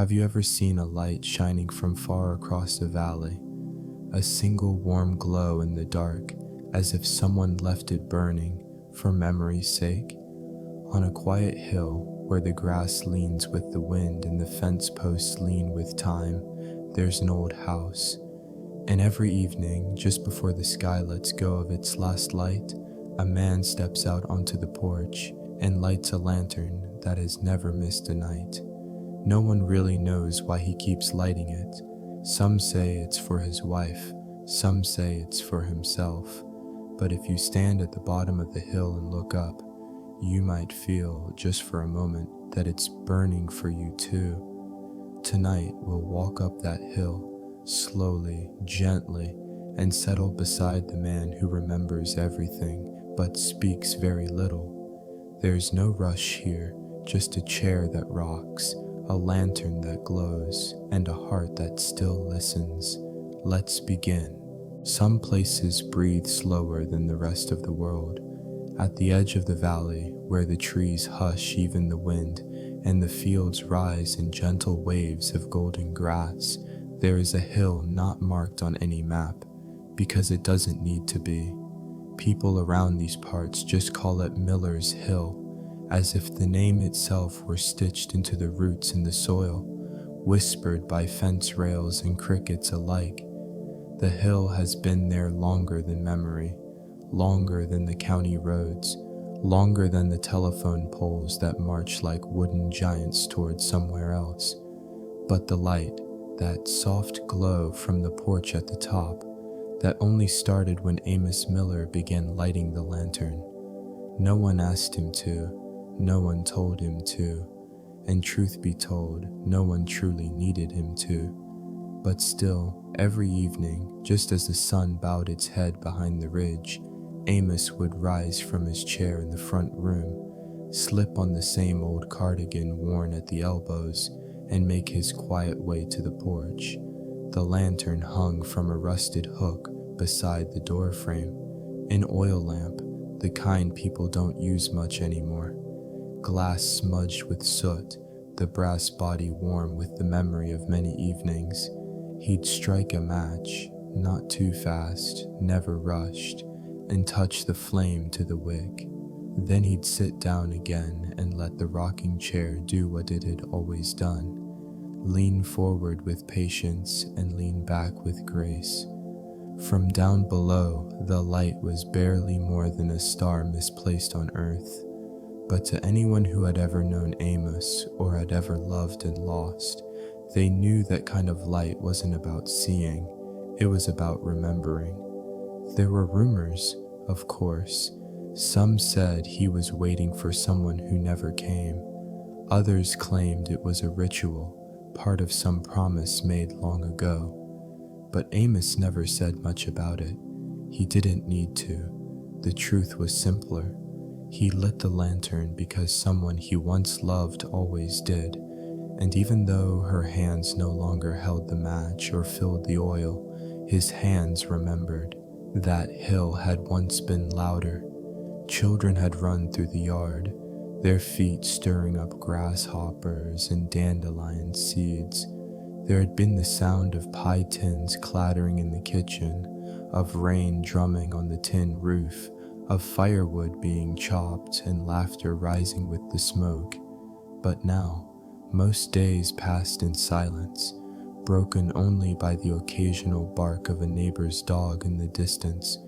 Have you ever seen a light shining from far across a valley? A single warm glow in the dark, as if someone left it burning for memory's sake? On a quiet hill, where the grass leans with the wind and the fence posts lean with time, there's an old house. And every evening, just before the sky lets go of its last light, a man steps out onto the porch and lights a lantern that has never missed a night. No one really knows why he keeps lighting it. Some say it's for his wife, some say it's for himself. But if you stand at the bottom of the hill and look up, you might feel, just for a moment, that it's burning for you too. Tonight we'll walk up that hill, slowly, gently, and settle beside the man who remembers everything but speaks very little. There's no rush here, just a chair that rocks, a lantern that glows, and a heart that still listens. Let's begin. Some places breathe slower than the rest of the world. At the edge of the valley, where the trees hush even the wind, and the fields rise in gentle waves of golden grass, there is a hill not marked on any map, because it doesn't need to be. People around these parts just call it Miller's Hill, as if the name itself were stitched into the roots in the soil, whispered by fence rails and crickets alike. The hill has been there longer than memory, longer than the county roads, longer than the telephone poles that march like wooden giants toward somewhere else. But the light, that soft glow from the porch at the top, that only started when Amos Miller began lighting the lantern. No one asked him to, no one told him to, and truth be told, no one truly needed him to. But still, every evening, just as the sun bowed its head behind the ridge, Amos would rise from his chair in the front room, slip on the same old cardigan worn at the elbows, and make his quiet way to the porch. The lantern hung from a rusted hook beside the door frame, an oil lamp, the kind people don't use much anymore. Glass smudged with soot, the brass body warm with the memory of many evenings. He'd strike a match, not too fast, never rushed, and touch the flame to the wick. Then he'd sit down again and let the rocking chair do what it had always done, lean forward with patience and lean back with grace. From down below, the light was barely more than a star misplaced on earth. But to anyone who had ever known Amos or had ever loved and lost, they knew that kind of light wasn't about seeing, it was about remembering. There were rumors, of course. Some said he was waiting for someone who never came. Others claimed it was a ritual, part of some promise made long ago. But Amos never said much about it. He didn't need to. The truth was simpler. He lit the lantern because someone he once loved always did, and even though her hands no longer held the match or filled the oil, his hands remembered. That hill had once been louder. Children had run through the yard, their feet stirring up grasshoppers and dandelion seeds. There had been the sound of pie tins clattering in the kitchen, of rain drumming on the tin roof, of firewood being chopped and laughter rising with the smoke. But now, most days passed in silence, broken only by the occasional bark of a neighbor's dog in the distance,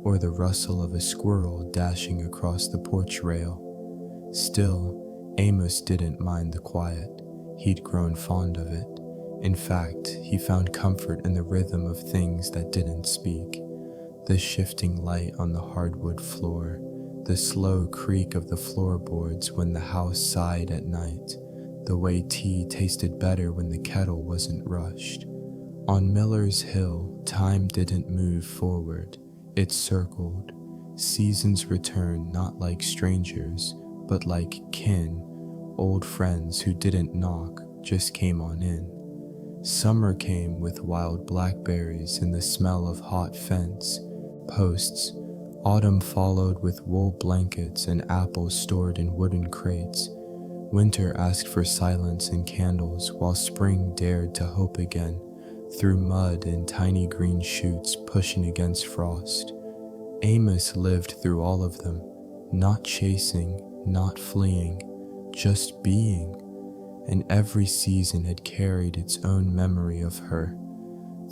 or the rustle of a squirrel dashing across the porch rail. Still, Amos didn't mind the quiet. He'd grown fond of it. In fact, he found comfort in the rhythm of things that didn't speak. The shifting light on the hardwood floor, the slow creak of the floorboards when the house sighed at night, the way tea tasted better when the kettle wasn't rushed. On Miller's Hill, time didn't move forward, it circled. Seasons returned not like strangers, but like kin, old friends who didn't knock, just came on in. Summer came with wild blackberries and the smell of hot fence posts. Autumn followed with wool blankets and apples stored in wooden crates. Winter asked for silence and candles, while spring dared to hope again, through mud and tiny green shoots pushing against frost. Amos lived through all of them, not chasing, not fleeing, just being, and every season had carried its own memory of her.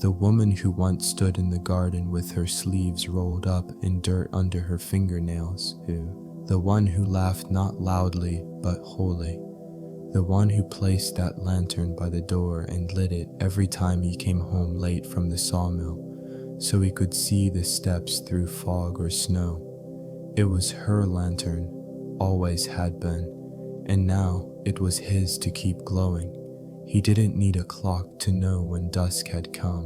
The woman who once stood in the garden with her sleeves rolled up and dirt under her fingernails, the one who laughed not loudly but wholly, the one who placed that lantern by the door and lit it every time he came home late from the sawmill, so he could see the steps through fog or snow. It was her lantern, always had been, and now it was his to keep glowing. He didn't need a clock to know when dusk had come.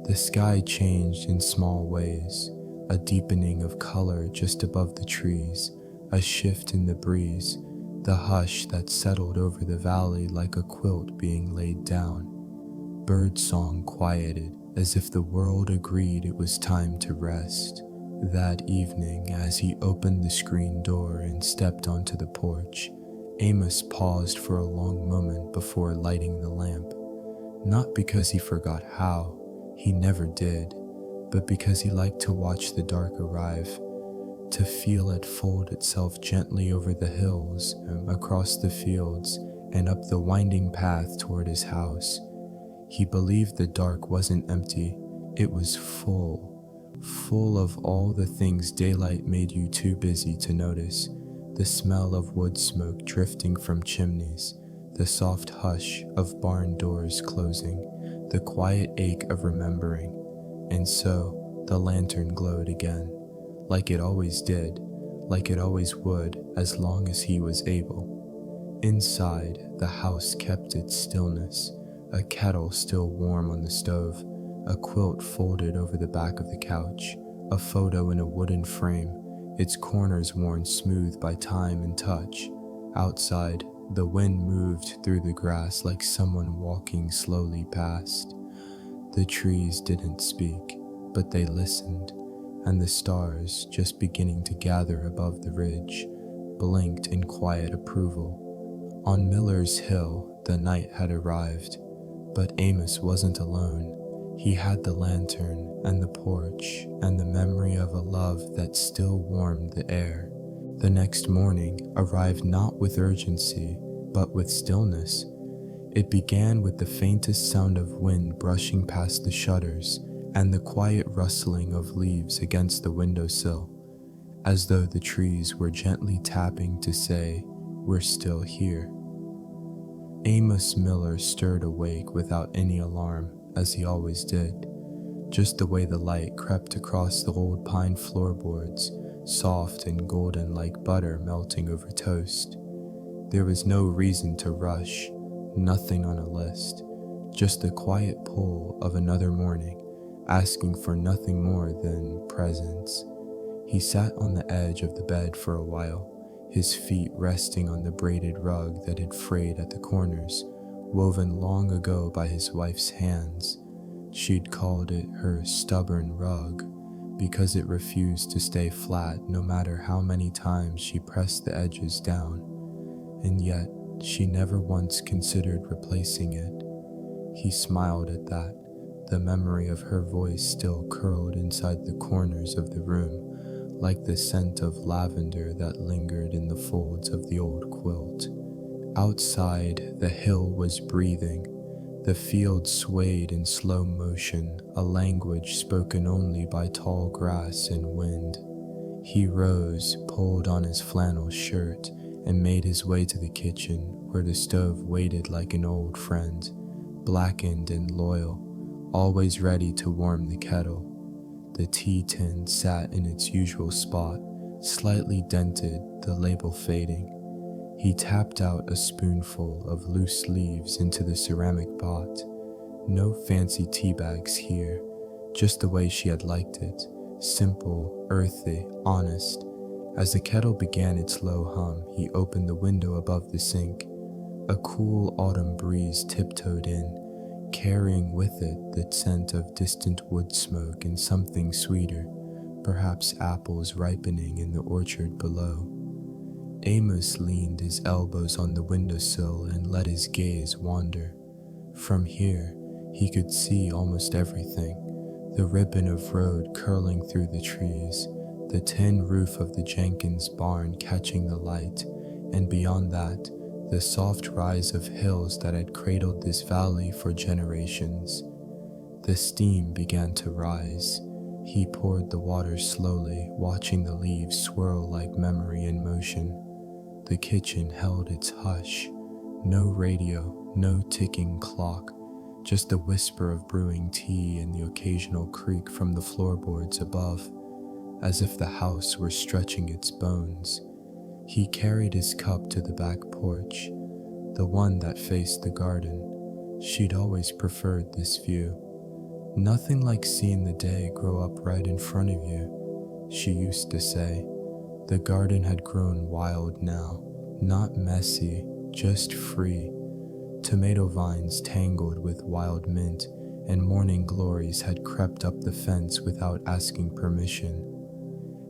The sky changed in small ways, a deepening of color just above the trees, a shift in the breeze, the hush that settled over the valley like a quilt being laid down. Birdsong quieted, as if the world agreed it was time to rest. That evening, as he opened the screen door and stepped onto the porch, Amos paused for a long moment before lighting the lamp. Not because he forgot how, he never did, but because he liked to watch the dark arrive, to feel it fold itself gently over the hills, across the fields, and up the winding path toward his house. He believed the dark wasn't empty, it was full of all the things daylight made you too busy to notice. The smell of wood smoke drifting from chimneys, the soft hush of barn doors closing, the quiet ache of remembering. And so the lantern glowed again, like it always did, like it always would as long as he was able. Inside, the house kept its stillness, a kettle still warm on the stove, a quilt folded over the back of the couch, a photo in a wooden frame, its corners worn smooth by time and touch. Outside, the wind moved through the grass like someone walking slowly past. The trees didn't speak, but they listened, and the stars, just beginning to gather above the ridge, blinked in quiet approval. On Miller's Hill, the night had arrived, but Amos wasn't alone. He had the lantern and the porch and the memory of a love that still warmed the air. The next morning arrived not with urgency, but with stillness. It began with the faintest sound of wind brushing past the shutters and the quiet rustling of leaves against the windowsill, as though the trees were gently tapping to say, "We're still here." Amos Miller stirred awake without any alarm, as he always did, just the way the light crept across the old pine floorboards, soft and golden like butter melting over toast. There was no reason to rush, nothing on a list, just the quiet pull of another morning, asking for nothing more than presence. He sat on the edge of the bed for a while, his feet resting on the braided rug that had frayed at the corners, woven long ago by his wife's hands. She'd called it her stubborn rug because it refused to stay flat no matter how many times she pressed the edges down, and yet she never once considered replacing it. He smiled at that, the memory of her voice still curled inside the corners of the room, like the scent of lavender that lingered in the folds of the old quilt. Outside, the hill was breathing. The field swayed in slow motion, a language spoken only by tall grass and wind. He rose, pulled on his flannel shirt, and made his way to the kitchen, where the stove waited like an old friend, blackened and loyal, always ready to warm the kettle. The tea tin sat in its usual spot, slightly dented, the label fading. He tapped out a spoonful of loose leaves into the ceramic pot. No fancy tea bags here, just the way she had liked it, simple, earthy, honest. As the kettle began its low hum, he opened the window above the sink. A cool autumn breeze tiptoed in, carrying with it the scent of distant wood smoke and something sweeter, perhaps apples ripening in the orchard below. Amos leaned his elbows on the windowsill and let his gaze wander. From here, he could see almost everything: the ribbon of road curling through the trees, the tin roof of the Jenkins barn catching the light, and beyond that, the soft rise of hills that had cradled this valley for generations. The steam began to rise. He poured the water slowly, watching the leaves swirl like memory in motion. The kitchen held its hush. No radio, no ticking clock, just the whisper of brewing tea and the occasional creak from the floorboards above, as if the house were stretching its bones. He carried his cup to the back porch, the one that faced the garden. She'd always preferred this view. "Nothing like seeing the day grow up right in front of you," she used to say. The garden had grown wild now, not messy, just free. Tomato vines tangled with wild mint, and morning glories had crept up the fence without asking permission.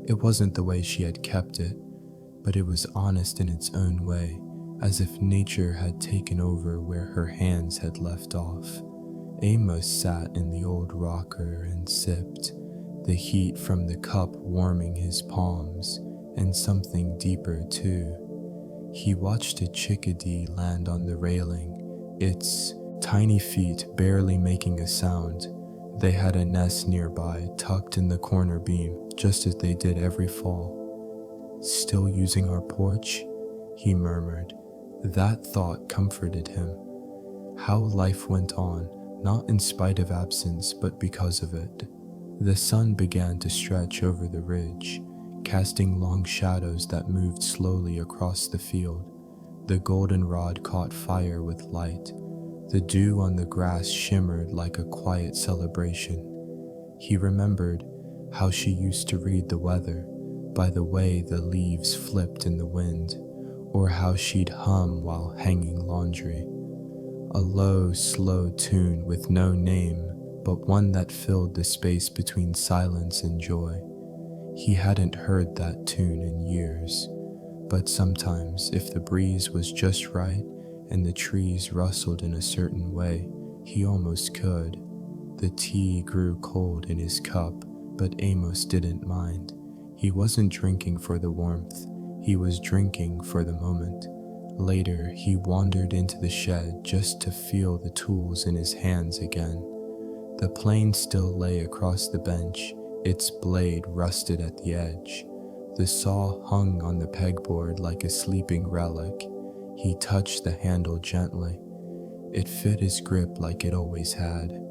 It wasn't the way she had kept it, but it was honest in its own way, as if nature had taken over where her hands had left off. Amos sat in the old rocker and sipped, the heat from the cup warming his palms, and something deeper too. He watched a chickadee land on the railing, its tiny feet barely making a sound. They had a nest nearby, tucked in the corner beam, just as they did every fall. "Still using our porch?" he murmured. That thought comforted him. How life went on, not in spite of absence, but because of it. The sun began to stretch over the ridge, casting long shadows that moved slowly across the field. The goldenrod caught fire with light. The dew on the grass shimmered like a quiet celebration. He remembered how she used to read the weather by the way the leaves flipped in the wind, or how she'd hum while hanging laundry. A low, slow tune with no name, but one that filled the space between silence and joy. He hadn't heard that tune in years, but sometimes, if the breeze was just right and the trees rustled in a certain way, he almost could. The tea grew cold in his cup, but Amos didn't mind. He wasn't drinking for the warmth, he was drinking for the moment. Later, he wandered into the shed just to feel the tools in his hands again. The plane still lay across the bench, its blade rusted at the edge. The saw hung on the pegboard like a sleeping relic. He touched the handle gently. It fit his grip like it always had.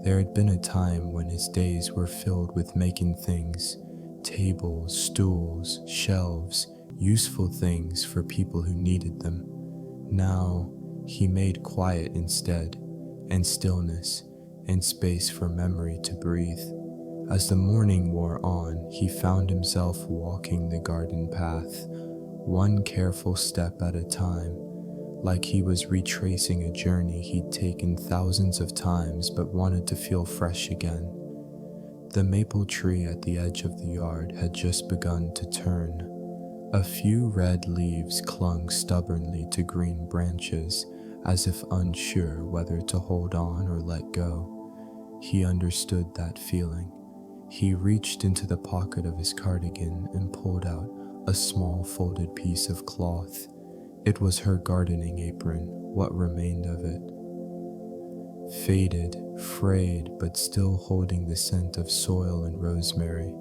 There had been a time when his days were filled with making things: tables, stools, shelves, useful things for people who needed them. Now, he made quiet instead, and stillness, and space for memory to breathe. As the morning wore on, he found himself walking the garden path, one careful step at a time, like he was retracing a journey he'd taken thousands of times but wanted to feel fresh again. The maple tree at the edge of the yard had just begun to turn. A few red leaves clung stubbornly to green branches, as if unsure whether to hold on or let go. He understood that feeling. He reached into the pocket of his cardigan and pulled out a small folded piece of cloth. It was her gardening apron, what remained of it. Faded, frayed, but still holding the scent of soil and rosemary.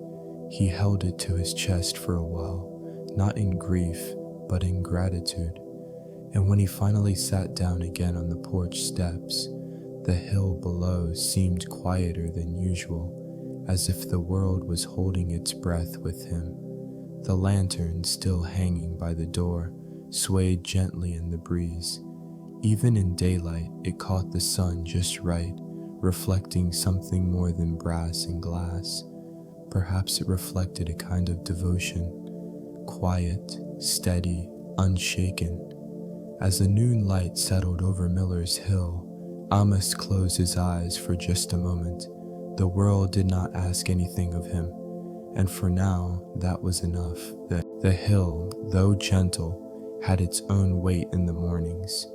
He held it to his chest for a while, not in grief, but in gratitude. And when he finally sat down again on the porch steps, the hill below seemed quieter than usual, as if the world was holding its breath with him. The lantern, still hanging by the door, swayed gently in the breeze. Even in daylight, it caught the sun just right, reflecting something more than brass and glass. Perhaps it reflected a kind of devotion, quiet, steady, unshaken. As the noon light settled over Miller's Hill, Amos closed his eyes for just a moment. The world did not ask anything of him, and for now, that was enough. The hill, though gentle, had its own weight in the mornings.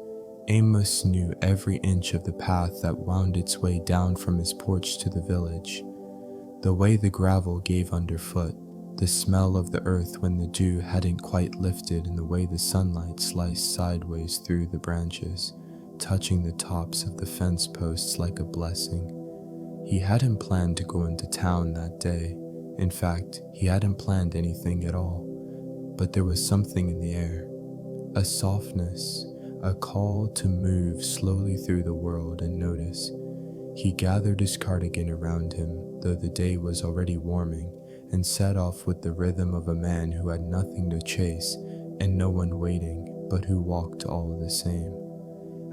Amos knew every inch of the path that wound its way down from his porch to the village. The way the gravel gave underfoot, the smell of the earth when the dew hadn't quite lifted, and the way the sunlight sliced sideways through the branches, touching the tops of the fence posts like a blessing. He hadn't planned to go into town that day. In fact, he hadn't planned anything at all. But there was something in the air, a softness, a call to move slowly through the world and notice. He gathered his cardigan around him, though the day was already warming, and set off with the rhythm of a man who had nothing to chase and no one waiting, but who walked all the same.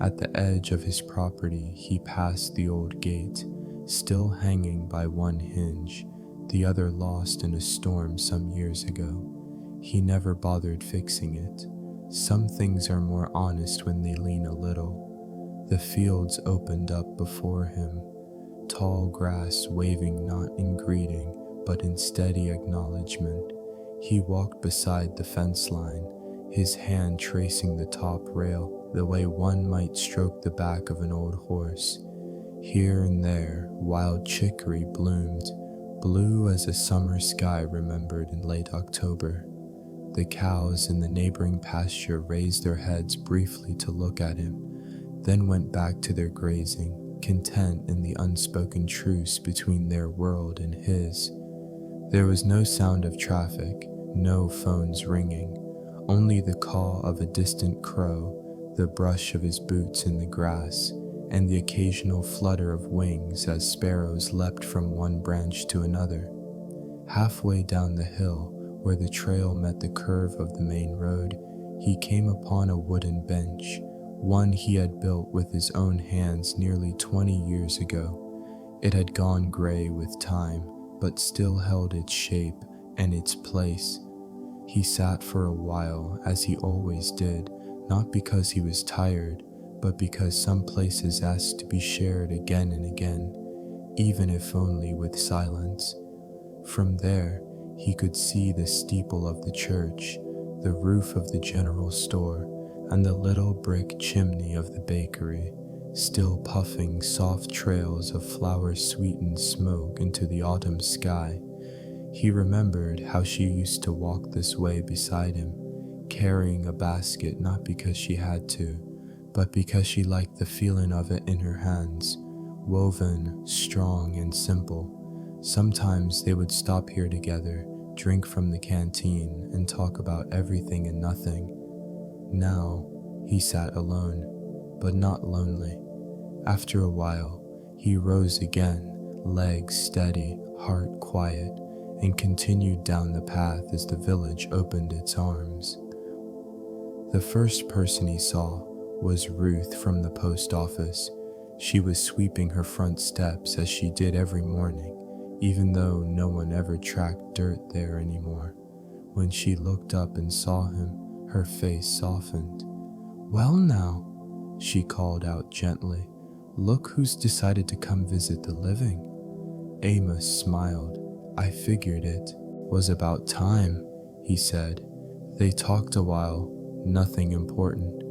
At the edge of his property, he passed the old gate, still hanging by one hinge, the other lost in a storm some years ago. He never bothered fixing it. Some things are more honest when they lean a little. The fields opened up before him, tall grass waving not in greeting, but in steady acknowledgement. He walked beside the fence line, his hand tracing the top rail, the way one might stroke the back of an old horse. Here and there, wild chicory bloomed, blue as a summer sky remembered in late October. The cows in the neighboring pasture raised their heads briefly to look at him, then went back to their grazing, content in the unspoken truce between their world and his. There was no sound of traffic, no phones ringing, only the caw of a distant crow, the brush of his boots in the grass, and the occasional flutter of wings as sparrows leapt from one branch to another. Halfway down the hill, where the trail met the curve of the main road, he came upon a wooden bench, one he had built with his own hands nearly 20 years ago. It had gone gray with time, but still held its shape and its place. He sat for a while, as he always did, not because he was tired, but because some places asked to be shared again and again, even if only with silence. From there, he could see the steeple of the church, the roof of the general store, and the little brick chimney of the bakery, still puffing soft trails of flower-sweetened smoke into the autumn sky. He remembered how she used to walk this way beside him, carrying a basket not because she had to, but because she liked the feeling of it in her hands, woven, strong, and simple. Sometimes they would stop here together, drink from the canteen, and talk about everything and nothing. Now, he sat alone, but not lonely. After a while, he rose again, legs steady, heart quiet, and continued down the path as the village opened its arms. The first person he saw was Ruth from the post office. She was sweeping her front steps as she did every morning, even though no one ever tracked dirt there anymore. When she looked up and saw him, her face softened. "Well now," she called out gently, "look who's decided to come visit the living." Amos smiled. "I figured it was about time," he said. They talked a while, nothing important.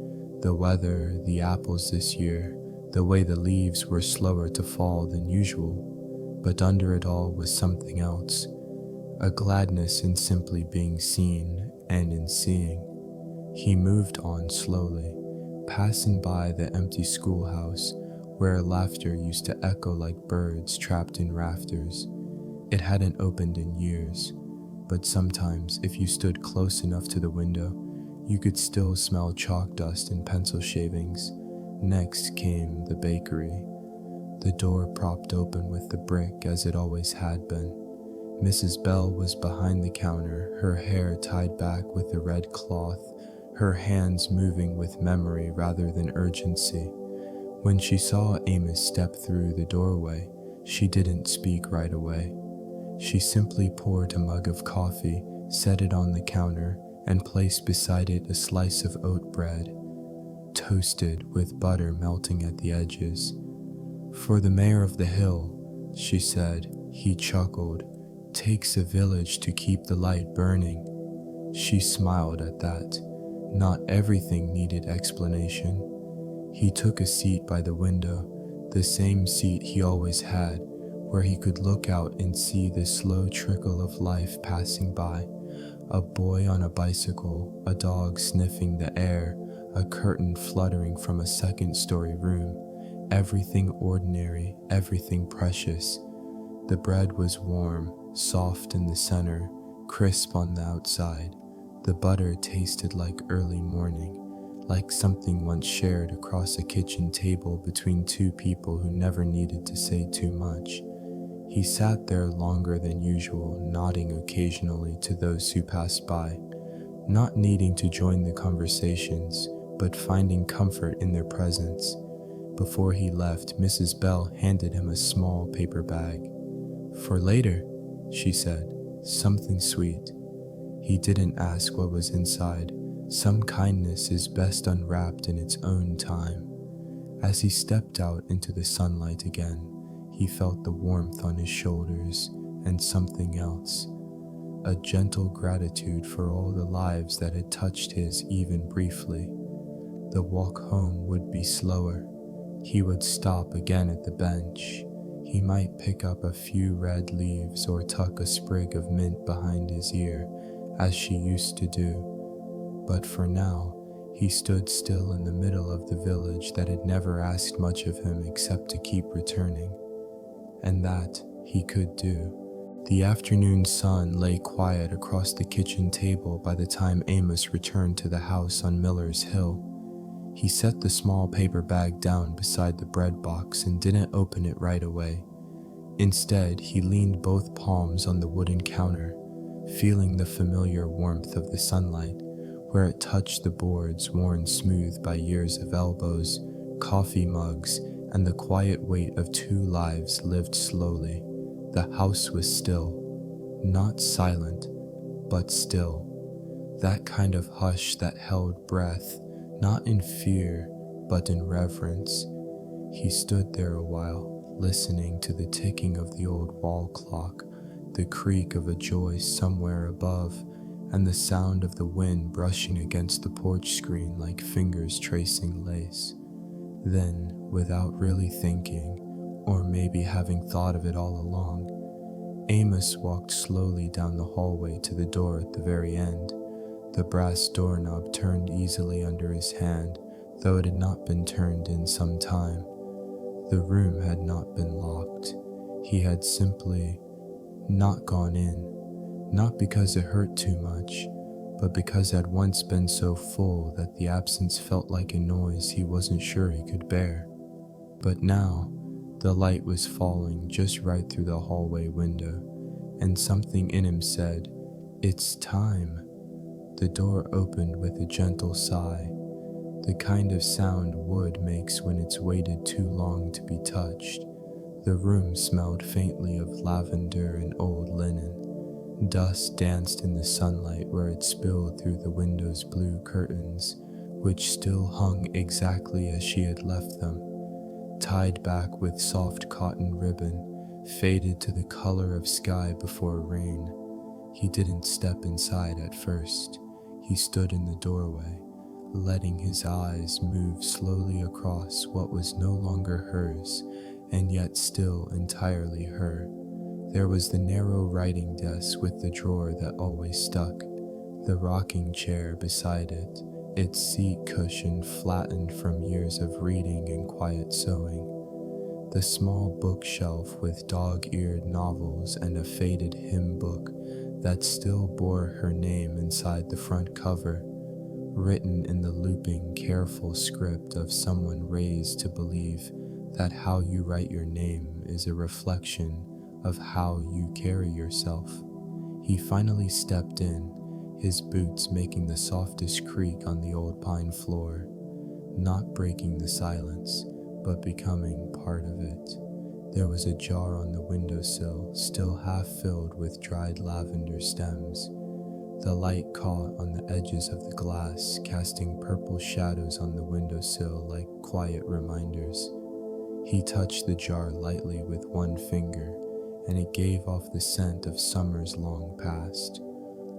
The weather, the apples this year, the way the leaves were slower to fall than usual. But under it all was something else, a gladness in simply being seen and in seeing. He moved on slowly, passing by the empty schoolhouse where laughter used to echo like birds trapped in rafters. It hadn't opened in years, but sometimes if you stood close enough to the window, you could still smell chalk dust and pencil shavings. Next came the bakery. The door propped open with the brick as it always had been. Mrs. Bell was behind the counter, her hair tied back with a red cloth, her hands moving with memory rather than urgency. When she saw Amos step through the doorway, she didn't speak right away. She simply poured a mug of coffee, set it on the counter, and placed beside it a slice of oat bread, toasted with butter melting at the edges. "For the mayor of the hill," she said. He chuckled. "Takes a village to keep the light burning." She smiled at that. Not everything needed explanation. He took a seat by the window, the same seat he always had, where he could look out and see the slow trickle of life passing by. A boy on a bicycle, a dog sniffing the air, a curtain fluttering from a second-story room. Everything ordinary, everything precious. The bread was warm, soft in the center, crisp on the outside. The butter tasted like early morning, like something once shared across a kitchen table between two people who never needed to say too much. He sat there longer than usual, nodding occasionally to those who passed by, not needing to join the conversations, but finding comfort in their presence. Before he left, Mrs. Bell handed him a small paper bag. "For later," she said, "something sweet." He didn't ask what was inside. Some kindness is best unwrapped in its own time. As he stepped out into the sunlight again, he felt the warmth on his shoulders and something else, a gentle gratitude for all the lives that had touched his even briefly. The walk home would be slower. He would stop again at the bench. He might pick up a few red leaves or tuck a sprig of mint behind his ear, as she used to do. But for now, he stood still in the middle of the village that had never asked much of him except to keep returning. And that he could do. The afternoon sun lay quiet across the kitchen table by the time Amos returned to the house on Miller's Hill. He set the small paper bag down beside the bread box and didn't open it right away. Instead, he leaned both palms on the wooden counter, feeling the familiar warmth of the sunlight, where it touched the boards worn smooth by years of elbows, coffee mugs, and the quiet weight of two lives lived slowly. The house was still, not silent, but still. That kind of hush that held breath, not in fear, but in reverence. He stood there a while, listening to the ticking of the old wall clock, the creak of a joist somewhere above, and the sound of the wind brushing against the porch screen like fingers tracing lace. Then, without really thinking, or maybe having thought of it all along, Amos walked slowly down the hallway to the door at the very end. The brass doorknob turned easily under his hand, though it had not been turned in some time. The room had not been locked. He had simply not gone in. Not because it hurt too much, but because it had once been so full that the absence felt like a noise he wasn't sure he could bear. But now, the light was falling just right through the hallway window, and something in him said, "It's time." The door opened with a gentle sigh, the kind of sound wood makes when it's waited too long to be touched. The room smelled faintly of lavender and old linen. Dust danced in the sunlight where it spilled through the window's blue curtains, which still hung exactly as she had left them, tied back with soft cotton ribbon, faded to the color of sky before rain. He didn't step inside at first. He stood in the doorway, letting his eyes move slowly across what was no longer hers, and yet still entirely her. There was the narrow writing desk with the drawer that always stuck, the rocking chair beside it, its seat cushion flattened from years of reading and quiet sewing, the small bookshelf with dog-eared novels and a faded hymn book that still bore her name inside the front cover, written in the looping, careful script of someone raised to believe that how you write your name is a reflection of how you carry yourself. He finally stepped in, his boots making the softest creak on the old pine floor, not breaking the silence, but becoming part of it. There was a jar on the windowsill, still half filled with dried lavender stems. The light caught on the edges of the glass, casting purple shadows on the windowsill like quiet reminders. He touched the jar lightly with one finger, and it gave off the scent of summers long past.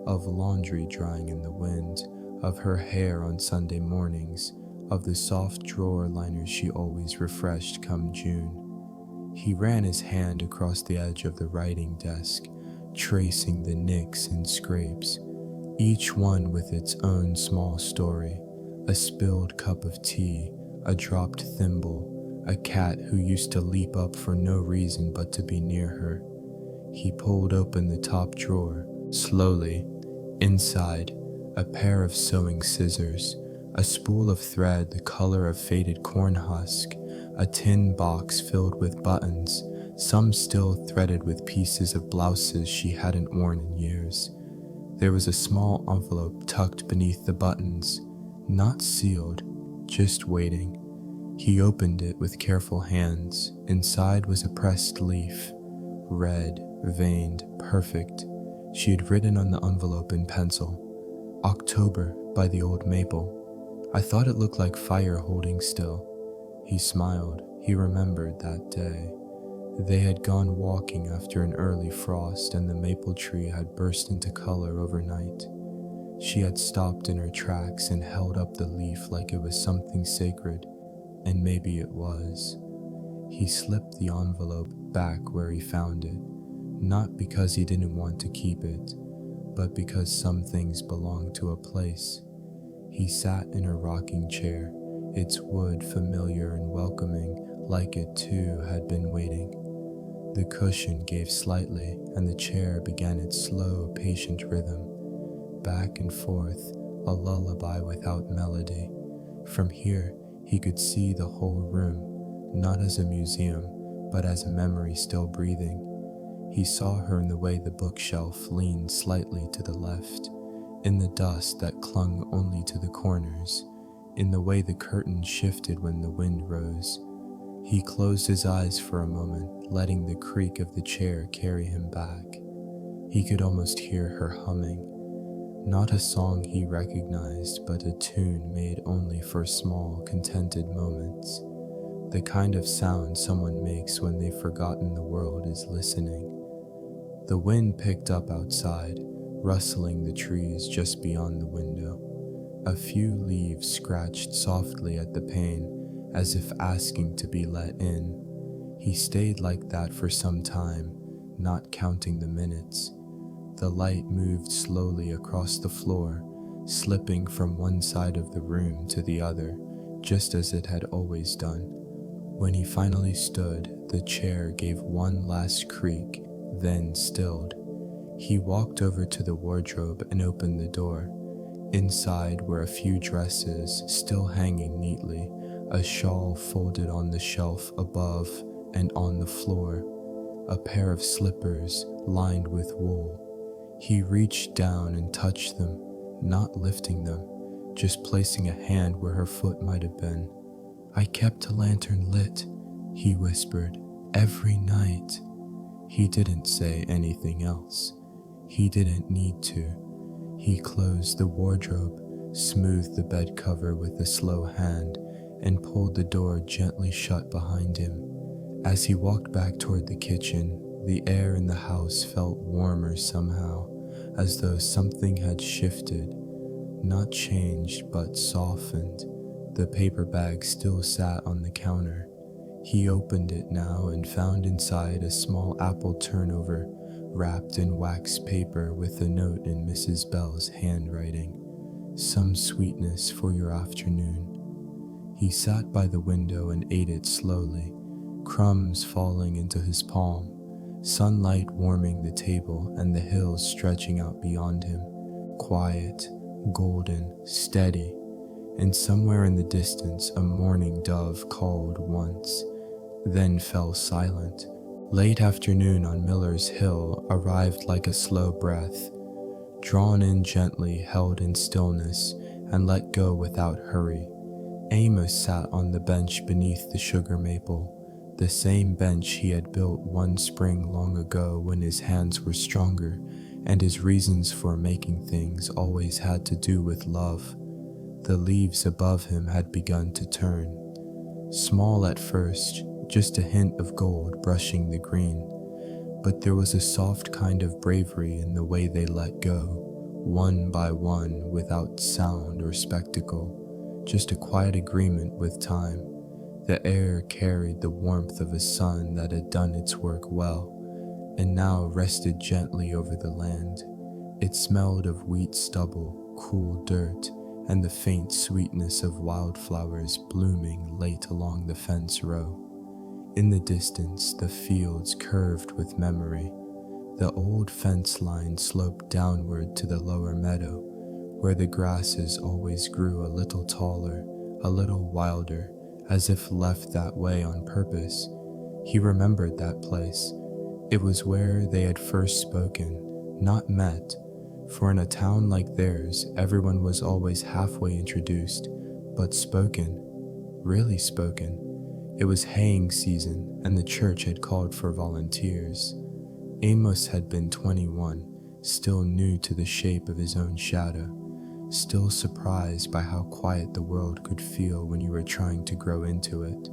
of laundry drying in the wind, of her hair on Sunday mornings, of the soft drawer liners she always refreshed come June. He ran his hand across the edge of the writing desk, tracing the nicks and scrapes, each one with its own small story: a spilled cup of tea, a dropped thimble, a cat who used to leap up for no reason but to be near her. He pulled open the top drawer, slowly. Inside, a pair of sewing scissors, a spool of thread the color of faded corn husk, a tin box filled with buttons, some still threaded with pieces of blouses she hadn't worn in years. There was a small envelope tucked beneath the buttons, not sealed, just waiting. He opened it with careful hands. Inside was a pressed leaf, red, veined, perfect. She had written on the envelope in pencil, "October by the old maple." I thought it looked like fire holding still. He smiled. He remembered that day. They had gone walking after an early frost, and the maple tree had burst into color overnight. She had stopped in her tracks and held up the leaf like it was something sacred, and maybe it was. He slipped the envelope back where he found it, not because he didn't want to keep it, but because some things belong to a place. He sat in a rocking chair, its wood familiar and welcoming, like it too had been waiting. The cushion gave slightly, and the chair began its slow, patient rhythm. Back and forth, a lullaby without melody. From here, he could see the whole room, not as a museum, but as a memory still breathing. He saw her in the way the bookshelf leaned slightly to the left, in the dust that clung only to the corners, in the way the curtain shifted when the wind rose. He closed his eyes for a moment, letting the creak of the chair carry him back. He could almost hear her humming, not a song he recognized, but a tune made only for small, contented moments, the kind of sound someone makes when they've forgotten the world is listening. The wind picked up outside, rustling the trees just beyond the window. A few leaves scratched softly at the pane, as if asking to be let in. He stayed like that for some time, not counting the minutes. The light moved slowly across the floor, slipping from one side of the room to the other, just as it had always done. When he finally stood, the chair gave one last creak, then stilled. He walked over to the wardrobe and opened the door. Inside were a few dresses still hanging neatly, a shawl folded on the shelf above and on the floor, a pair of slippers lined with wool. He reached down and touched them, not lifting them, just placing a hand where her foot might have been. "I kept a lantern lit," he whispered, "every night." He didn't say anything else. He didn't need to. He closed the wardrobe, smoothed the bed cover with a slow hand, and pulled the door gently shut behind him. As he walked back toward the kitchen, the air in the house felt warmer somehow, as though something had shifted, not changed but softened. The paper bag still sat on the counter. He opened it now and found inside a small apple turnover, wrapped in wax paper with a note in Mrs. Bell's handwriting. "Some sweetness for your afternoon." He sat by the window and ate it slowly, crumbs falling into his palm, sunlight warming the table and the hills stretching out beyond him, quiet, golden, steady. And somewhere in the distance a mourning dove called once, then fell silent. Late afternoon on Miller's Hill arrived like a slow breath, drawn in gently, held in stillness, and let go without hurry. Amos sat on the bench beneath the sugar maple, the same bench he had built one spring long ago when his hands were stronger, and his reasons for making things always had to do with love. The leaves above him had begun to turn, small at first, just a hint of gold brushing the green, but there was a soft kind of bravery in the way they let go, one by one, without sound or spectacle, just a quiet agreement with time. The air carried the warmth of a sun that had done its work well, and now rested gently over the land. It smelled of wheat stubble, cool dirt, and the faint sweetness of wildflowers blooming late along the fence row. In the distance, the fields curved with memory. The old fence line sloped downward to the lower meadow, where the grasses always grew a little taller, a little wilder, as if left that way on purpose. He remembered that place. It was where they had first spoken, not met, for in a town like theirs, everyone was always halfway introduced, but spoken, really spoken. It was haying season, and the church had called for volunteers. Amos had been 21, still new to the shape of his own shadow, still surprised by how quiet the world could feel when you were trying to grow into it.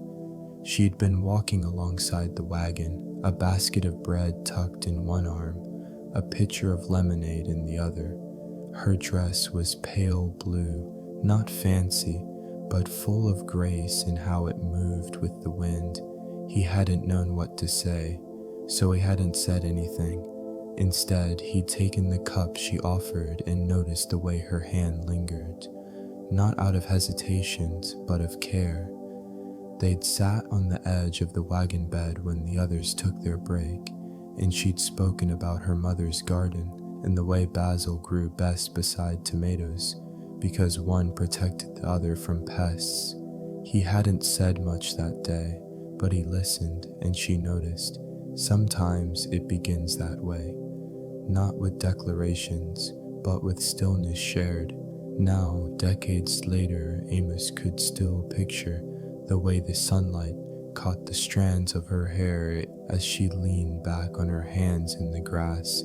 She'd been walking alongside the wagon, a basket of bread tucked in one arm, a pitcher of lemonade in the other. Her dress was pale blue, not fancy, but full of grace in how it moved with the wind. He hadn't known what to say, so he hadn't said anything. Instead, he'd taken the cup she offered and noticed the way her hand lingered, not out of hesitation, but of care. They'd sat on the edge of the wagon bed when the others took their break, and she'd spoken about her mother's garden and the way basil grew best beside tomatoes, because one protected the other from pests. He hadn't said much that day, but he listened, and she noticed. Sometimes it begins that way, not with declarations, but with stillness shared. Now, decades later, Amos could still picture the way the sunlight caught the strands of her hair as she leaned back on her hands in the grass,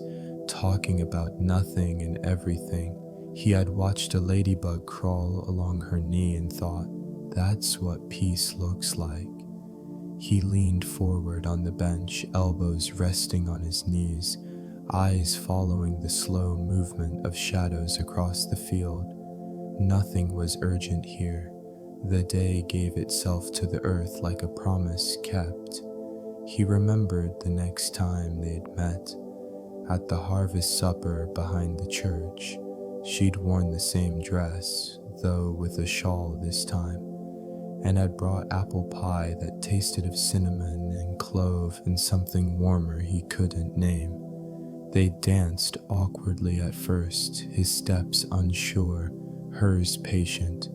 talking about nothing and everything. He had watched a ladybug crawl along her knee and thought, that's what peace looks like. He leaned forward on the bench, elbows resting on his knees, eyes following the slow movement of shadows across the field. Nothing was urgent here. The day gave itself to the earth like a promise kept. He remembered the next time they'd met, at the harvest supper behind the church. She'd worn the same dress, though with a shawl this time, and had brought apple pie that tasted of cinnamon and clove and something warmer he couldn't name. They danced awkwardly at first, his steps unsure, hers patient.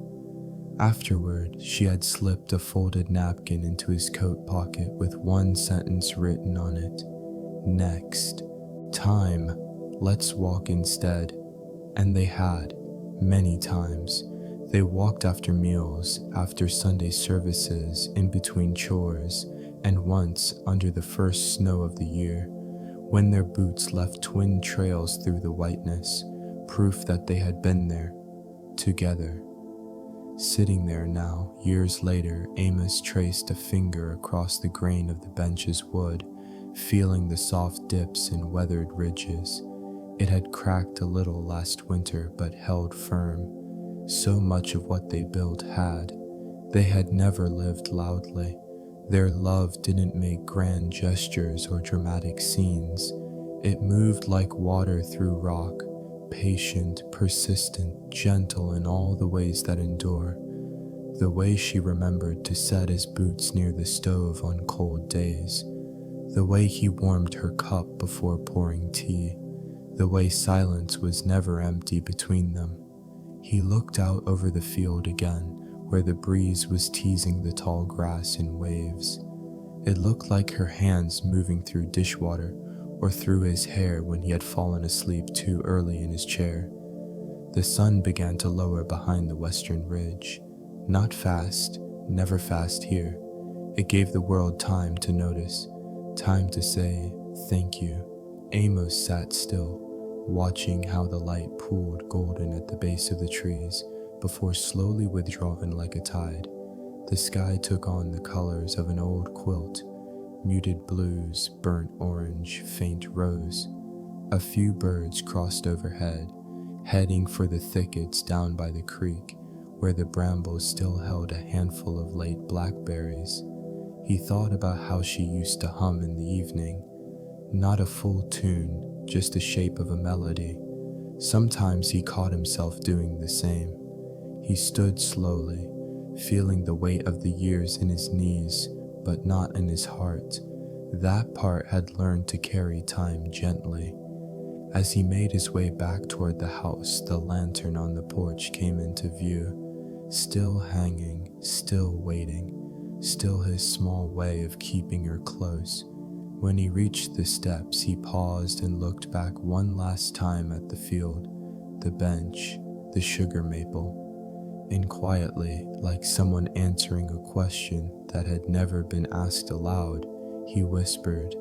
Afterward, she had slipped a folded napkin into his coat pocket with one sentence written on it. Next. Time. Let's walk instead. And they had, many times. They walked after meals, after Sunday services, in between chores, and once under the first snow of the year, when their boots left twin trails through the whiteness, proof that they had been there, together. Sitting there now, years later, Amos traced a finger across the grain of the bench's wood, feeling the soft dips and weathered ridges. It had cracked a little last winter, but held firm. So much of what they built had. They had never lived loudly. Their love didn't make grand gestures or dramatic scenes. It moved like water through rock, patient, persistent, gentle in all the ways that endure. The way she remembered to set his boots near the stove on cold days. The way he warmed her cup before pouring tea. The way silence was never empty between them. He looked out over the field again, where the breeze was teasing the tall grass in waves. It looked like her hands moving through dishwater or through his hair when he had fallen asleep too early in his chair. The sun began to lower behind the western ridge. Not fast, never fast here. It gave the world time to notice, time to say, thank you. Amos sat still, watching how the light pooled golden at the base of the trees before slowly withdrawing like a tide. The sky took on the colors of an old quilt, muted blues, burnt orange, faint rose. A few birds crossed overhead, heading for the thickets down by the creek, where the brambles still held a handful of late blackberries. He thought about how she used to hum in the evening, not a full tune, just the shape of a melody. Sometimes he caught himself doing the same. He stood slowly, feeling the weight of the years in his knees, but not in his heart. That part had learned to carry time gently. As he made his way back toward the house, the lantern on the porch came into view, still hanging, still waiting, still his small way of keeping her close. When he reached the steps, he paused and looked back one last time at the field, the bench, the sugar maple. And quietly, like someone answering a question that had never been asked aloud, he whispered,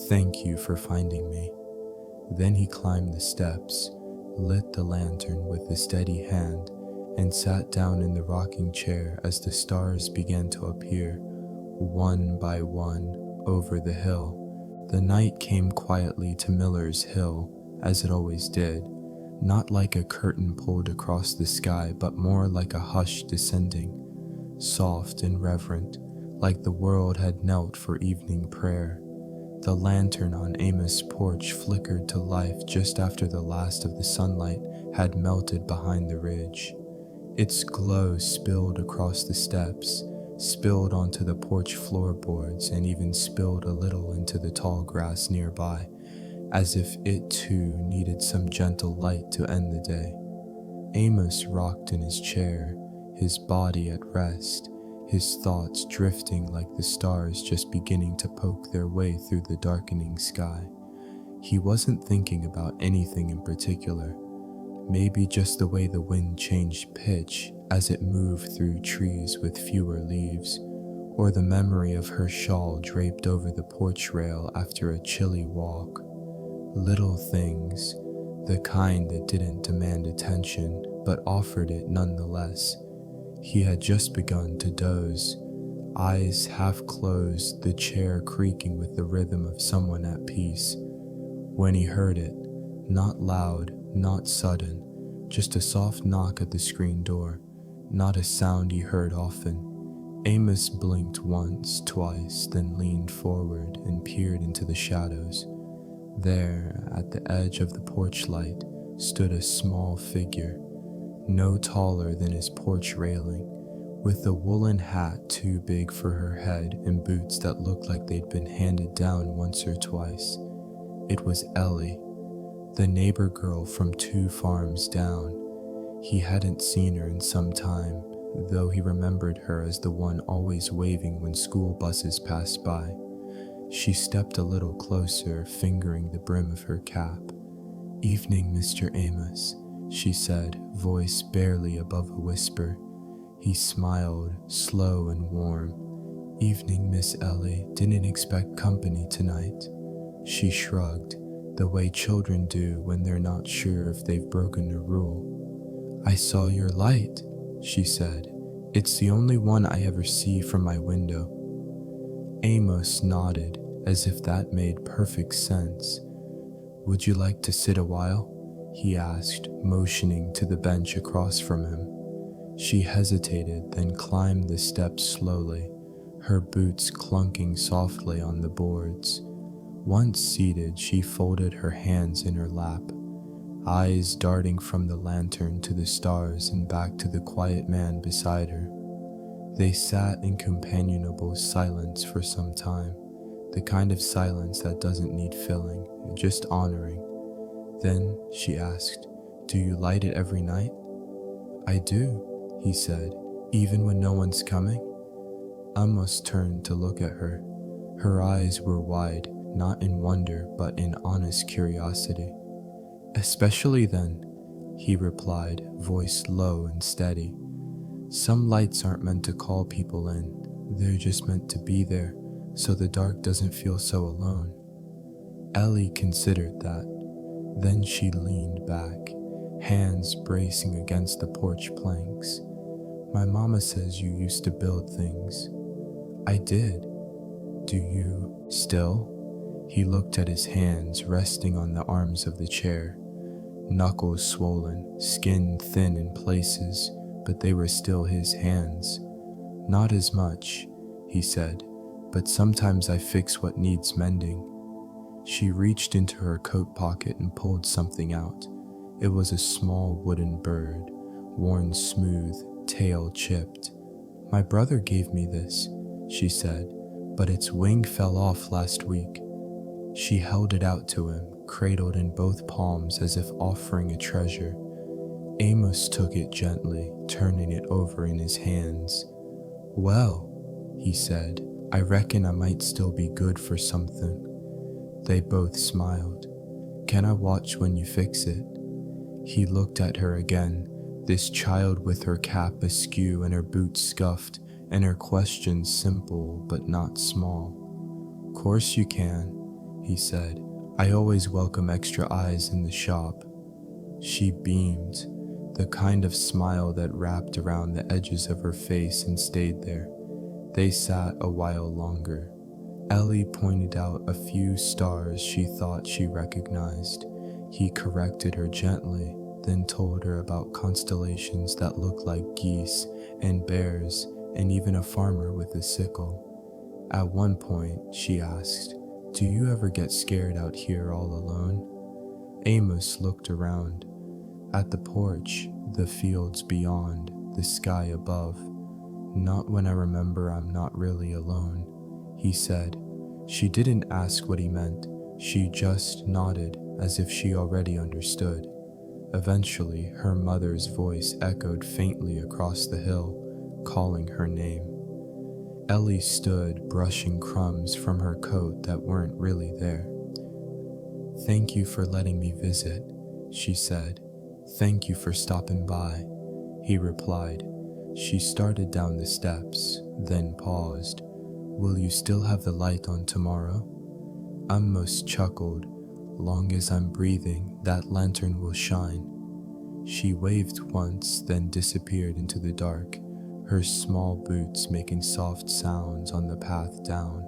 "Thank you for finding me." Then he climbed the steps, lit the lantern with a steady hand, and sat down in the rocking chair as the stars began to appear, one by one, over the hill. The night came quietly to Miller's Hill, as it always did, not like a curtain pulled across the sky, but more like a hush descending, soft and reverent, like the world had knelt for evening prayer. The lantern on Amos' porch flickered to life just after the last of the sunlight had melted behind the ridge. Its glow spilled across the steps, spilled onto the porch floorboards, and even spilled a little into the tall grass nearby, as if it too needed some gentle light to end the day. Amos rocked in his chair, his body at rest, his thoughts drifting like the stars just beginning to poke their way through the darkening sky. He wasn't thinking about anything in particular, maybe just the way the wind changed pitch as it moved through trees with fewer leaves, or the memory of her shawl draped over the porch rail after a chilly walk. Little things, the kind that didn't demand attention but offered it nonetheless. He had just begun to doze, eyes half closed, the chair creaking with the rhythm of someone at peace, when he heard it, not loud, not sudden, just a soft knock at the screen door, not a sound he heard often. Amos blinked once, twice, then leaned forward and peered into the shadows. There, at the edge of the porch light, stood a small figure, no taller than his porch railing, with a woolen hat too big for her head and boots that looked like they'd been handed down once or twice. It was Ellie, the neighbor girl from 2 farms down. He hadn't seen her in some time, though he remembered her as the one always waving when school buses passed by. She stepped a little closer, fingering the brim of her cap. "Evening, Mr. Amos," she said, voice barely above a whisper. He smiled, slow and warm. "Evening, Miss Ellie. Didn't expect company tonight." She shrugged, the way children do when they're not sure if they've broken a rule. "I saw your light," she said. "It's the only one I ever see from my window." Amos nodded, as if that made perfect sense. "Would you like to sit a while?" he asked, motioning to the bench across from him. She hesitated, then climbed the steps slowly, her boots clunking softly on the boards. Once seated, she folded her hands in her lap, eyes darting from the lantern to the stars and back to the quiet man beside her. They sat in companionable silence for some time, the kind of silence that doesn't need filling, just honoring. Then she asked, "Do you light it every night?" "I do," he said, "even when no one's coming." Amos turned to look at her. Her eyes were wide, not in wonder, but in honest curiosity. "Especially then," he replied, voice low and steady. "Some lights aren't meant to call people in, they're just meant to be there, so the dark doesn't feel so alone." Ellie considered that. Then she leaned back, hands bracing against the porch planks. "My mama says you used to build things." "I did." "Do you still?" He looked at his hands resting on the arms of the chair. knuckles swollen, skin thin in places, but they were still his hands. "Not as much," he said, "but sometimes I fix what needs mending." She reached into her coat pocket and pulled something out. It was a small wooden bird, worn smooth, tail chipped. "My brother gave me this," she said, "but its wing fell off last week." She held it out to him, cradled in both palms as if offering a treasure. Amos took it gently, turning it over in his hands. "Well," he said, "I reckon I might still be good for something." They both smiled. "Can I watch when you fix it?" He looked at her again, this child with her cap askew and her boots scuffed, and her questions simple but not small. "Course you can," he said. "I always welcome extra eyes in the shop." She beamed, the kind of smile that wrapped around the edges of her face and stayed there. They sat a while longer. Ellie pointed out a few stars she thought she recognized. He corrected her gently, then told her about constellations that looked like geese and bears and even a farmer with a sickle. At one point, she asked, "Do you ever get scared out here all alone?" Amos looked around. At the porch, the fields beyond, the sky above. "Not when I remember I'm not really alone," he said. She didn't ask what he meant. She just nodded as if she already understood. Eventually, her mother's voice echoed faintly across the hill, calling her name. Ellie stood, brushing crumbs from her coat that weren't really there. "Thank you for letting me visit," she said. "Thank you for stopping by," he replied. She started down the steps, then paused. "Will you still have the light on tomorrow?" Amos chuckled. "Long as I'm breathing, that lantern will shine." She waved once, then disappeared into the dark, her small boots making soft sounds on the path down.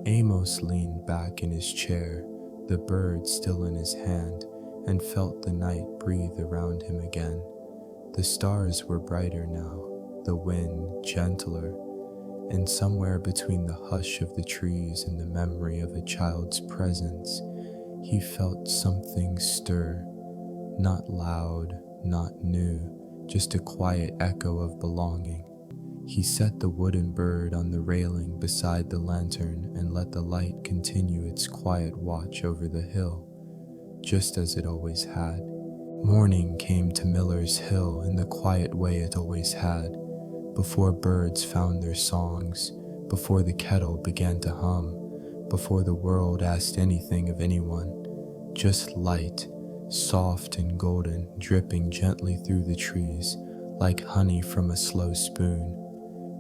Amos leaned back in his chair, the bird still in his hand, and felt the night breathe around him again. The stars were brighter now, the wind gentler, and somewhere between the hush of the trees and the memory of a child's presence, he felt something stir. Not loud, not new, just a quiet echo of belonging. He set the wooden bird on the railing beside the lantern and let the light continue its quiet watch over the hill, just as it always had. Morning came to Miller's Hill in the quiet way it always had, before birds found their songs, before the kettle began to hum, before the world asked anything of anyone. Just light, soft and golden, dripping gently through the trees, like honey from a slow spoon.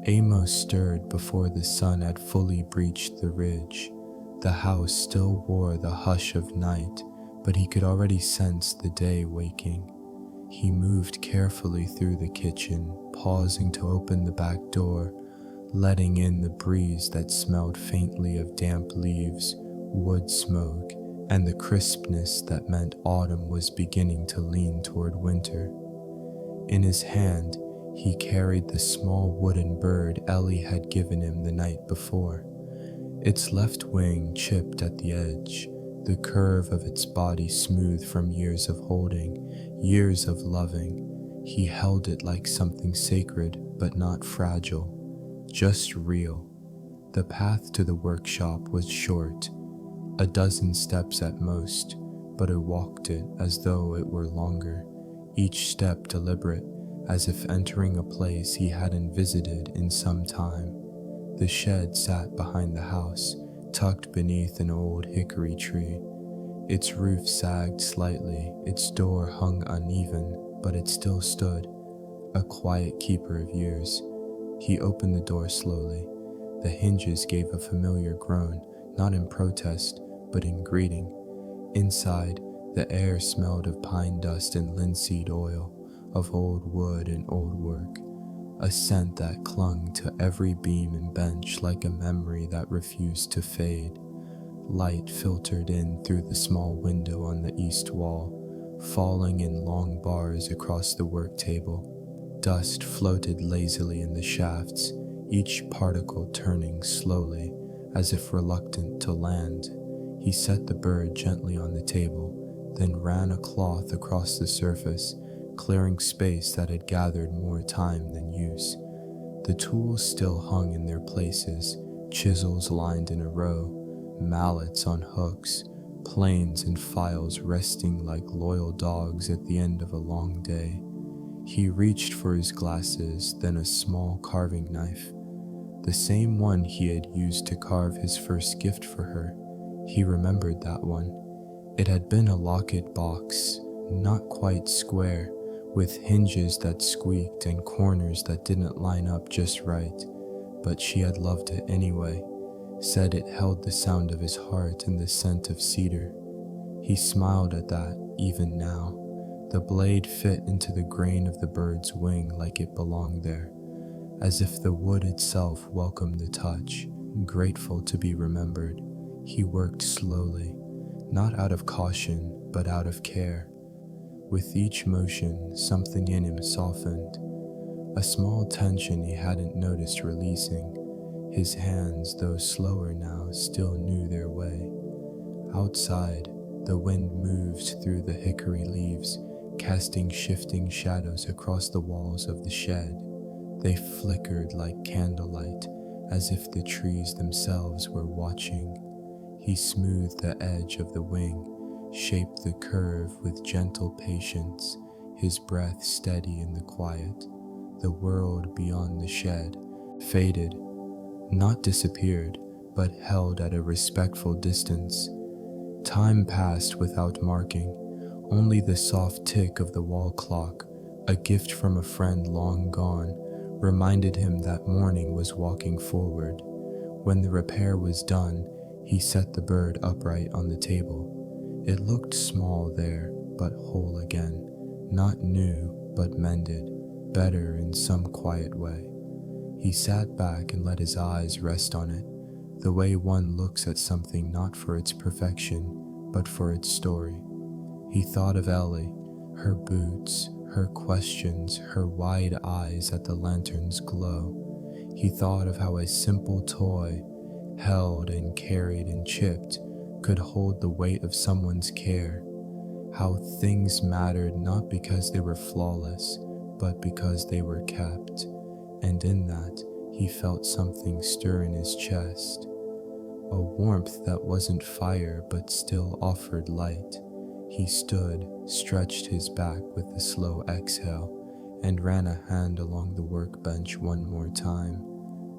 Amos stirred before the sun had fully breached the ridge. The house still wore the hush of night, but he could already sense the day waking. He moved carefully through the kitchen, pausing to open the back door, letting in the breeze that smelled faintly of damp leaves, wood smoke, and the crispness that meant autumn was beginning to lean toward winter. In his hand, he carried the small wooden bird Ellie had given him the night before. Its left wing chipped at the edge, the curve of its body smooth from years of holding, years of loving. He held it like something sacred, but not fragile, just real. The path to the workshop was short, a dozen steps at most, but he walked it as though it were longer, each step deliberate, as if entering a place he hadn't visited in some time. The shed sat behind the house, tucked beneath an old hickory tree. Its roof sagged slightly, its door hung uneven, but it still stood, a quiet keeper of years. He opened the door slowly. The hinges gave a familiar groan, not in protest, but in greeting. Inside, the air smelled of pine dust and linseed oil, of old wood and old work, a scent that clung to every beam and bench like a memory that refused to fade. Light filtered in through the small window on the east wall, falling in long bars across the work table. Dust floated lazily in the shafts, each particle turning slowly, as if reluctant to land. He set the bird gently on the table, then ran a cloth across the surface, clearing space that had gathered more time than use. The tools still hung in their places, chisels lined in a row, mallets on hooks, planes and files resting like loyal dogs at the end of a long day. He reached for his glasses, then a small carving knife, the same one he had used to carve his first gift for her. He remembered that one. It had been a locket box, not quite square, with hinges that squeaked and corners that didn't line up just right, but she had loved it anyway, said it held the sound of his heart and the scent of cedar. He smiled at that, even now. The blade fit into the grain of the bird's wing like it belonged there, as if the wood itself welcomed the touch, grateful to be remembered. He worked slowly, not out of caution, but out of care. With each motion, something in him softened, a small tension he hadn't noticed releasing. His hands, though slower now, still knew their way. Outside, the wind moved through the hickory leaves, casting shifting shadows across the walls of the shed. They flickered like candlelight, as if the trees themselves were watching. He smoothed the edge of the wing, shaped the curve with gentle patience, his breath steady in the quiet. The world beyond the shed faded, not disappeared, but held at a respectful distance. Time passed without marking, only the soft tick of the wall clock, a gift from a friend long gone, reminded him that morning was walking forward. When the repair was done, he set the bird upright on the table. It looked small there, but whole again, not new, but mended, better in some quiet way. He sat back and let his eyes rest on it, the way one looks at something not for its perfection, but for its story. He thought of Ellie, her boots, her questions, her wide eyes at the lantern's glow. He thought of how a simple toy, held and carried and chipped, could hold the weight of someone's care. How things mattered not because they were flawless, but because they were kept. And in that, he felt something stir in his chest. A warmth that wasn't fire but still offered light. He stood, stretched his back with a slow exhale, and ran a hand along the workbench one more time.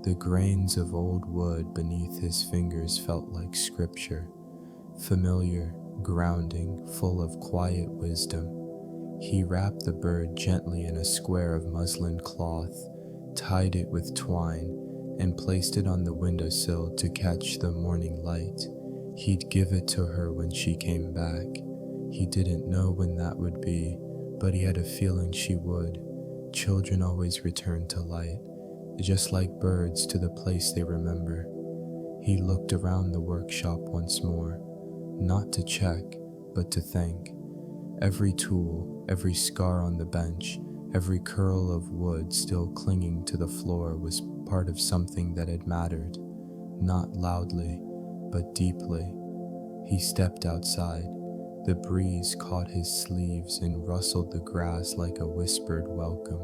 The grains of old wood beneath his fingers felt like scripture, familiar, grounding, full of quiet wisdom. He wrapped the bird gently in a square of muslin cloth, tied it with twine, and placed it on the windowsill to catch the morning light. He'd give it to her when she came back. He didn't know when that would be, but he had a feeling she would. Children always return to light, just like birds to the place they remember. He looked around the workshop once more, not to check, but to thank. Every tool, every scar on the bench, every curl of wood still clinging to the floor was part of something that had mattered, not loudly, but deeply. He stepped outside. The breeze caught his sleeves and rustled the grass like a whispered welcome.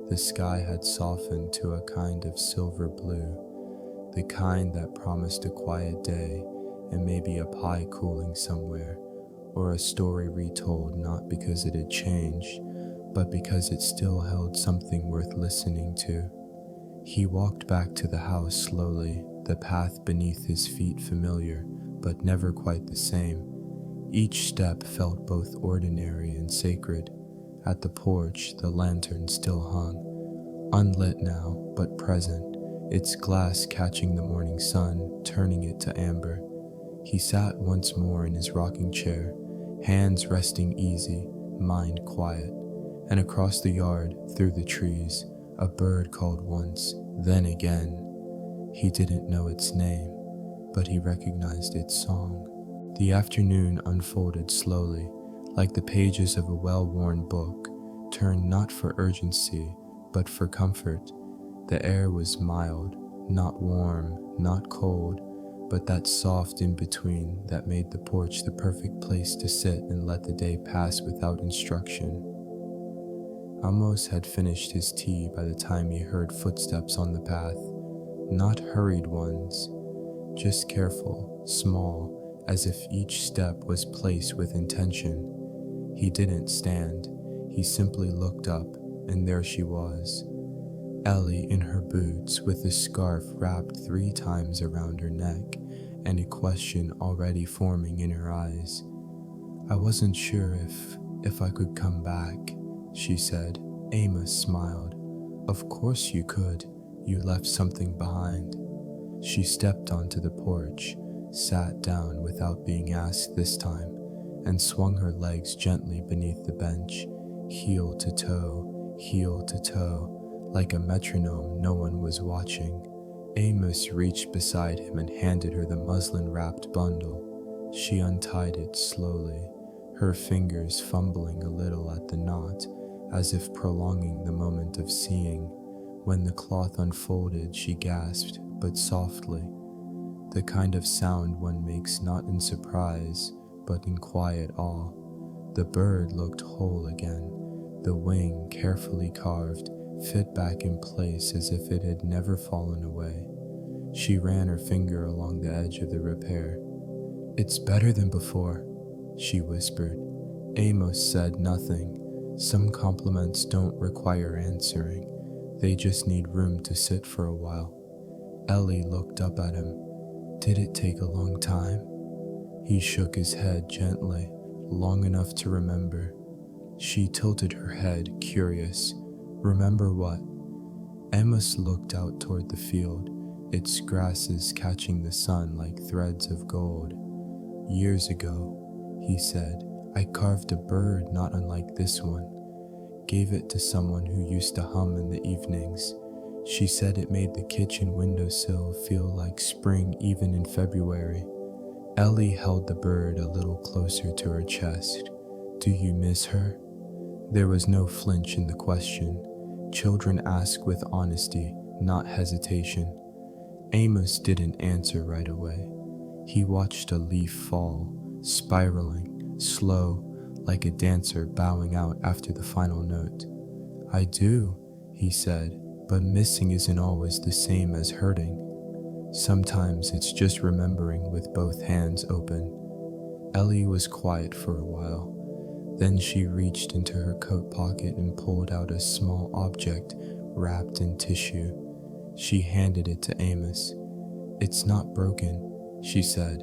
The sky had softened to a kind of silver blue, the kind that promised a quiet day and maybe a pie cooling somewhere, or a story retold not because it had changed, but because it still held something worth listening to. He walked back to the house slowly, the path beneath his feet familiar, but never quite the same. Each step felt both ordinary and sacred. At the porch, the lantern still hung, unlit now, but present, its glass catching the morning sun, turning it to amber. He sat once more in his rocking chair, hands resting easy, mind quiet. And across the yard, through the trees, a bird called once, then again. He didn't know its name, but he recognized its song. The afternoon unfolded slowly, like the pages of a well-worn book, turned not for urgency, but for comfort. The air was mild, not warm, not cold, but that soft in-between that made the porch the perfect place to sit and let the day pass without instruction. Amos had finished his tea by the time he heard footsteps on the path, not hurried ones, just careful, small, as if each step was placed with intention. He didn't stand, he simply looked up, and there she was. Ellie in her boots with a scarf wrapped 3 times around her neck and a question already forming in her eyes. "I wasn't sure if I could come back," she said. Amos smiled. "Of course you could. You left something behind." She stepped onto the porch, sat down without being asked this time, and swung her legs gently beneath the bench, heel to toe, like a metronome. No one was watching. Amos reached beside him and handed her the muslin-wrapped bundle. She untied it slowly, her fingers fumbling a little at the knot, as if prolonging the moment of seeing. When the cloth unfolded, she gasped, but softly, the kind of sound one makes not in surprise, but in quiet awe. The bird looked whole again, the wing carefully carved, fit back in place as if it had never fallen away. She ran her finger along the edge of the repair. "It's better than before," she whispered. Amos said nothing. Some compliments don't require answering. They just need room to sit for a while. Ellie looked up at him. "Did it take a long time?" He shook his head gently, long enough to remember. She tilted her head, curious. "Remember what?" Amos looked out toward the field, its grasses catching the sun like threads of gold. "Years ago," he said, "I carved a bird not unlike this one. Gave it to someone who used to hum in the evenings. She said it made the kitchen windowsill feel like spring even in February." Ellie held the bird a little closer to her chest. "Do you miss her?" There was no flinch in the question. Children ask with honesty, not hesitation. Amos didn't answer right away. He watched a leaf fall, spiraling, slow, like a dancer bowing out after the final note. "I do," he said, "but missing isn't always the same as hurting. Sometimes it's just remembering with both hands open." Ellie was quiet for a while. Then she reached into her coat pocket and pulled out a small object wrapped in tissue. She handed it to Amos. "It's not broken," she said,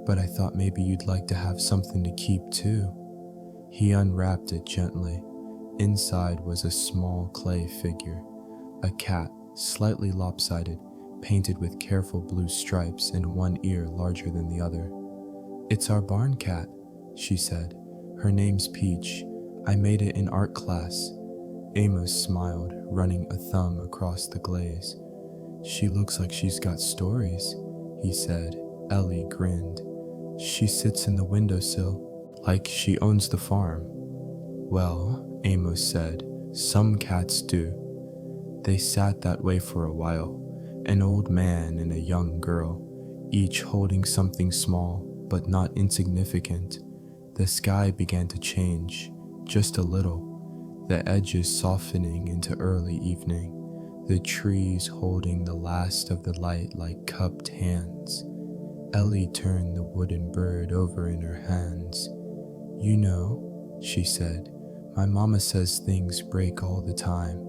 "but I thought maybe you'd like to have something to keep too." He unwrapped it gently. Inside was a small clay figure, a cat, slightly lopsided, painted with careful blue stripes and one ear larger than the other. "It's our barn cat," she said. "Her name's Peach. I made it in art class." Amos smiled, running a thumb across the glaze. "She looks like she's got stories," he said. Ellie grinned. "She sits in the windowsill, like she owns the farm." "Well," Amos said, "some cats do." They sat that way for a while, an old man and a young girl, each holding something small, but not insignificant. The sky began to change, just a little, the edges softening into early evening, the trees holding the last of the light like cupped hands. Ellie turned the wooden bird over in her hands. "You know," she said, "my mama says things break all the time,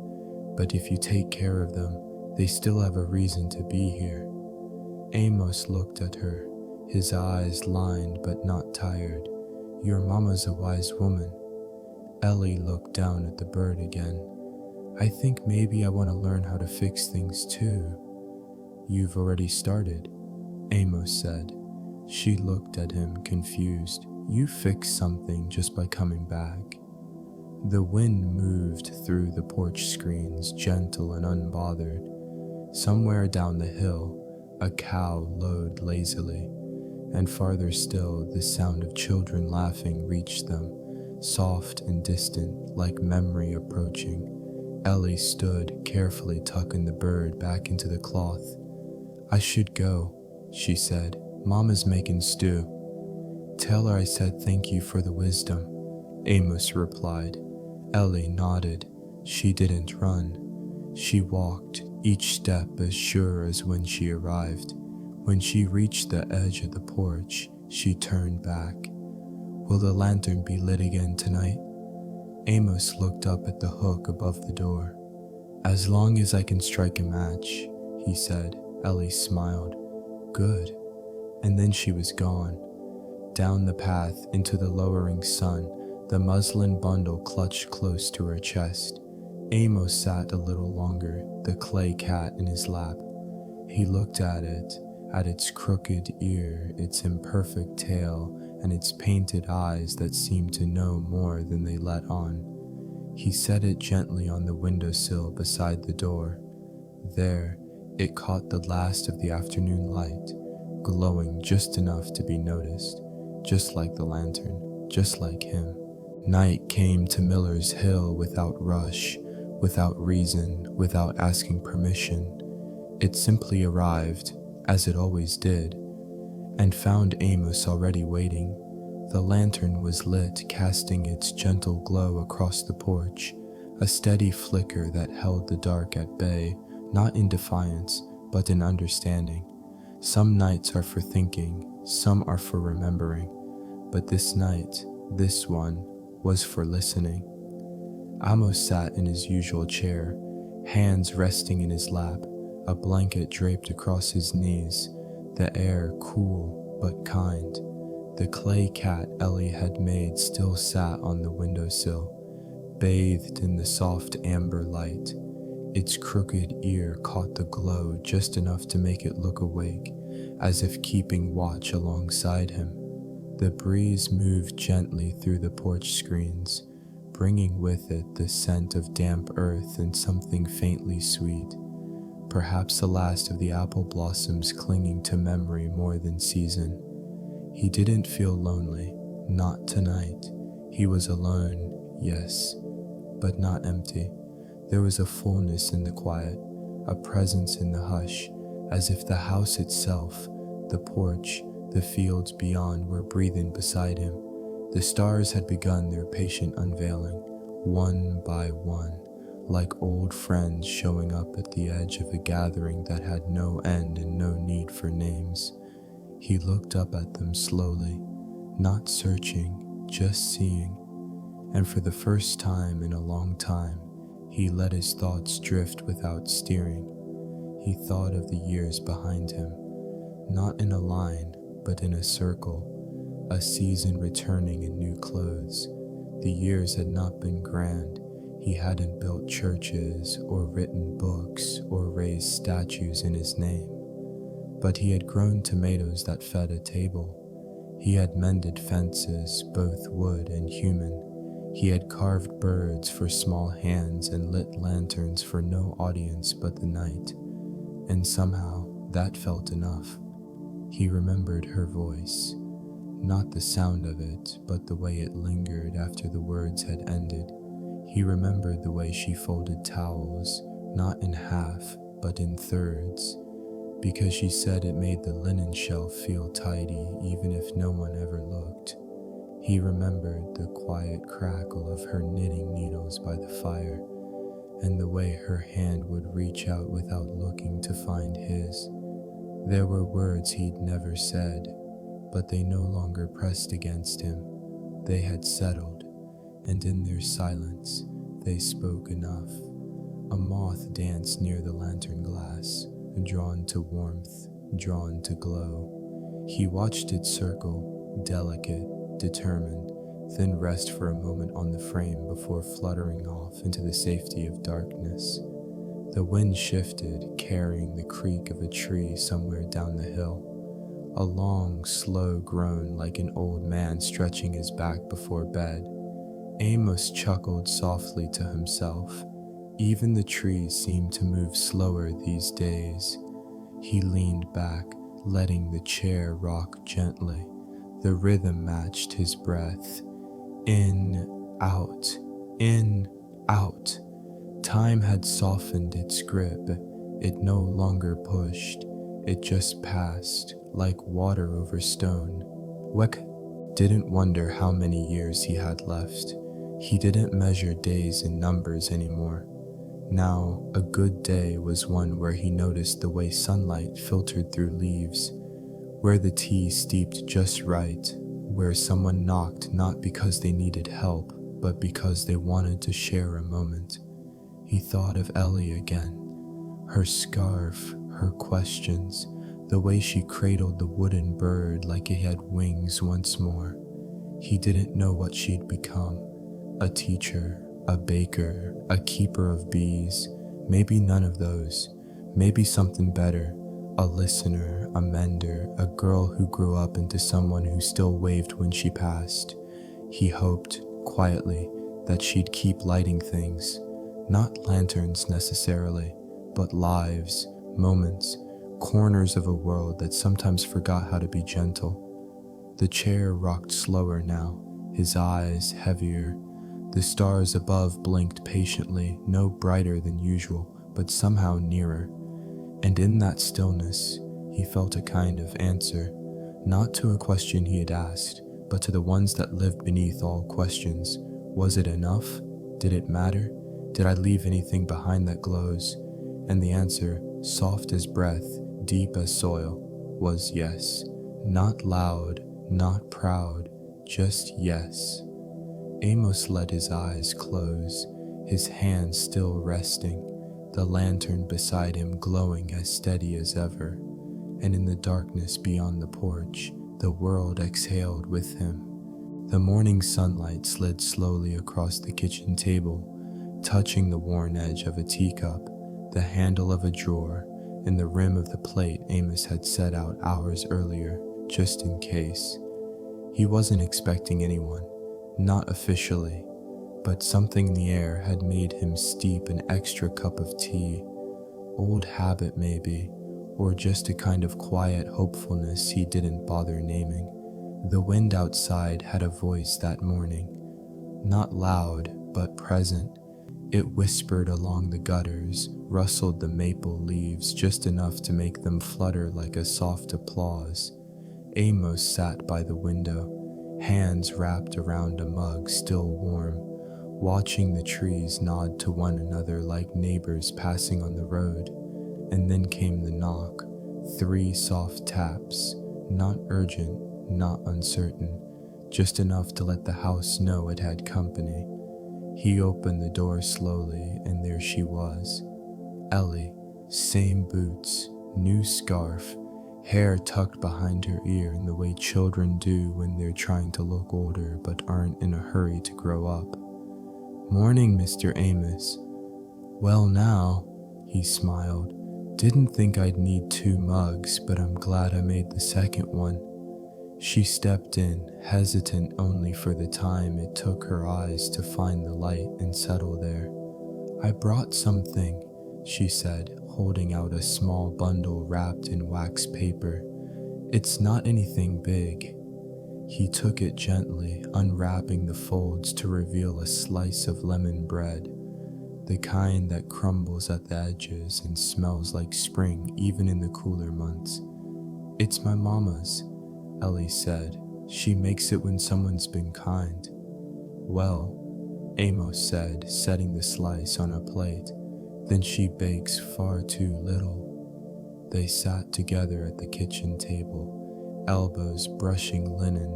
but if you take care of them, they still have a reason to be here." Amos looked at her, his eyes lined but not tired. "Your mama's a wise woman." Ellie looked down at the bird again. "I think maybe I want to learn how to fix things too." "You've already started," Amos said. She looked at him, confused. "You fixed something just by coming back." The wind moved through the porch screens, gentle and unbothered. Somewhere down the hill, a cow lowed lazily, and farther still the sound of children laughing reached them, soft and distant, like memory approaching. Ellie stood, carefully tucking the bird back into the cloth. "I should go," she said. "Mama's making stew." "Tell her I said thank you for the wisdom," Amos replied. Ellie nodded. She didn't run. She walked, each step as sure as when she arrived. When she reached the edge of the porch, she turned back. "Will the lantern be lit again tonight?" Amos looked up at the hook above the door. "As long as I can strike a match," he said. Ellie smiled. "Good." And then she was gone. Down the path into the lowering sun, the muslin bundle clutched close to her chest. Amos sat a little longer, the clay cat in his lap. He looked at it, at its crooked ear, its imperfect tail, and its painted eyes that seemed to know more than they let on. He set it gently on the windowsill beside the door. There, it caught the last of the afternoon light, glowing just enough to be noticed, just like the lantern, just like him. Night came to Miller's Hill without rush, without reason, without asking permission. It simply arrived, as it always did, and found Amos already waiting. The lantern was lit, casting its gentle glow across the porch, a steady flicker that held the dark at bay, not in defiance, but in understanding. Some nights are for thinking, some are for remembering, but this night, this one, was for listening. Amos sat in his usual chair, hands resting in his lap, a blanket draped across his knees, the air cool but kind. The clay cat Ellie had made still sat on the windowsill, bathed in the soft amber light. Its crooked ear caught the glow just enough to make it look awake, as if keeping watch alongside him. The breeze moved gently through the porch screens, bringing with it the scent of damp earth and something faintly sweet, perhaps the last of the apple blossoms clinging to memory more than season. He didn't feel lonely, not tonight. He was alone, yes, but not empty. There was a fullness in the quiet, a presence in the hush, as if the house itself, the porch, the fields beyond were breathing beside him. The stars had begun their patient unveiling, one by one, like old friends showing up at the edge of a gathering that had no end and no need for names. He looked up at them slowly, not searching, just seeing, and for the first time in a long time, he let his thoughts drift without steering. He thought of the years behind him, not in a line, but in a circle, a season returning in new clothes. The years had not been grand. He hadn't built churches or written books or raised statues in his name. But he had grown tomatoes that fed a table. He had mended fences, both wood and human. He had carved birds for small hands and lit lanterns for no audience but the night. And somehow that felt enough. He remembered her voice. Not the sound of it, but the way it lingered after the words had ended. He remembered the way she folded towels, not in half, but in thirds, because she said it made the linen shelf feel tidy even if no one ever looked. He remembered the quiet crackle of her knitting needles by the fire, and the way her hand would reach out without looking to find his. There were words he'd never said, but they no longer pressed against him. They had settled, and in their silence, they spoke enough. A moth danced near the lantern glass, drawn to warmth, drawn to glow. He watched it circle, delicate, determined, then rest for a moment on the frame before fluttering off into the safety of darkness. The wind shifted, carrying the creak of a tree somewhere down the hill. A long, slow groan like an old man stretching his back before bed. Amos chuckled softly to himself. Even the trees seemed to move slower these days. He leaned back, letting the chair rock gently. The rhythm matched his breath. In, out, in, out. Time had softened its grip. It no longer pushed. It just passed, like water over stone. Wek didn't wonder how many years he had left. He didn't measure days in numbers anymore. Now, a good day was one where he noticed the way sunlight filtered through leaves, where the tea steeped just right, where someone knocked not because they needed help, but because they wanted to share a moment. He thought of Ellie again, her scarf, her questions, the way she cradled the wooden bird like it had wings once more. He didn't know what she'd become, a teacher, a baker, a keeper of bees, maybe none of those, maybe something better, a listener, a mender, a girl who grew up into someone who still waved when she passed. He hoped, quietly, that she'd keep lighting things, not lanterns necessarily, but lives, moments, corners of a world that sometimes forgot how to be gentle. The chair rocked slower now, his eyes heavier. The stars above blinked patiently, no brighter than usual, but somehow nearer. And in that stillness, he felt a kind of answer, not to a question he had asked, but to the ones that lived beneath all questions. Was it enough? Did it matter? Did I leave anything behind that glows? And the answer, soft as breath, deep as soil, was yes. Not loud, not proud, just yes. Amos let his eyes close, his hands still resting, the lantern beside him glowing as steady as ever. And in the darkness beyond the porch, the world exhaled with him. The morning sunlight slid slowly across the kitchen table, touching the worn edge of a teacup, the handle of a drawer, and the rim of the plate Amos had set out hours earlier, just in case. He wasn't expecting anyone, not officially, but something in the air had made him steep an extra cup of tea. Old habit maybe, or just a kind of quiet hopefulness he didn't bother naming. The wind outside had a voice that morning, not loud, but present. It whispered along the gutters, rustled the maple leaves just enough to make them flutter like a soft applause. Amos sat by the window, hands wrapped around a mug still warm, watching the trees nod to one another like neighbors passing on the road. And then came the knock, 3 soft taps, not urgent, not uncertain, just enough to let the house know it had company. He opened the door slowly, and there she was. Ellie, same boots, new scarf, hair tucked behind her ear in the way children do when they're trying to look older but aren't in a hurry to grow up. "Morning, Mr. Amos." "Well now," he smiled. "Didn't think I'd need 2 mugs, but I'm glad I made the second one." She stepped in, hesitant only for the time it took her eyes to find the light and settle there. "I brought something," she said, holding out a small bundle wrapped in wax paper. "It's not anything big." He took it gently, unwrapping the folds to reveal a slice of lemon bread, the kind that crumbles at the edges and smells like spring even in the cooler months. "It's my mama's," Ellie said. "She makes it when someone's been kind." "Well," Amos said, setting the slice on a plate, "then she bakes far too little." They sat together at the kitchen table, elbows brushing linen,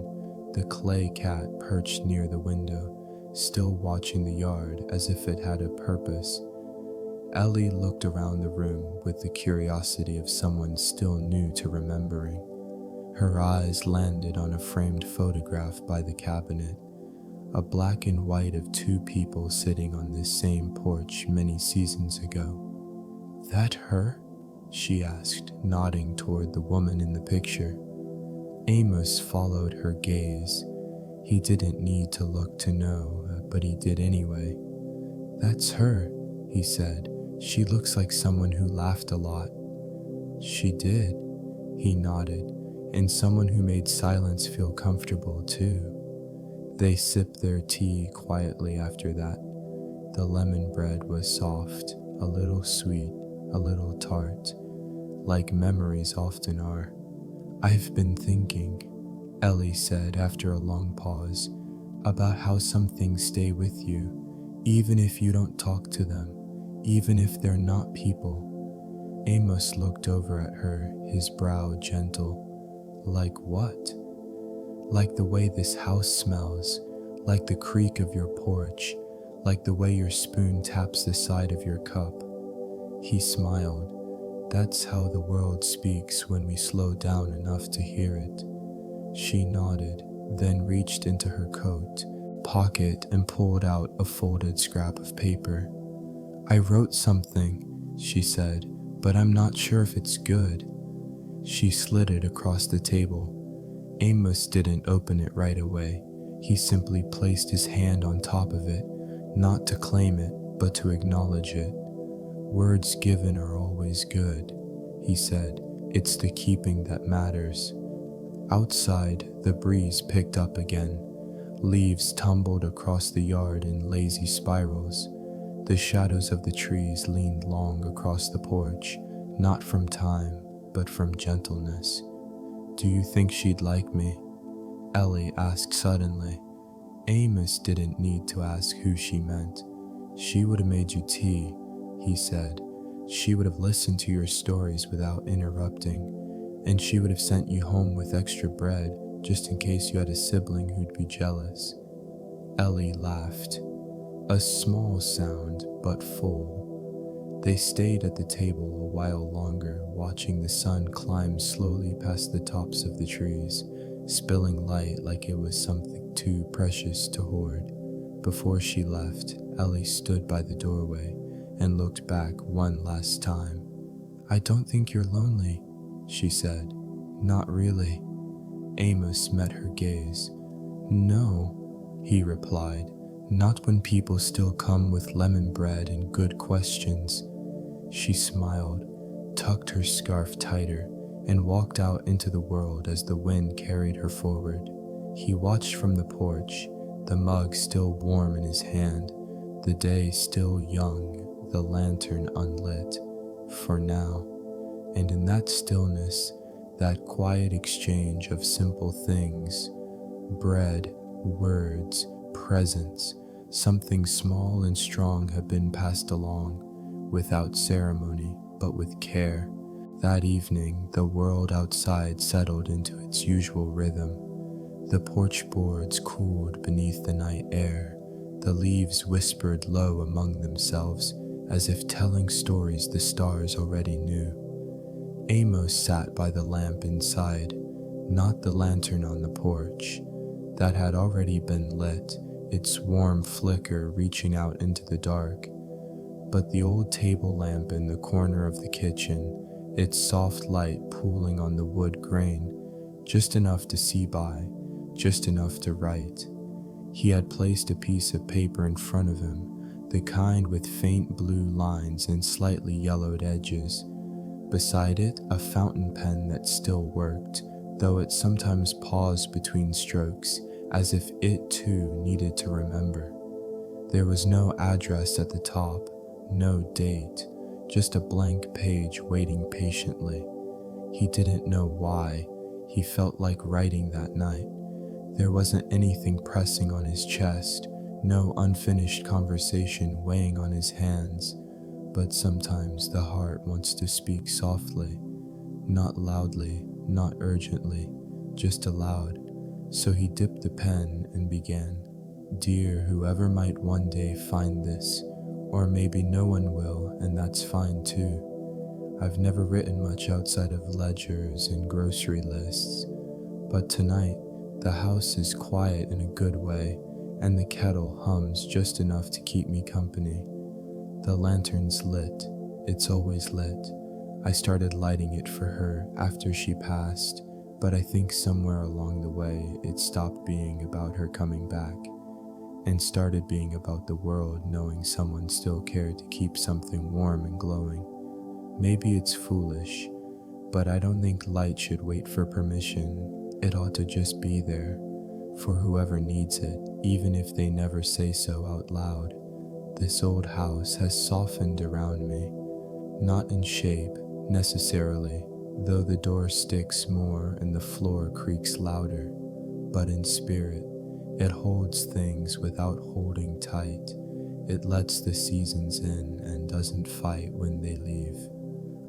the clay cat perched near the window, still watching the yard as if it had a purpose. Ellie looked around the room with the curiosity of someone still new to remembering. Her eyes landed on a framed photograph by the cabinet, a black and white of 2 people sitting on this same porch many seasons ago. "That her?" she asked, nodding toward the woman in the picture. Amos followed her gaze. He didn't need to look to know, but he did anyway. "That's her," he said. "She looks like someone who laughed a lot." "She did," he nodded, "and someone who made silence feel comfortable too." They sipped their tea quietly after that. The lemon bread was soft, a little sweet, a little tart, like memories often are. "I've been thinking," Ellie said after a long pause, "about how some things stay with you, even if you don't talk to them, even if they're not people." Amos looked over at her, his brow gentle. "Like what?" "Like the way this house smells, like the creak of your porch, like the way your spoon taps the side of your cup." He smiled. "That's how the world speaks when we slow down enough to hear it." She nodded, then reached into her coat pocket and pulled out a folded scrap of paper. "I wrote something," she said, "but I'm not sure if it's good." She slid it across the table. Amos didn't open it right away. He simply placed his hand on top of it, not to claim it, but to acknowledge it. "Words given are always good," he said. "It's the keeping that matters." Outside, the breeze picked up again. Leaves tumbled across the yard in lazy spirals. The shadows of the trees leaned long across the porch, not from time, but from gentleness. "Do you think she'd like me?" Ellie asked suddenly. Amos didn't need to ask who she meant. "She would have made you tea," he said. "She would have listened to your stories without interrupting, and she would have sent you home with extra bread just in case you had a sibling who'd be jealous." Ellie laughed. A small sound, but full. They stayed at the table a while longer, watching the sun climb slowly past the tops of the trees, spilling light like it was something too precious to hoard. Before she left, Ellie stood by the doorway and looked back one last time. "I don't think you're lonely," she said. "Not really." Amos met her gaze. "No," he replied, "not when people still come with lemon bread and good questions." She smiled, tucked her scarf tighter, and walked out into the world as the wind carried her forward. He watched from the porch, the mug still warm in his hand, the day still young, the lantern unlit, for now. And in that stillness, that quiet exchange of simple things, bread, words, presence, something small and strong had been passed along, without ceremony, but with care. That evening, the world outside settled into its usual rhythm. The porch boards cooled beneath the night air. The leaves whispered low among themselves, as if telling stories the stars already knew. Amos sat by the lamp inside, not the lantern on the porch. That had already been lit, its warm flicker reaching out into the dark. But the old table lamp in the corner of the kitchen, its soft light pooling on the wood grain, just enough to see by, just enough to write. He had placed a piece of paper in front of him, the kind with faint blue lines and slightly yellowed edges. Beside it, a fountain pen that still worked, though it sometimes paused between strokes, as if it too needed to remember. There was no address at the top, no date, just a blank page waiting patiently. He didn't know why. He felt like writing that night. There wasn't anything pressing on his chest, no unfinished conversation weighing on his hands. But sometimes the heart wants to speak softly, not loudly, not urgently, just aloud. So he dipped the pen and began. "Dear whoever might one day find this, or maybe no one will, and that's fine too. I've never written much outside of ledgers and grocery lists, but tonight the house is quiet in a good way, and the kettle hums just enough to keep me company. The lantern's lit. It's always lit. I started lighting it for her after she passed, but I think somewhere along the way it stopped being about her coming back and started being about the world knowing someone still cared to keep something warm and glowing. Maybe it's foolish, but I don't think light should wait for permission. It ought to just be there. for whoever needs it, even if they never say so out loud. This old house has softened around me, not in shape necessarily, though the door sticks more and the floor creaks louder, but in spirit. It holds things without holding tight. It lets the seasons in and doesn't fight when they leave.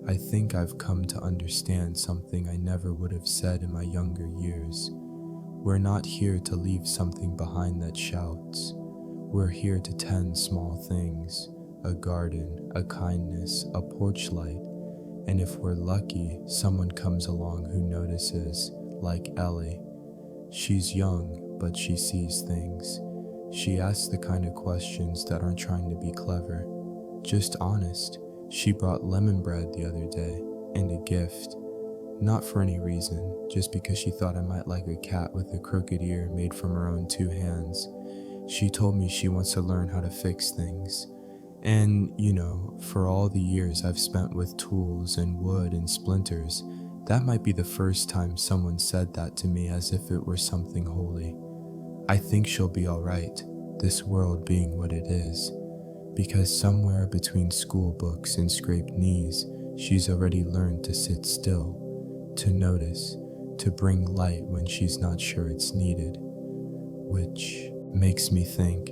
I think I've come to understand something I never would have said in my younger years. We're not here to leave something behind that shouts. We're here to tend small things, a garden, a kindness, a porch light, and if we're lucky, someone comes along who notices, like Ellie. She's young, but she sees things. She asks the kind of questions that aren't trying to be clever, just honest. She brought lemon bread the other day, and a gift. Not for any reason, just because she thought I might like a cat with a crooked ear made from her own 2 hands. She told me she wants to learn how to fix things. And, for all the years I've spent with tools and wood and splinters, that might be the first time someone said that to me as if it were something holy. I think she'll be alright, this world being what it is, because somewhere between school books and scraped knees, she's already learned to sit still, to notice, to bring light when she's not sure it's needed. Which makes me think,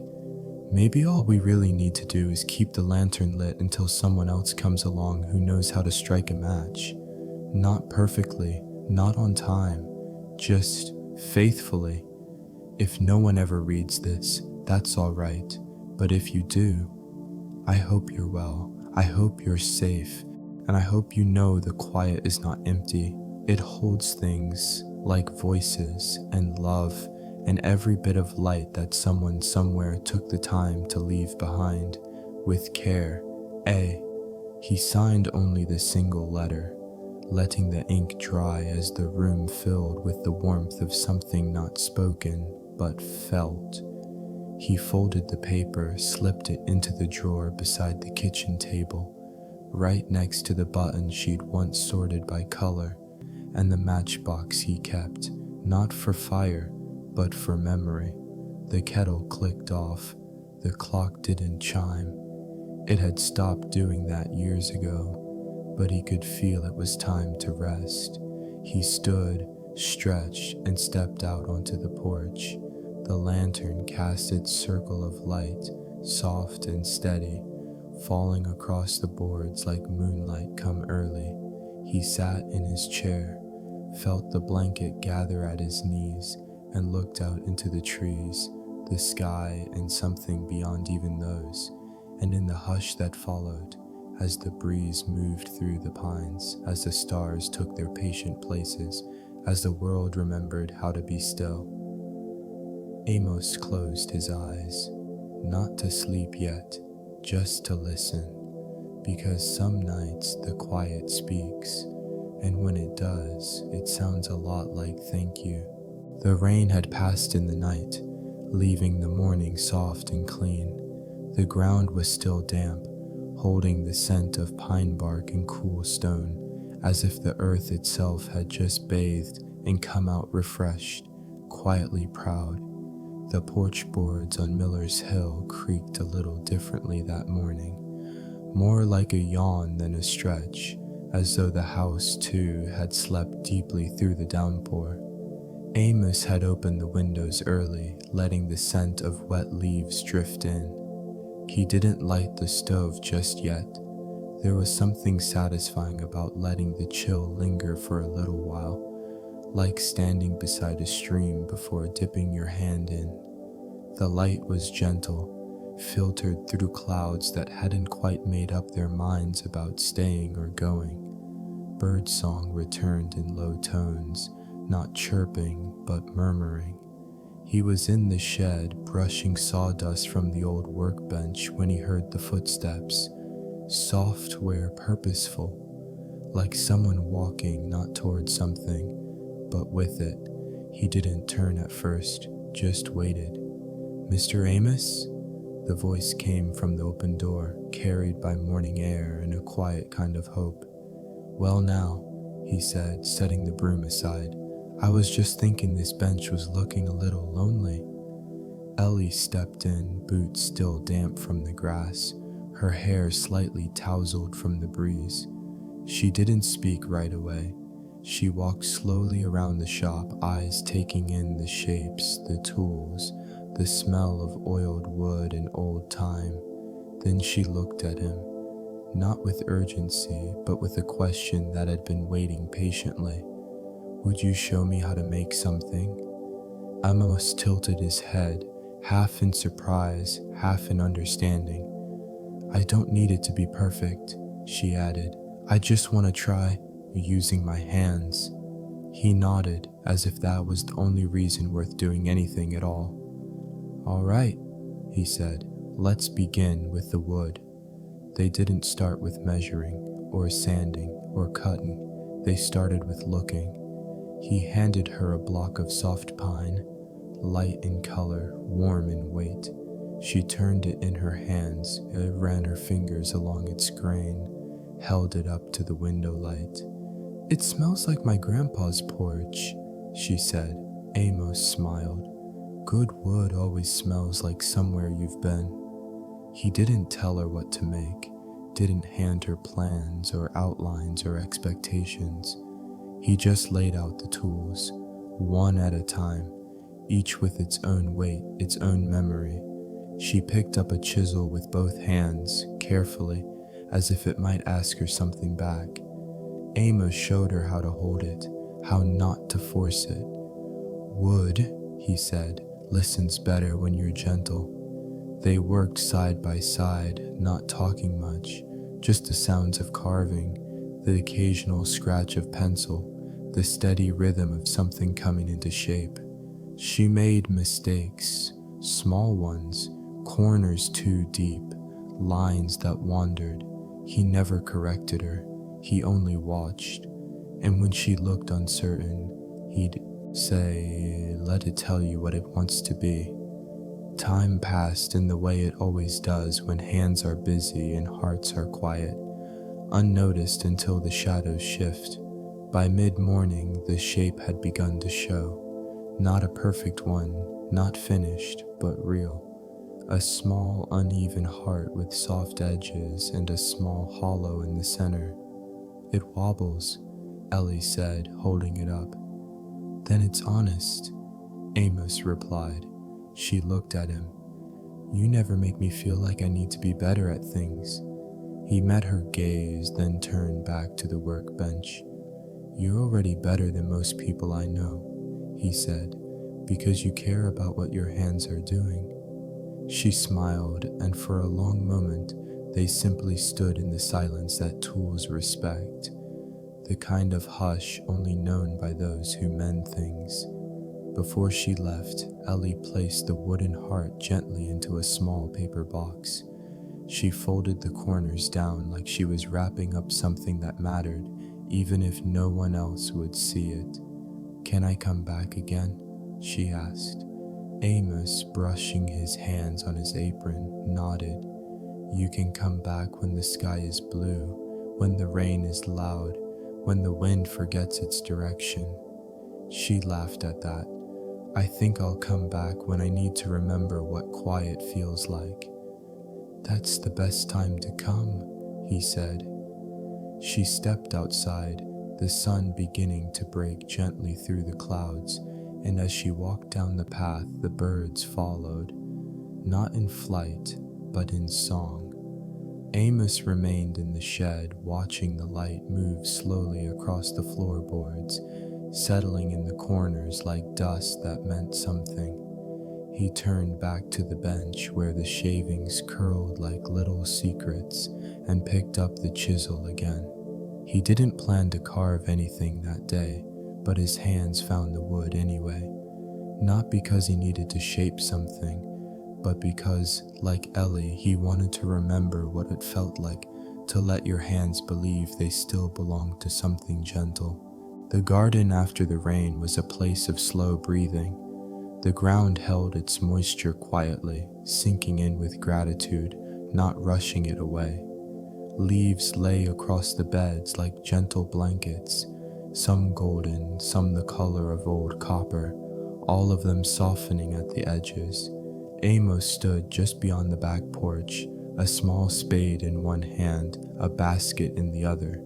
maybe all we really need to do is keep the lantern lit until someone else comes along who knows how to strike a match. Not perfectly, not on time, just faithfully. If no one ever reads this, that's all right. But if you do, I hope you're well. I hope you're safe. And I hope you know the quiet is not empty. It holds things like voices and love and every bit of light that someone somewhere took the time to leave behind with care. A. He signed only the single letter, letting the ink dry as the room filled with the warmth of something not spoken but felt. He folded the paper, slipped it into the drawer beside the kitchen table, right next to the buttons she'd once sorted by color, and the matchbox he kept, not for fire, but for memory. The kettle clicked off. The clock didn't chime. It had stopped doing that years ago, but he could feel it was time to rest. He stood, stretched, and stepped out onto the porch. The lantern cast its circle of light, soft and steady, falling across the boards like moonlight come early. He sat in his chair, felt the blanket gather at his knees, and looked out into the trees, the sky, and something beyond even those. And in the hush that followed, as the breeze moved through the pines, as the stars took their patient places, as the world remembered how to be still, Amos closed his eyes, not to sleep yet, just to listen, because some nights the quiet speaks, and when it does, it sounds a lot like thank you. The rain had passed in the night, leaving the morning soft and clean. The ground was still damp, holding the scent of pine bark and cool stone, as if the earth itself had just bathed and come out refreshed, quietly proud. The porch boards on Miller's Hill creaked a little differently that morning, more like a yawn than a stretch, as though the house, too, had slept deeply through the downpour. Amos had opened the windows early, letting the scent of wet leaves drift in. He didn't light the stove just yet. There was something satisfying about letting the chill linger for a little while, like standing beside a stream before dipping your hand in. The light was gentle, filtered through clouds that hadn't quite made up their minds about staying or going. Birdsong returned in low tones, not chirping, but murmuring. He was in the shed, brushing sawdust from the old workbench when he heard the footsteps, soft where purposeful, like someone walking not towards something, but with it. He didn't turn at first, just waited. "Mr. Amos?" The voice came from the open door, carried by morning air and a quiet kind of hope. "Well now," he said, setting the broom aside. I was just thinking this bench was looking a little lonely. Ellie stepped in, boots still damp from the grass, her hair slightly tousled from the breeze. She didn't speak right away. She walked slowly around the shop, eyes taking in the shapes, the tools, the smell of oiled wood and old time. Then she looked at him, not with urgency, but with a question that had been waiting patiently. Would you show me how to make something? Amos tilted his head, half in surprise, half in understanding. I don't need it to be perfect, she added. I just want to try using my hands. He nodded, as if that was the only reason worth doing anything at all. All right, he said, let's begin with the wood. They didn't start with measuring, or sanding, or cutting. They started with looking. He handed her a block of soft pine, light in color, warm in weight. She turned it in her hands, ran her fingers along its grain, held it up to the window light. It smells like my grandpa's porch, she said. Amos smiled. Good wood always smells like somewhere you've been. He didn't tell her what to make, didn't hand her plans or outlines or expectations. He just laid out the tools, one at a time, each with its own weight, its own memory. She picked up a chisel with both hands, carefully, as if it might ask her something back. Amos showed her how to hold it, how not to force it. Wood, he said, listens better when you're gentle. They worked side by side, not talking much, just the sounds of carving, the occasional scratch of pencil, the steady rhythm of something coming into shape. She made mistakes, small ones, corners too deep, lines that wandered. He never corrected her, he only watched. And when she looked uncertain, he'd say, let it tell you what it wants to be. Time passed in the way it always does when hands are busy and hearts are quiet, unnoticed until the shadows shift. By mid-morning, the shape had begun to show. Not a perfect one, not finished, but real. A small, uneven heart with soft edges and a small hollow in the center. It wobbles, Ellie said, holding it up. Then it's honest, Amos replied. She looked at him. You never make me feel like I need to be better at things. He met her gaze, then turned back to the workbench. You're already better than most people I know, he said, because you care about what your hands are doing. She smiled, and for a long moment, they simply stood in the silence that tools respect, the kind of hush only known by those who mend things. Before she left, Ellie placed the wooden heart gently into a small paper box. She folded the corners down like she was wrapping up something that mattered, even if no one else would see it. Can I come back again? She asked. Amos, brushing his hands on his apron, nodded. You can come back when the sky is blue, when the rain is loud, when the wind forgets its direction. She laughed at that. I think I'll come back when I need to remember what quiet feels like. That's the best time to come, he said. She stepped outside, the sun beginning to break gently through the clouds, and as she walked down the path, the birds followed, not in flight, but in song. Amos remained in the shed, watching the light move slowly across the floorboards, settling in the corners like dust that meant something. He turned back to the bench where the shavings curled like little secrets and picked up the chisel again. He didn't plan to carve anything that day, but his hands found the wood anyway, not because he needed to shape something, but because, like Ellie, he wanted to remember what it felt like to let your hands believe they still belonged to something gentle. The garden after the rain was a place of slow breathing. The ground held its moisture quietly, sinking in with gratitude, not rushing it away. Leaves lay across the beds like gentle blankets, some golden, some the color of old copper, all of them softening at the edges. Amos stood just beyond the back porch, a small spade in one hand, a basket in the other.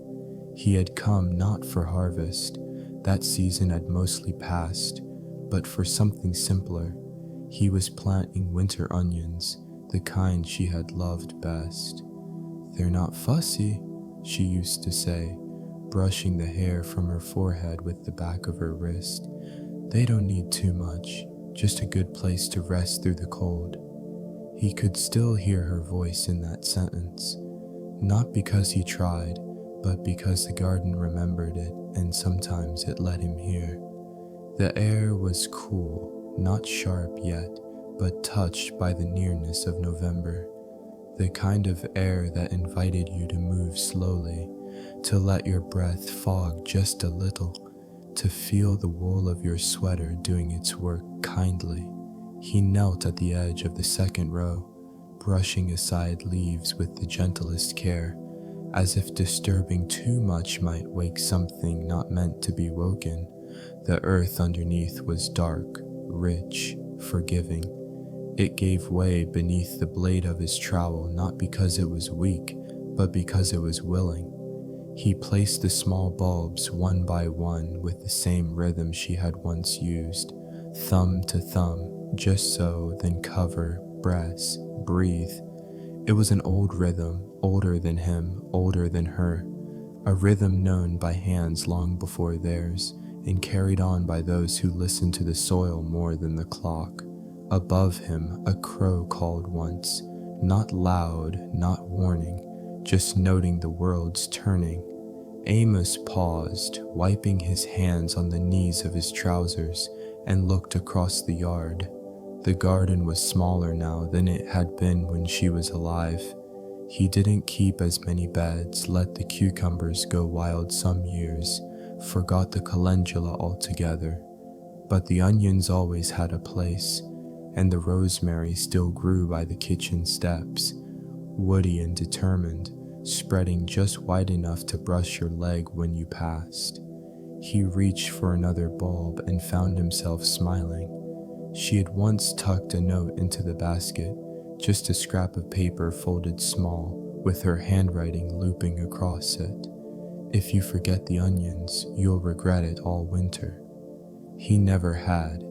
He had come not for harvest, that season had mostly passed, but for something simpler. He was planting winter onions, the kind she had loved best. "They're not fussy," she used to say, brushing the hair from her forehead with the back of her wrist. "They don't need too much, just a good place to rest through the cold." He could still hear her voice in that sentence, not because he tried, but because the garden remembered it, and sometimes it let him hear. The air was cool, not sharp yet, but touched by the nearness of November. The kind of air that invited you to move slowly, to let your breath fog just a little, to feel the wool of your sweater doing its work kindly. He knelt at the edge of the second row, brushing aside leaves with the gentlest care, as if disturbing too much might wake something not meant to be woken. The earth underneath was dark, rich, forgiving. It gave way beneath the blade of his trowel, not because it was weak, but because it was willing. He placed the small bulbs one by one with the same rhythm she had once used, thumb to thumb, just so, then cover, press, breathe. It was an old rhythm, older than him, older than her, a rhythm known by hands long before theirs, and carried on by those who listened to the soil more than the clock. Above him, a crow called once, not loud, not warning, just noting the world's turning. Amos paused, wiping his hands on the knees of his trousers, and looked across the yard. The garden was smaller now than it had been when she was alive. He didn't keep as many beds, let the cucumbers go wild some years, forgot the calendula altogether. But the onions always had a place, and the rosemary still grew by the kitchen steps, woody and determined, spreading just wide enough to brush your leg when you passed. He reached for another bulb and found himself smiling. She had once tucked a note into the basket, just a scrap of paper folded small, with her handwriting looping across it. "If you forget the onions, you'll regret it all winter." He never had.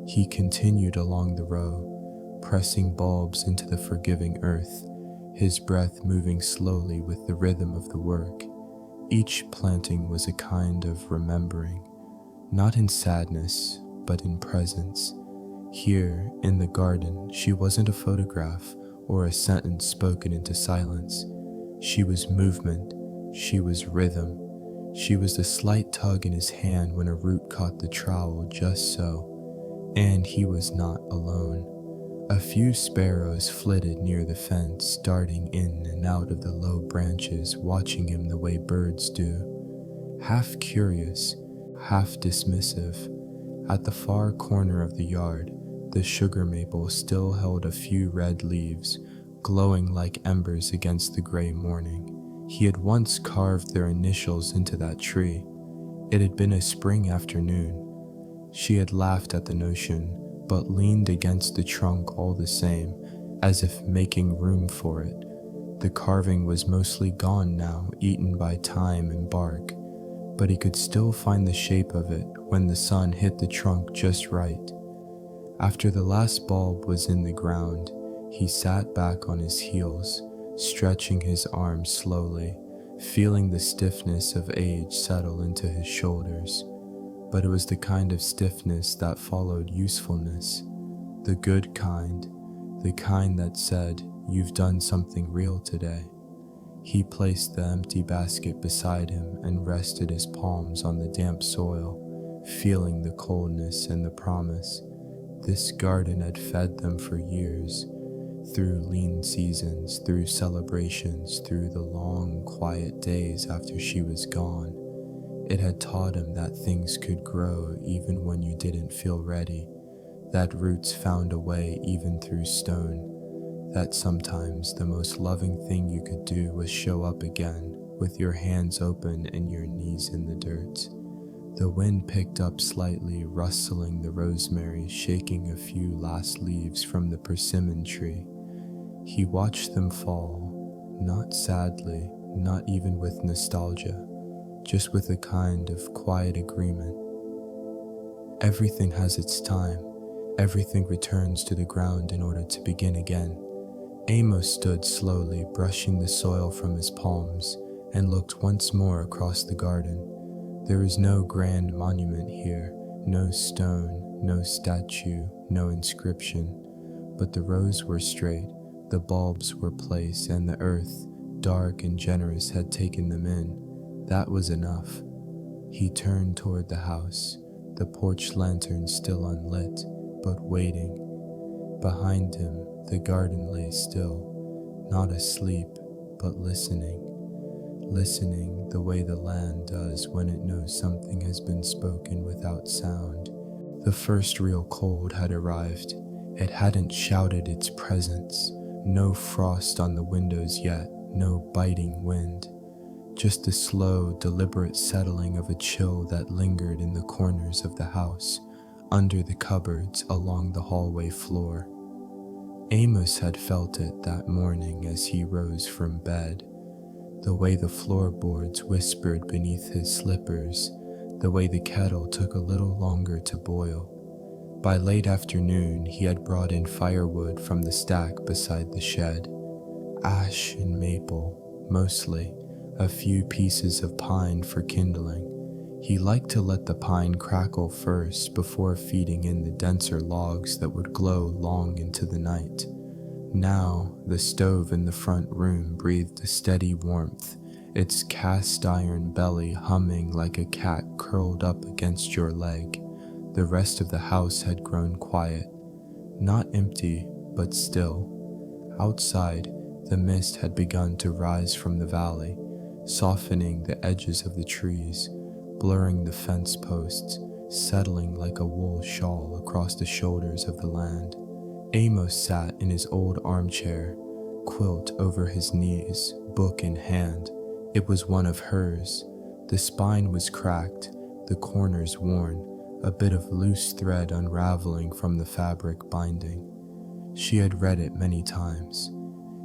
He continued along the row, pressing bulbs into the forgiving earth, his breath moving slowly with the rhythm of the work. Each planting was a kind of remembering, not in sadness, but in presence. Here, in the garden, she wasn't a photograph or a sentence spoken into silence. She was movement, she was rhythm, she was the slight tug in his hand when a root caught the trowel just so. And he was not alone. A few sparrows flitted near the fence, darting in and out of the low branches, watching him the way birds do. Half curious, half dismissive. At the far corner of the yard, the sugar maple still held a few red leaves, glowing like embers against the gray morning. He had once carved their initials into that tree. It had been a spring afternoon. She had laughed at the notion, but leaned against the trunk all the same, as if making room for it. The carving was mostly gone now, eaten by time and bark, but he could still find the shape of it when the sun hit the trunk just right. After the last bulb was in the ground, he sat back on his heels, stretching his arms slowly, feeling the stiffness of age settle into his shoulders. But it was the kind of stiffness that followed usefulness, the good kind, the kind that said, "You've done something real today." He placed the empty basket beside him and rested his palms on the damp soil, feeling the coldness and the promise. This garden had fed them for years, through lean seasons, through celebrations, through the long, quiet days after she was gone. It had taught him that things could grow even when you didn't feel ready, that roots found a way even through stone, that sometimes the most loving thing you could do was show up again with your hands open and your knees in the dirt. The wind picked up slightly, rustling the rosemary, shaking a few last leaves from the persimmon tree. He watched them fall, not sadly, not even with nostalgia, just with a kind of quiet agreement. Everything has its time. Everything returns to the ground in order to begin again. Amos stood slowly, brushing the soil from his palms, and looked once more across the garden. There is no grand monument here, no stone, no statue, no inscription, but the rows were straight, the bulbs were placed, and the earth, dark and generous, had taken them in. That was enough. He turned toward the house, the porch lantern still unlit, but waiting. Behind him, the garden lay still, not asleep, but listening. Listening the way the land does when it knows something has been spoken without sound. The first real cold had arrived. It hadn't shouted its presence. No frost on the windows yet, no biting wind. Just the slow, deliberate settling of a chill that lingered in the corners of the house, under the cupboards, along the hallway floor. Amos had felt it that morning as he rose from bed. The way the floorboards whispered beneath his slippers, the way the kettle took a little longer to boil. By late afternoon, he had brought in firewood from the stack beside the shed. Ash and maple, mostly, a few pieces of pine for kindling. He liked to let the pine crackle first before feeding in the denser logs that would glow long into the night. Now, the stove in the front room breathed a steady warmth, its cast iron belly humming like a cat curled up against your leg. The rest of the house had grown quiet, not empty, but still. Outside, the mist had begun to rise from the valley, softening the edges of the trees, blurring the fence posts, settling like a wool shawl across the shoulders of the land. Amos sat in his old armchair, quilt over his knees, book in hand. It was one of hers. The spine was cracked, the corners worn, a bit of loose thread unraveling from the fabric binding. She had read it many times.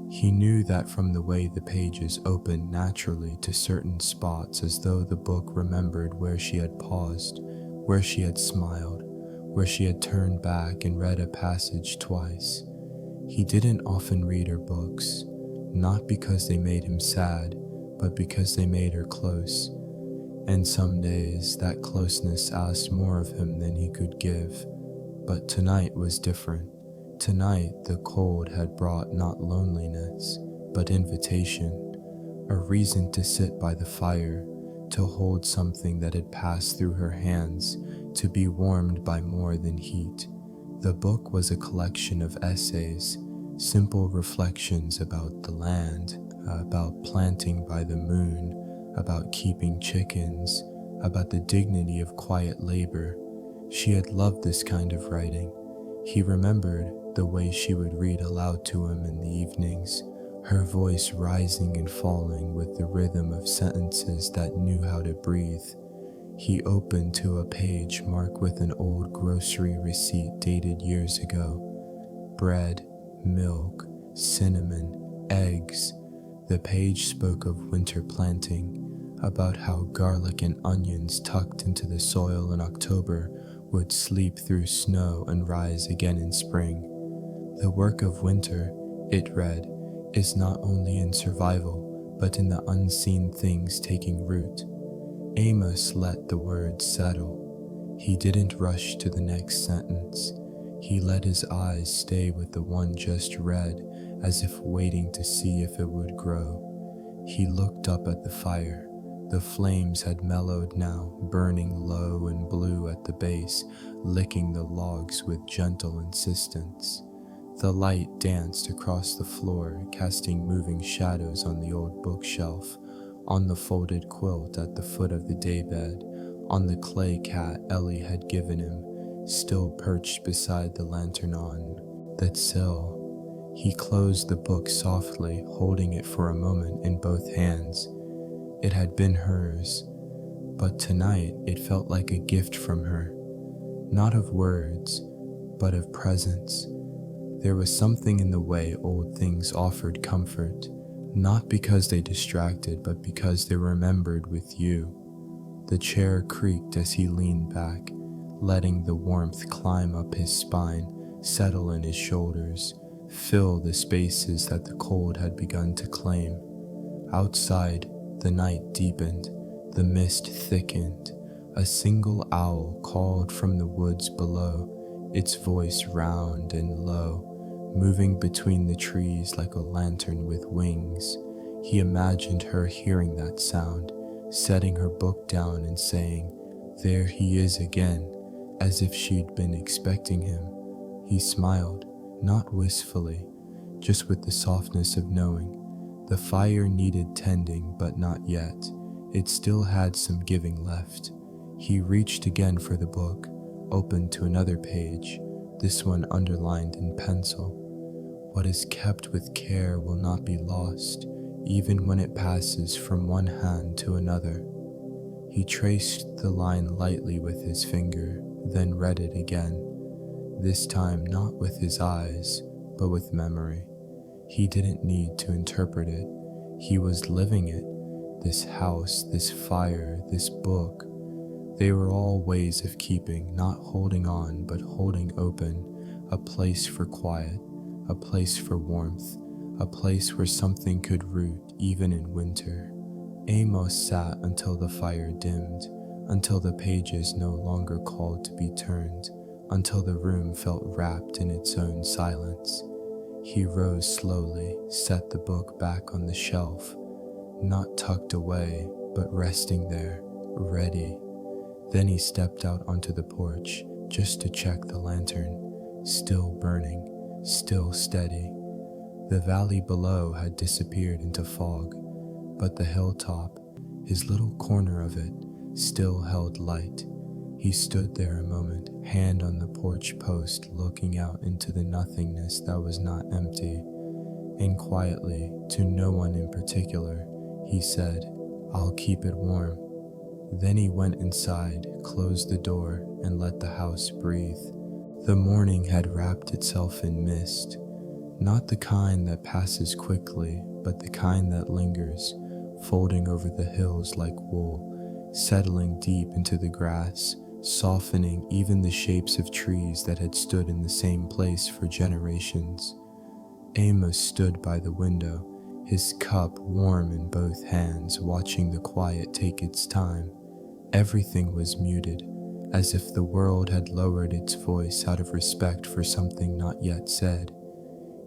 He knew that from the way the pages opened naturally to certain spots, as though the book remembered where she had paused, where she had smiled, where she had turned back and read a passage twice. He didn't often read her books, not because they made him sad, but because they made her close. And some days that closeness asked more of him than he could give. But tonight was different. Tonight the cold had brought not loneliness, but invitation, a reason to sit by the fire, to hold something that had passed through her hands, to be warmed by more than heat. The book was a collection of essays, simple reflections about the land, about planting by the moon, about keeping chickens, about the dignity of quiet labor. She had loved this kind of writing. He remembered the way she would read aloud to him in the evenings, her voice rising and falling with the rhythm of sentences that knew how to breathe. He opened to a page marked with an old grocery receipt dated years ago. Bread, milk, cinnamon, eggs. The page spoke of winter planting, about how garlic and onions tucked into the soil in October would sleep through snow and rise again in spring. The work of winter, it read, is not only in survival, but in the unseen things taking root. Amos let the words settle. He didn't rush to the next sentence. He let his eyes stay with the one just read, as if waiting to see if it would grow. He looked up at the fire. The flames had mellowed now, burning low and blue at the base, licking the logs with gentle insistence. The light danced across the floor, casting moving shadows on the old bookshelf, on the folded quilt at the foot of the daybed, on the clay cat Ellie had given him, still perched beside the lantern on that sill. He closed the book softly, holding it for a moment in both hands. It had been hers. But tonight it felt like a gift from her, not of words, but of presence. There was something in the way old things offered comfort, not because they distracted, but because they remembered with you. The chair creaked as he leaned back, letting the warmth climb up his spine, settle in his shoulders, fill the spaces that the cold had begun to claim. Outside, the night deepened, the mist thickened. A single owl called from the woods below, its voice round and low, moving between the trees like a lantern with wings. He imagined her hearing that sound, setting her book down and saying, "There he is again," as if she'd been expecting him. He smiled, not wistfully, just with the softness of knowing. The fire needed tending, but not yet. It still had some giving left. He reached again for the book, opened to another page, this one underlined in pencil. What is kept with care will not be lost, even when it passes from one hand to another. He traced the line lightly with his finger, then read it again, this time not with his eyes, but with memory. He didn't need to interpret it. He was living it. This house, this fire, this book. They were all ways of keeping, not holding on, but holding open, a place for quiet, a place for warmth, a place where something could root even in winter. Amos sat until the fire dimmed, until the pages no longer called to be turned, until the room felt wrapped in its own silence. He rose slowly, set the book back on the shelf, not tucked away, but resting there, ready. Then he stepped out onto the porch, just to check the lantern, still burning, still steady. The valley below had disappeared into fog, but the hilltop, his little corner of it, still held light. He stood there a moment, hand on the porch post, looking out into the nothingness that was not empty. And quietly, to no one in particular, he said, "I'll keep it warm." Then he went inside, closed the door, and let the house breathe. The morning had wrapped itself in mist, not the kind that passes quickly, but the kind that lingers, folding over the hills like wool, settling deep into the grass, softening even the shapes of trees that had stood in the same place for generations. Amos stood by the window, his cup warm in both hands, watching the quiet take its time. Everything was muted, as if the world had lowered its voice out of respect for something not yet said.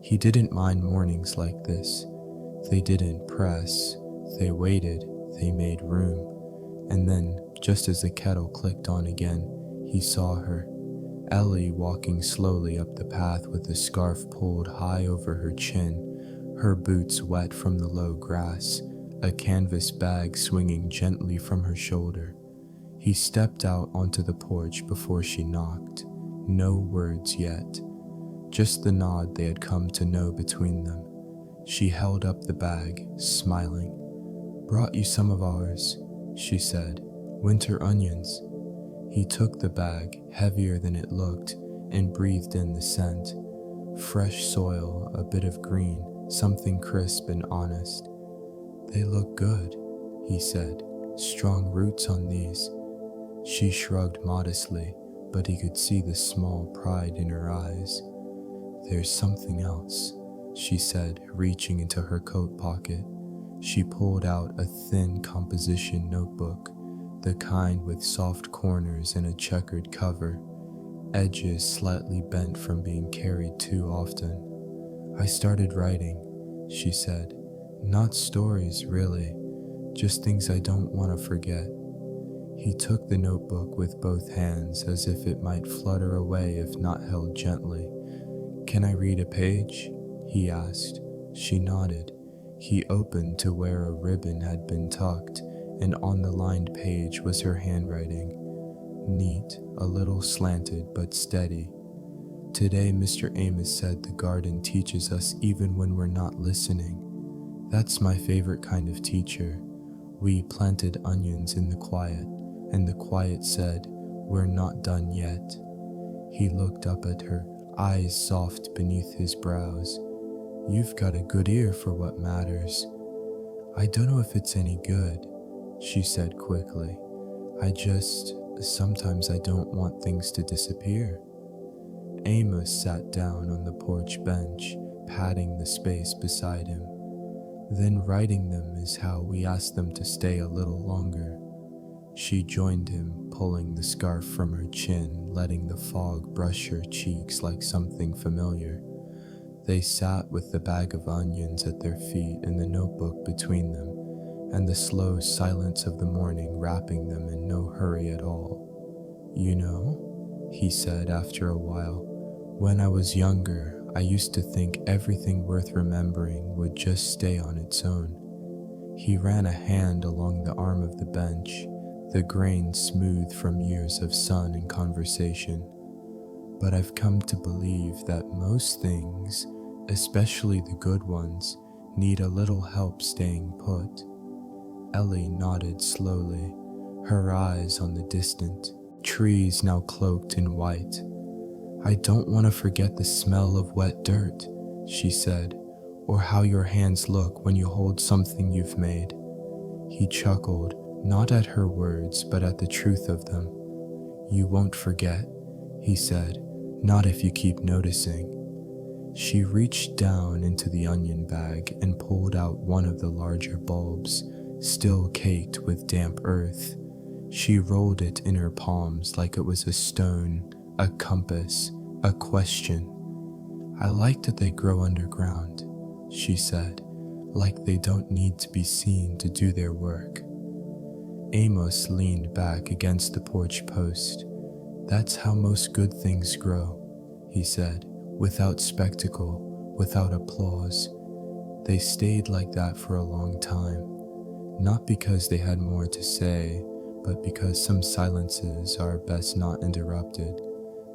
He didn't mind mornings like this. They didn't press, they waited, they made room. And then, just as the kettle clicked on again, he saw her, Ellie, walking slowly up the path with a scarf pulled high over her chin, her boots wet from the low grass, a canvas bag swinging gently from her shoulder. He stepped out onto the porch before she knocked. No words yet, just the nod they had come to know between them. She held up the bag, smiling. "Brought you some of ours," she said. "Winter onions." He took the bag, heavier than it looked, and breathed in the scent. Fresh soil, a bit of green, something crisp and honest. "They look good," he said. "Strong roots on these." She shrugged modestly, but he could see the small pride in her eyes. "There's something else," she said, reaching into her coat pocket. She pulled out a thin composition notebook, the kind with soft corners and a checkered cover, edges slightly bent from being carried too often. "I started writing," she said. "Not stories, really, just things I don't want to forget." He took the notebook with both hands as if it might flutter away if not held gently. "Can I read a page?" he asked. She nodded. He opened to where a ribbon had been tucked, and on the lined page was her handwriting. Neat, a little slanted but steady. "Today Mr. Amos said the garden teaches us even when we're not listening. That's my favorite kind of teacher. We planted onions in the quiet, and the quiet said, "We're not done yet." He looked up at her, eyes soft beneath his brows. "You've got a good ear for what matters." "I don't know if it's any good," she said quickly. Sometimes I don't want things to disappear." Amos sat down on the porch bench, patting the space beside him. "Then writing them is how we ask them to stay a little longer." She joined him, pulling the scarf from her chin, letting the fog brush her cheeks like something familiar. They sat with the bag of onions at their feet and the notebook between them, and the slow silence of the morning wrapping them in no hurry at all. "You know," he said after a while, "when I was younger, I used to think everything worth remembering would just stay on its own." He ran a hand along the arm of the bench, the grain smooth from years of sun and conversation. "But I've come to believe that most things, especially the good ones, need a little help staying put." Ellie nodded slowly, her eyes on the distant trees now cloaked in white. "I don't want to forget the smell of wet dirt," she said, "or how your hands look when you hold something you've made." He chuckled, not at her words, but at the truth of them. "You won't forget," he said, "not if you keep noticing." She reached down into the onion bag and pulled out one of the larger bulbs, still caked with damp earth. She rolled it in her palms like it was a stone, a compass, a question. "I like that they grow underground," she said, "like they don't need to be seen to do their work." Amos leaned back against the porch post. "That's how most good things grow," he said, "without spectacle, without applause. They stayed like that for a long time, not because they had more to say, but because some silences are best not interrupted."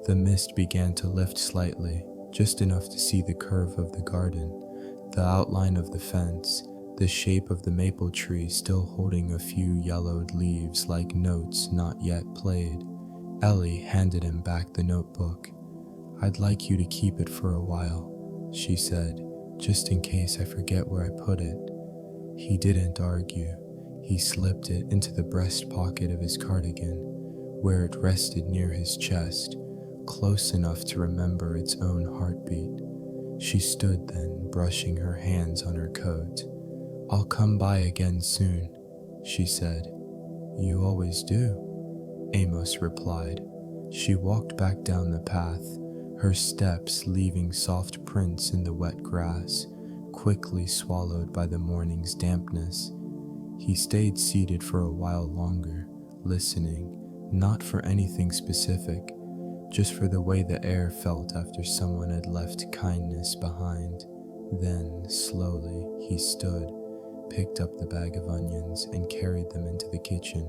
The mist began to lift slightly, just enough to see the curve of the garden, the outline of the fence, the shape of the maple tree still holding a few yellowed leaves like notes not yet played. Ellie handed him back the notebook. "I'd like you to keep it for a while," she said, "just in case I forget where I put it." He didn't argue. He slipped it into the breast pocket of his cardigan, where it rested near his chest, close enough to remember its own heartbeat. She stood then, brushing her hands on her coat. "I'll come by again soon," she said. "You always do," Amos replied. She walked back down the path, her steps leaving soft prints in the wet grass, quickly swallowed by the morning's dampness. He stayed seated for a while longer, listening, not for anything specific, just for the way the air felt after someone had left kindness behind. Then, slowly, he stood, picked up the bag of onions, and carried them into the kitchen.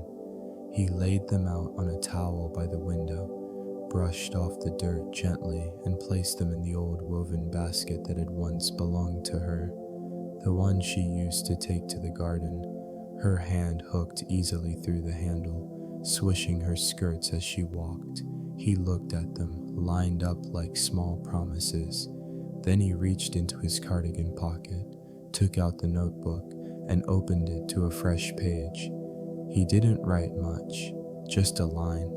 He laid them out on a towel by the window, brushed off the dirt gently, and placed them in the old woven basket that had once belonged to her, the one she used to take to the garden. Her hand hooked easily through the handle, swishing her skirts as she walked. He looked at them, lined up like small promises. Then he reached into his cardigan pocket, took out the notebook, and opened it to a fresh page. He didn't write much, just a line.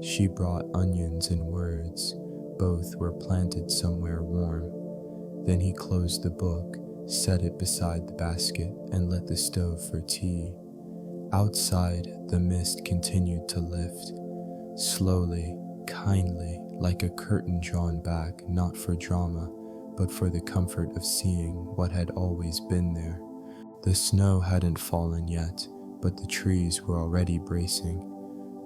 She brought onions and words. Both were planted somewhere warm. Then he closed the book, set it beside the basket, and lit the stove for tea. Outside, the mist continued to lift, slowly, kindly, like a curtain drawn back, not for drama, but for the comfort of seeing what had always been there. The snow hadn't fallen yet, but the trees were already bracing.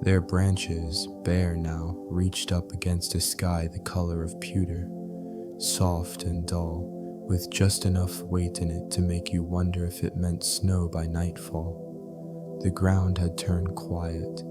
Their branches, bare now, reached up against a sky the color of pewter, soft and dull, with just enough weight in it to make you wonder if it meant snow by nightfall. The ground had turned quiet.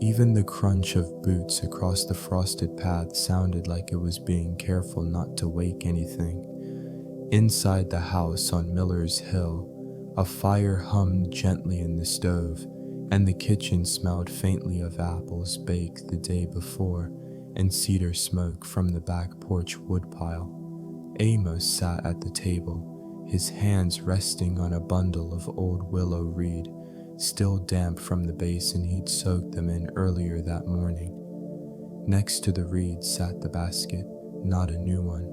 Even the crunch of boots across the frosted path sounded like it was being careful not to wake anything. Inside the house on Miller's Hill, a fire hummed gently in the stove. and the kitchen smelled faintly of apples baked the day before and cedar smoke from the back porch woodpile. Amos sat at the table, his hands resting on a bundle of old willow reed, still damp from the basin he'd soaked them in earlier that morning. Next to the reed sat the basket, not a new one,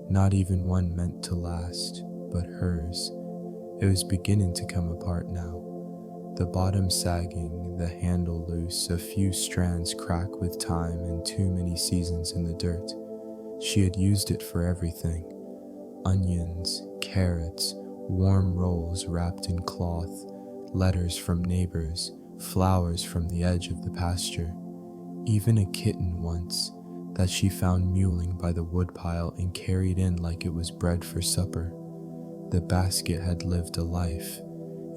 not even one meant to last, but hers. It was beginning to come apart now. The bottom sagging, the handle loose, a few strands cracked with time and too many seasons in the dirt. She had used it for everything. Onions, carrots, warm rolls wrapped in cloth, letters from neighbors, flowers from the edge of the pasture. Even a kitten once, that she found mewling by the woodpile and carried in like it was bread for supper. The basket had lived a life,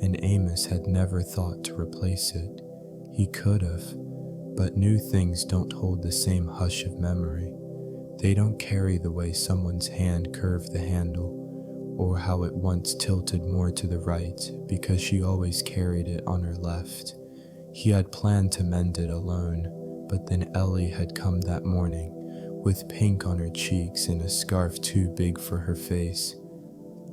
and Amos had never thought to replace it. He could have, but new things don't hold the same hush of memory. They don't carry the way someone's hand curved the handle, or how it once tilted more to the right because she always carried it on her left. He had planned to mend it alone, but then Ellie had come that morning, with pink on her cheeks and a scarf too big for her face.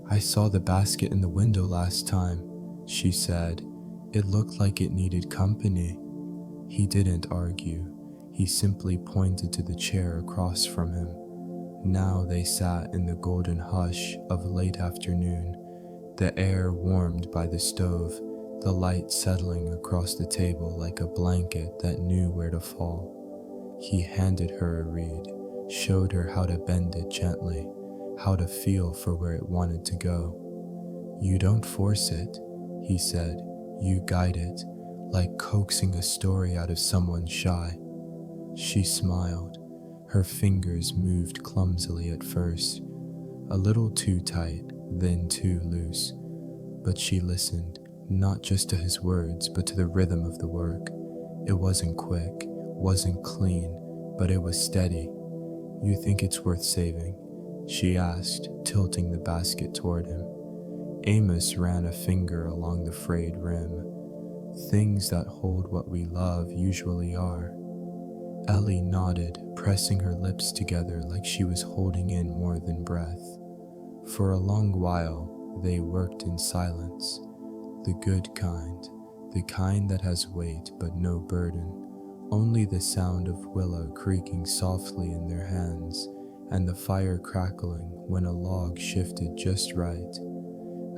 "I saw the basket in the window last time," she said. "It looked like it needed company." He didn't argue. He simply pointed to the chair across from him. Now they sat in the golden hush of late afternoon, the air warmed by the stove, the light settling across the table like a blanket that knew where to fall. He handed her a reed, showed her how to bend it gently, how to feel for where it wanted to go. "You don't force it," he said. "You guide it, like coaxing a story out of someone shy." She smiled. Her fingers moved clumsily at first, a little too tight, then too loose. But she listened, not just to his words, but to the rhythm of the work. It wasn't quick, wasn't clean, but it was steady. "You think it's worth saving?" she asked, tilting the basket toward him. Amos ran a finger along the frayed rim. "Things that hold what we love usually are." Ellie nodded, pressing her lips together like she was holding in more than breath. For a long while, they worked in silence. The good kind, the kind that has weight but no burden. Only the sound of willow creaking softly in their hands, and the fire crackling when a log shifted just right.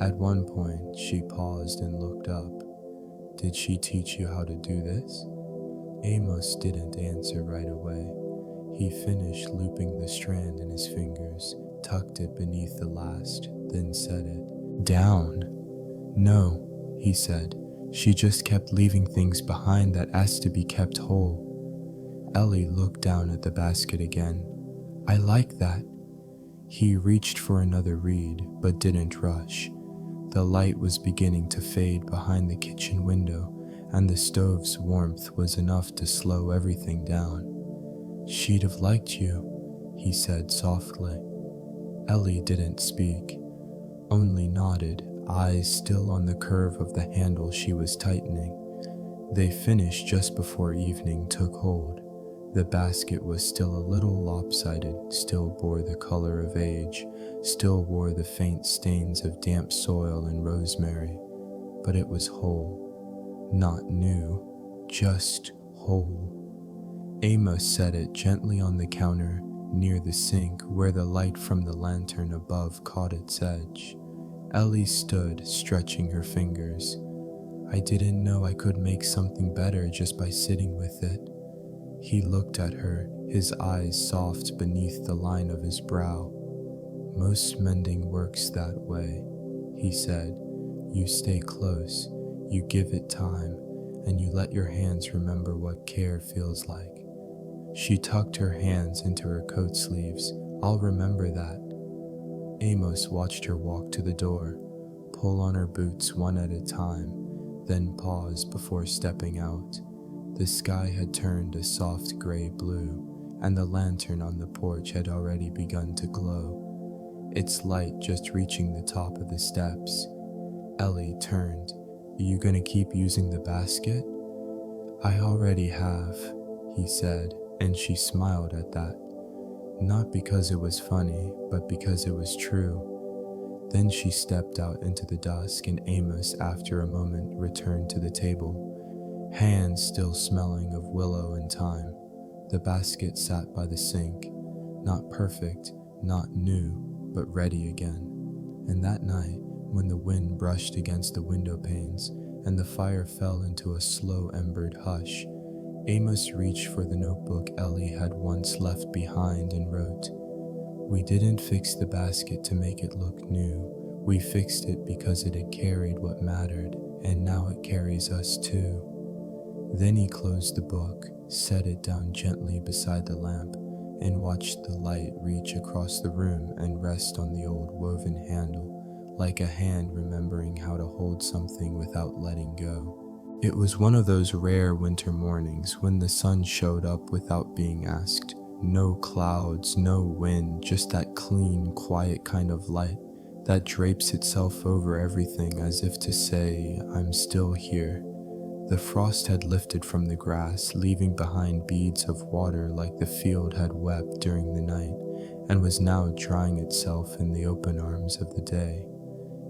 At one point, she paused and looked up. "Did she teach you how to do this?" Amos didn't answer right away. He finished looping the strand in his fingers, tucked it beneath the last, then set it down. "No," he said. "She just kept leaving things behind that asked to be kept whole." Ellie looked down at the basket again. "I like that." He reached for another reed, but didn't rush. The light was beginning to fade behind the kitchen window, and the stove's warmth was enough to slow everything down. "She'd have liked you," he said softly. Ellie didn't speak, only nodded, eyes still on the curve of the handle she was tightening. They finished just before evening took hold. The basket was still a little lopsided, still bore the color of age, still wore the faint stains of damp soil and rosemary, but it was whole. Not new, just whole. Amos set it gently on the counter near the sink where the light from the lantern above caught its edge. Ellie stood, stretching her fingers. "I didn't know I could make something better just by sitting with it." He looked at her, his eyes soft beneath the line of his brow. "Most mending works that way," he said. "You stay close. You give it time, and you let your hands remember what care feels like." She tucked her hands into her coat sleeves. "I'll remember that." Amos watched her walk to the door, pull on her boots one at a time, then pause before stepping out. The sky had turned a soft gray blue, and the lantern on the porch had already begun to glow, its light just reaching the top of the steps. Ellie turned. "You gonna keep using the basket?" I already have, he said, and she smiled at that. Not because it was funny, but because it was true. Then she stepped out into the dusk, and Amos, after a moment, returned to the table, hands still smelling of willow and thyme. The basket sat by the sink, not perfect, not new, but ready again. And that night, when the wind brushed against the window panes and the fire fell into a slow embered hush, Amos reached for the notebook Ellie had once left behind and wrote, "We didn't fix the basket to make it look new. We fixed it because it had carried what mattered, and now it carries us too." Then he closed the book, set it down gently beside the lamp, and watched the light reach across the room and rest on the old woven handle, like a hand remembering how to hold something without letting go. It was one of those rare winter mornings when the sun showed up without being asked. No clouds, no wind, just that clean, quiet kind of light that drapes itself over everything as if to say, "I'm still here." The frost had lifted from the grass, leaving behind beads of water like the field had wept during the night, and was now drying itself in the open arms of the day.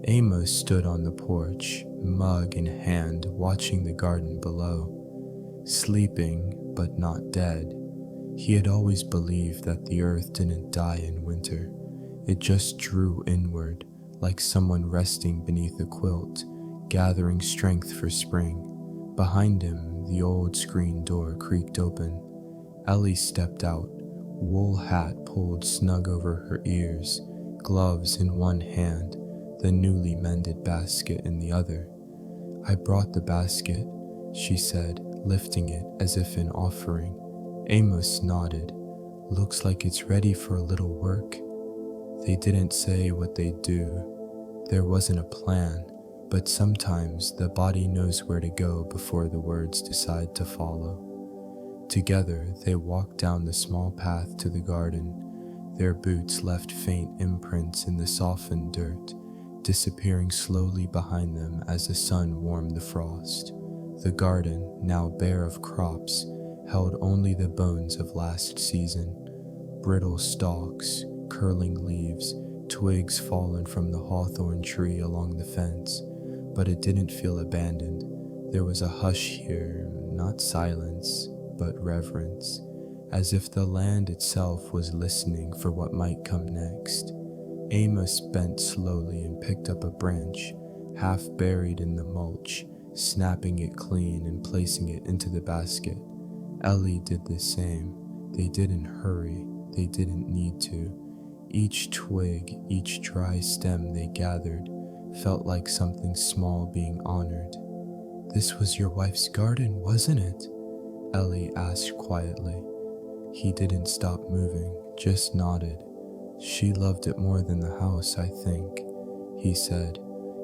Amos stood on the porch, mug in hand, watching the garden below. Sleeping, but not dead. He had always believed that the earth didn't die in winter. It just drew inward, like someone resting beneath a quilt, gathering strength for spring. Behind him, the old screen door creaked open. Ellie stepped out, wool hat pulled snug over her ears, gloves in one hand, the newly mended basket in the other. "I brought the basket," she said, lifting it as if in offering. Amos nodded. "Looks like it's ready for a little work." They didn't say what they'd do. There wasn't a plan, but sometimes the body knows where to go before the words decide to follow. Together, they walked down the small path to the garden. Their boots left faint imprints in the softened dirt, disappearing slowly behind them as the sun warmed the frost. The garden, now bare of crops, held only the bones of last season. Brittle stalks, curling leaves, twigs fallen from the hawthorn tree along the fence, but it didn't feel abandoned. There was a hush here, not silence, but reverence, as if the land itself was listening for what might come next. Amos bent slowly and picked up a branch, half buried in the mulch, snapping it clean and placing it into the basket. Ellie did the same. They didn't hurry, they didn't need to. Each twig, each dry stem they gathered felt like something small being honored. "This was your wife's garden, wasn't it?" Ellie asked quietly. He didn't stop moving, just nodded. "She loved it more than the house, I think," he said.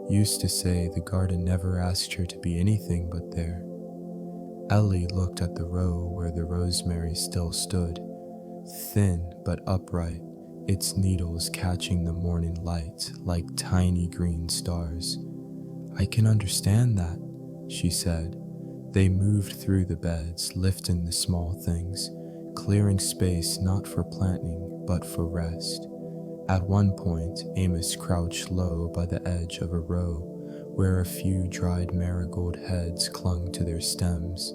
"Used to say the garden never asked her to be anything but there." Ellie looked at the row where the rosemary still stood, thin but upright, its needles catching the morning light like tiny green stars. "I can understand that," she said. They moved through the beds, lifting the small things, clearing space not for planting, but for rest. At one point, Amos crouched low by the edge of a row where a few dried marigold heads clung to their stems.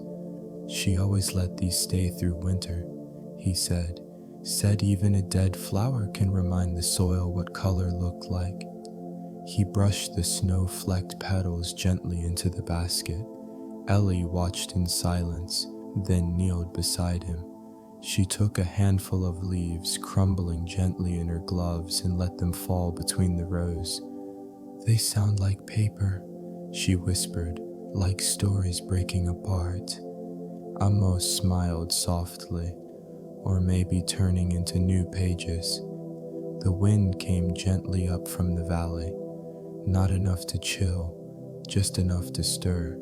"She always let these stay through winter," he said. "Said even a dead flower can remind the soil what color looked like." He brushed the snow-flecked petals gently into the basket. Ellie watched in silence, then kneeled beside him. She took a handful of leaves, crumbling gently in her gloves, and let them fall between the rows. "They sound like paper," she whispered, "like stories breaking apart." Amos smiled softly, or maybe turning into new pages. The wind came gently up from the valley, not enough to chill, just enough to stir.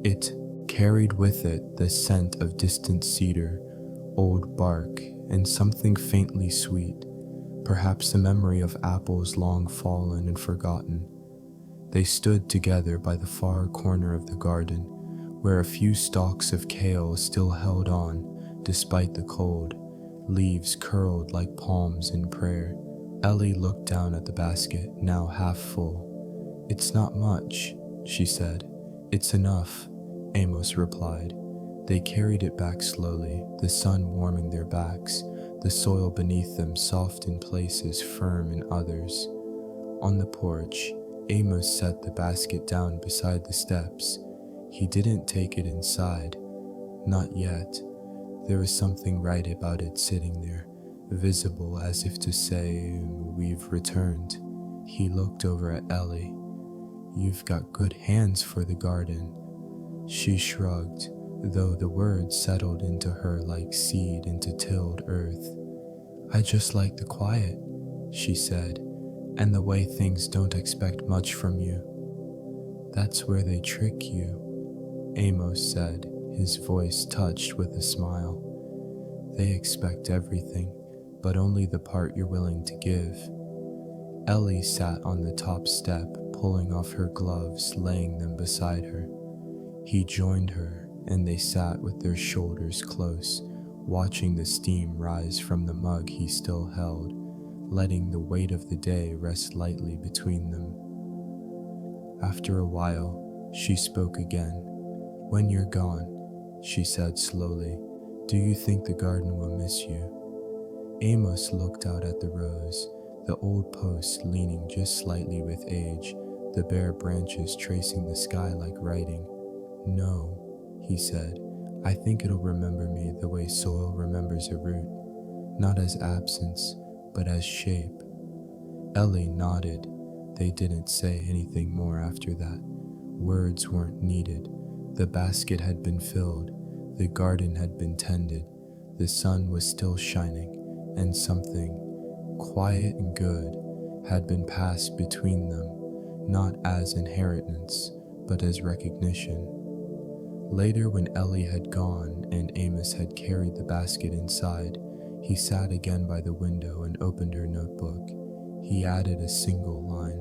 It carried with it the scent of distant cedar, old bark, and something faintly sweet, perhaps the memory of apples long fallen and forgotten. They stood together by the far corner of the garden, where a few stalks of kale still held on despite the cold, leaves curled like palms in prayer. Ellie looked down at the basket, now half full. "It's not much," she said. "It's enough," Amos replied. They carried it back slowly, the sun warming their backs, the soil beneath them soft in places, firm in others. On the porch, Amos set the basket down beside the steps. He didn't take it inside. Not yet. There was something right about it sitting there, visible as if to say, "We've returned." He looked over at Ellie. "You've got good hands for the garden." She shrugged, though the words settled into her like seed into tilled earth. "I just like the quiet," she said, "and the way things don't expect much from you." "That's where they trick you," Amos said, his voice touched with a smile. "They expect everything, but only the part you're willing to give." Ellie sat on the top step, pulling off her gloves, laying them beside her. He joined her, and they sat with their shoulders close, watching the steam rise from the mug he still held, letting the weight of the day rest lightly between them. After a while, she spoke again. "When you're gone," she said slowly, "do you think the garden will miss you?" Amos looked out at the rows, the old posts leaning just slightly with age, the bare branches tracing the sky like writing. "No," he said, "I think it'll remember me the way soil remembers a root, not as absence, but as shape." Ellie nodded. They didn't say anything more after that. Words weren't needed. The basket had been filled, the garden had been tended, the sun was still shining, and something, quiet and good, had been passed between them, not as inheritance, but as recognition. Later, when Ellie had gone and Amos had carried the basket inside, he sat again by the window and opened her notebook. He added a single line.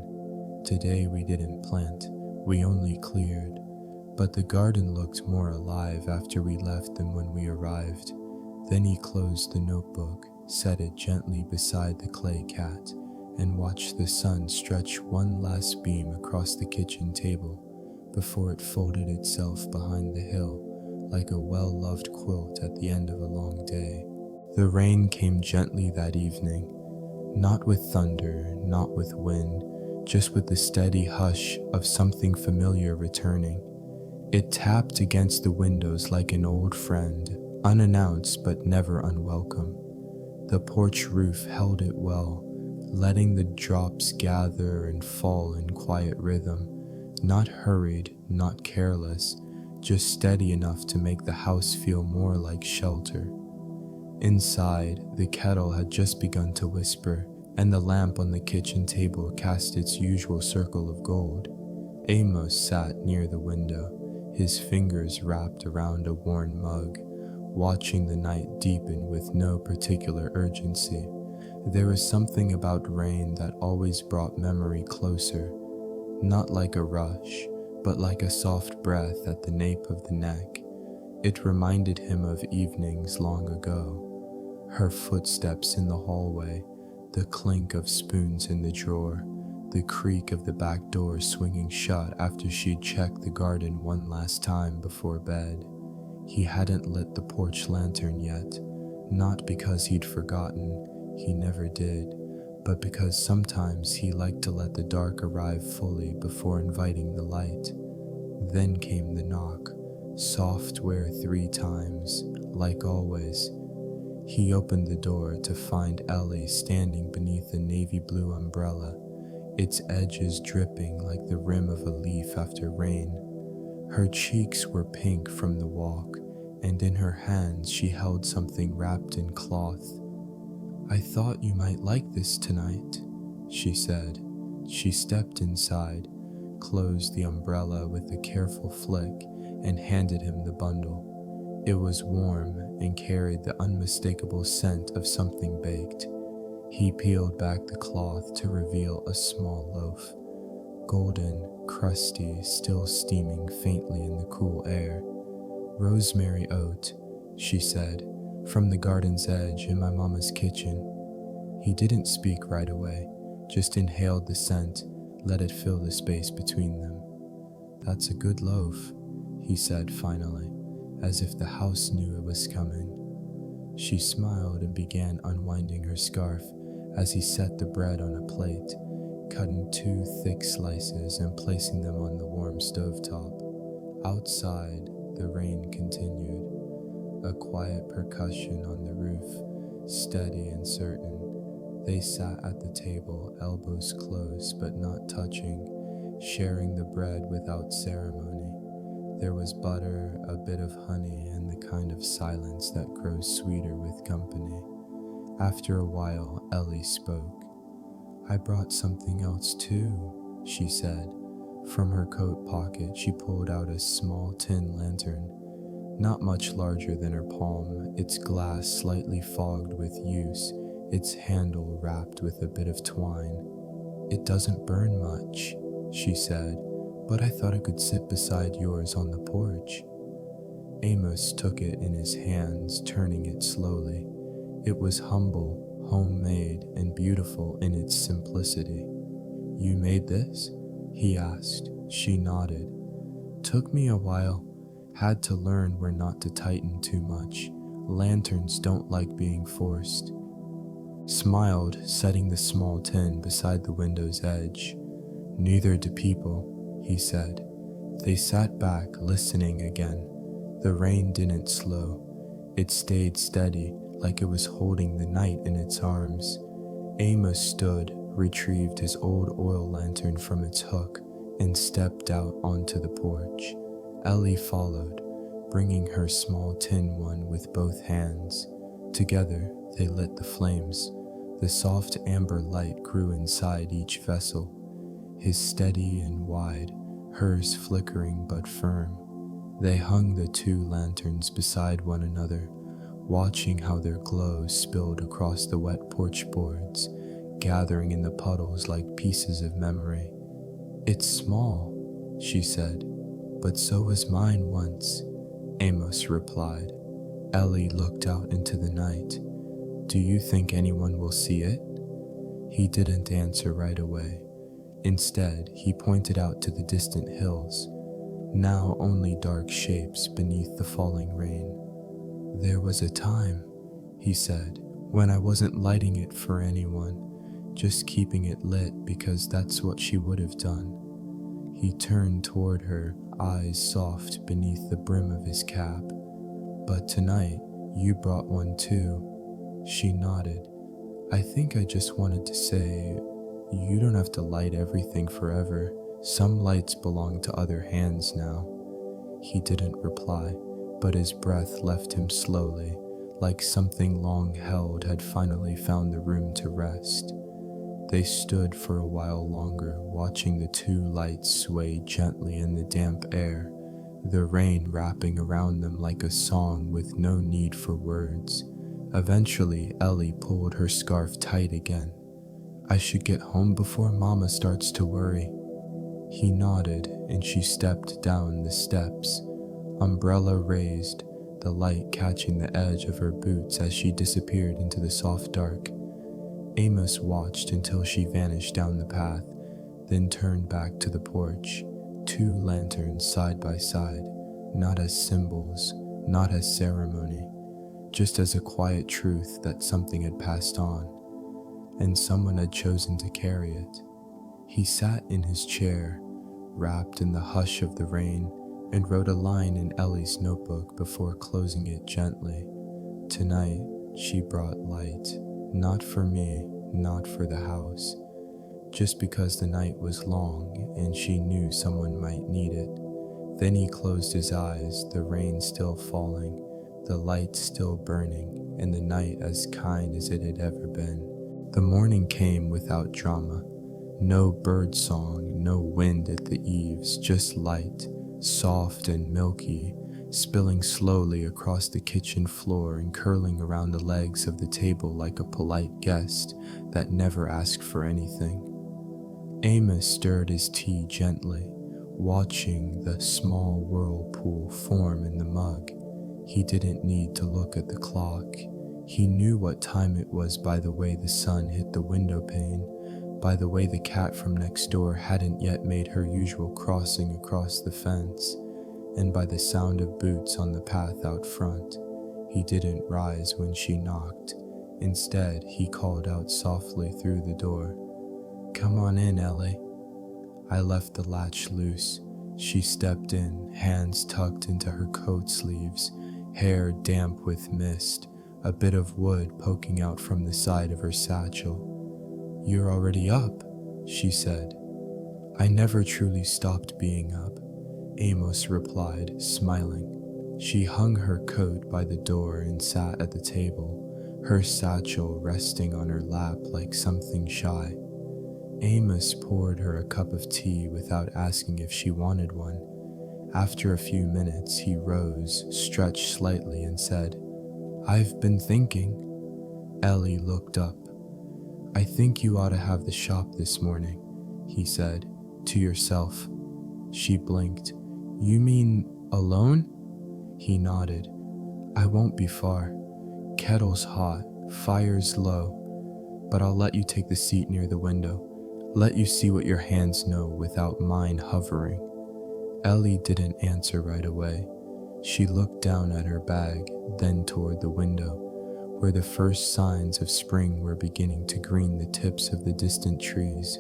"Today we didn't plant, we only cleared. But the garden looked more alive after we left than when we arrived." Then he closed the notebook, set it gently beside the clay cat, and watched the sun stretch one last beam across the kitchen table before it folded itself behind the hill like a well-loved quilt at the end of a long day. The rain came gently that evening, not with thunder, not with wind, just with the steady hush of something familiar returning. It tapped against the windows like an old friend, unannounced but never unwelcome. The porch roof held it well, letting the drops gather and fall in quiet rhythm, not hurried, not careless, just steady enough to make the house feel more like shelter. Inside, the kettle had just begun to whisper, and the lamp on the kitchen table cast its usual circle of gold. Amos sat near the window, his fingers wrapped around a worn mug, watching the night deepen with no particular urgency. There was something about rain that always brought memory closer, not like a rush, but like a soft breath at the nape of the neck. It reminded him of evenings long ago, her footsteps in the hallway, the clink of spoons in the drawer, the creak of the back door swinging shut after she'd checked the garden one last time before bed. He hadn't lit the porch lantern yet, not because he'd forgotten, he never did, but because sometimes he liked to let the dark arrive fully before inviting the light. Then came the knock, software 3 times, like always. He opened the door to find Ellie standing beneath a navy blue umbrella, its edges dripping like the rim of a leaf after rain. Her cheeks were pink from the walk, and in her hands she held something wrapped in cloth. "I thought you might like this tonight," she said. She stepped inside, closed the umbrella with a careful flick, and handed him the bundle. It was warm and carried the unmistakable scent of something baked. He peeled back the cloth to reveal a small loaf. golden, crusty, still steaming faintly in the cool air. "Rosemary oat," she said, "from the garden's edge in my mama's kitchen." He didn't speak right away, just inhaled the scent, let it fill the space between them. "That's a good loaf," he said finally, as if the house knew it was coming. She smiled and began unwinding her scarf as he set the bread on a plate, cutting 2 thick slices and placing them on the warm stovetop. Outside, the rain continued, a quiet percussion on the roof, steady and certain. They sat at the table, elbows close but not touching, sharing the bread without ceremony. There was butter, a bit of honey, and the kind of silence that grows sweeter with company. After a while, Ellie spoke. "I brought something else too," she said. From her coat pocket, she pulled out a small tin lantern, not much larger than her palm, its glass slightly fogged with use, its handle wrapped with a bit of twine. "It doesn't burn much," she said, "but I thought I could sit beside yours on the porch." Amos took it in his hands, turning it slowly. It was humble, homemade, and beautiful in its simplicity. "You made this?" he asked. She nodded. "Took me a while. Had to learn where not to tighten too much. Lanterns don't like being forced." Smiled, setting the small tin beside the window's edge. "Neither do people," he said. They sat back, listening again. The rain didn't slow. It stayed steady, like it was holding the night in its arms. Amos stood, retrieved his old oil lantern from its hook, and stepped out onto the porch. Ellie followed, bringing her small tin one with both hands. Together, they lit the flames. The soft amber light grew inside each vessel, his steady and wide, hers flickering but firm. They hung the 2 lanterns beside one another, watching how their glow spilled across the wet porch boards, gathering in the puddles like pieces of memory. "It's small," she said, "but so was mine once," Amos replied. Ellie looked out into the night. "Do you think anyone will see it?" He didn't answer right away. Instead, he pointed out to the distant hills, now only dark shapes beneath the falling rain. "There was a time," he said, "when I wasn't lighting it for anyone, just keeping it lit because that's what she would have done." He turned toward her, eyes soft beneath the brim of his cap. "But tonight, you brought one too." She nodded. "I think I just wanted to say, you don't have to light everything forever. Some lights belong to other hands now." He didn't reply, but his breath left him slowly, like something long held had finally found the room to rest. They stood for a while longer, watching the 2 lights sway gently in the damp air, the rain wrapping around them like a song with no need for words. Eventually, Ellie pulled her scarf tight again. "I should get home before Mama starts to worry." He nodded, and she stepped down the steps, umbrella raised, the light catching the edge of her boots as she disappeared into the soft dark. Amos watched until she vanished down the path, then turned back to the porch, 2 lanterns side by side, not as symbols, not as ceremony, just as a quiet truth that something had passed on, and someone had chosen to carry it. He sat in his chair, wrapped in the hush of the rain, and wrote a line in Ellie's notebook before closing it gently. "Tonight, she brought light, not for me, not for the house, just because the night was long and she knew someone might need it." Then he closed his eyes, the rain still falling, the light still burning, and the night as kind as it had ever been. The morning came without drama. No bird song, no wind at the eaves, just light, soft and milky, spilling slowly across the kitchen floor and curling around the legs of the table like a polite guest that never asked for anything. Amos stirred his tea gently, watching the small whirlpool form in the mug. He didn't need to look at the clock. He knew what time it was by the way the sun hit the window pane, by the way the cat from next door hadn't yet made her usual crossing across the fence, and by the sound of boots on the path out front. He didn't rise when she knocked. Instead, he called out softly through the door, "Come on in, Ellie." I left the latch loose. She stepped in, hands tucked into her coat sleeves, hair damp with mist, a bit of wood poking out from the side of her satchel. "You're already up," she said. "I never truly stopped being up," Amos replied, smiling. She hung her coat by the door and sat at the table, her satchel resting on her lap like something shy. Amos poured her a cup of tea without asking if she wanted one. After a few minutes, he rose, stretched slightly, and said, "I've been thinking." Ellie looked up. "I think you ought to have the shop this morning," he said, "to yourself." She blinked. "You mean alone?" He nodded. "I won't be far. Kettle's hot, fire's low, but I'll let you take the seat near the window. Let you see what your hands know without mine hovering." Ellie didn't answer right away. She looked down at her bag, then toward the window, where the first signs of spring were beginning to green the tips of the distant trees.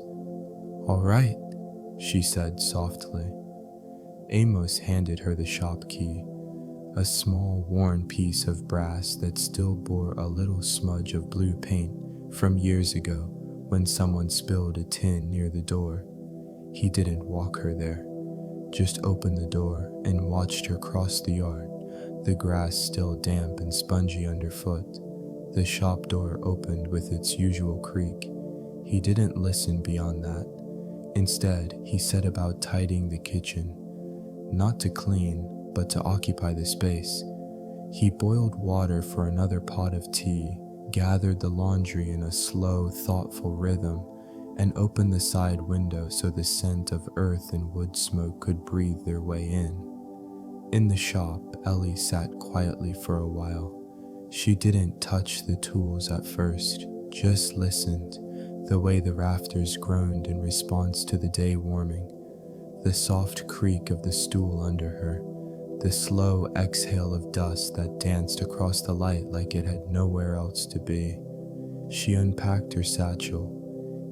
"All right," she said softly. Amos handed her the shop key, a small worn piece of brass that still bore a little smudge of blue paint from years ago when someone spilled a tin near the door. He didn't walk her there, just opened the door and watched her cross the yard, the grass still damp and spongy underfoot. The shop door opened with its usual creak. He didn't listen beyond that. Instead, he set about tidying the kitchen, not to clean, but to occupy the space. He boiled water for another pot of tea, gathered the laundry in a slow, thoughtful rhythm, and opened the side window so the scent of earth and wood smoke could breathe their way in. In the shop, Ellie sat quietly for a while. She didn't touch the tools at first, just listened, the way the rafters groaned in response to the day warming, the soft creak of the stool under her, the slow exhale of dust that danced across the light like it had nowhere else to be. She unpacked her satchel.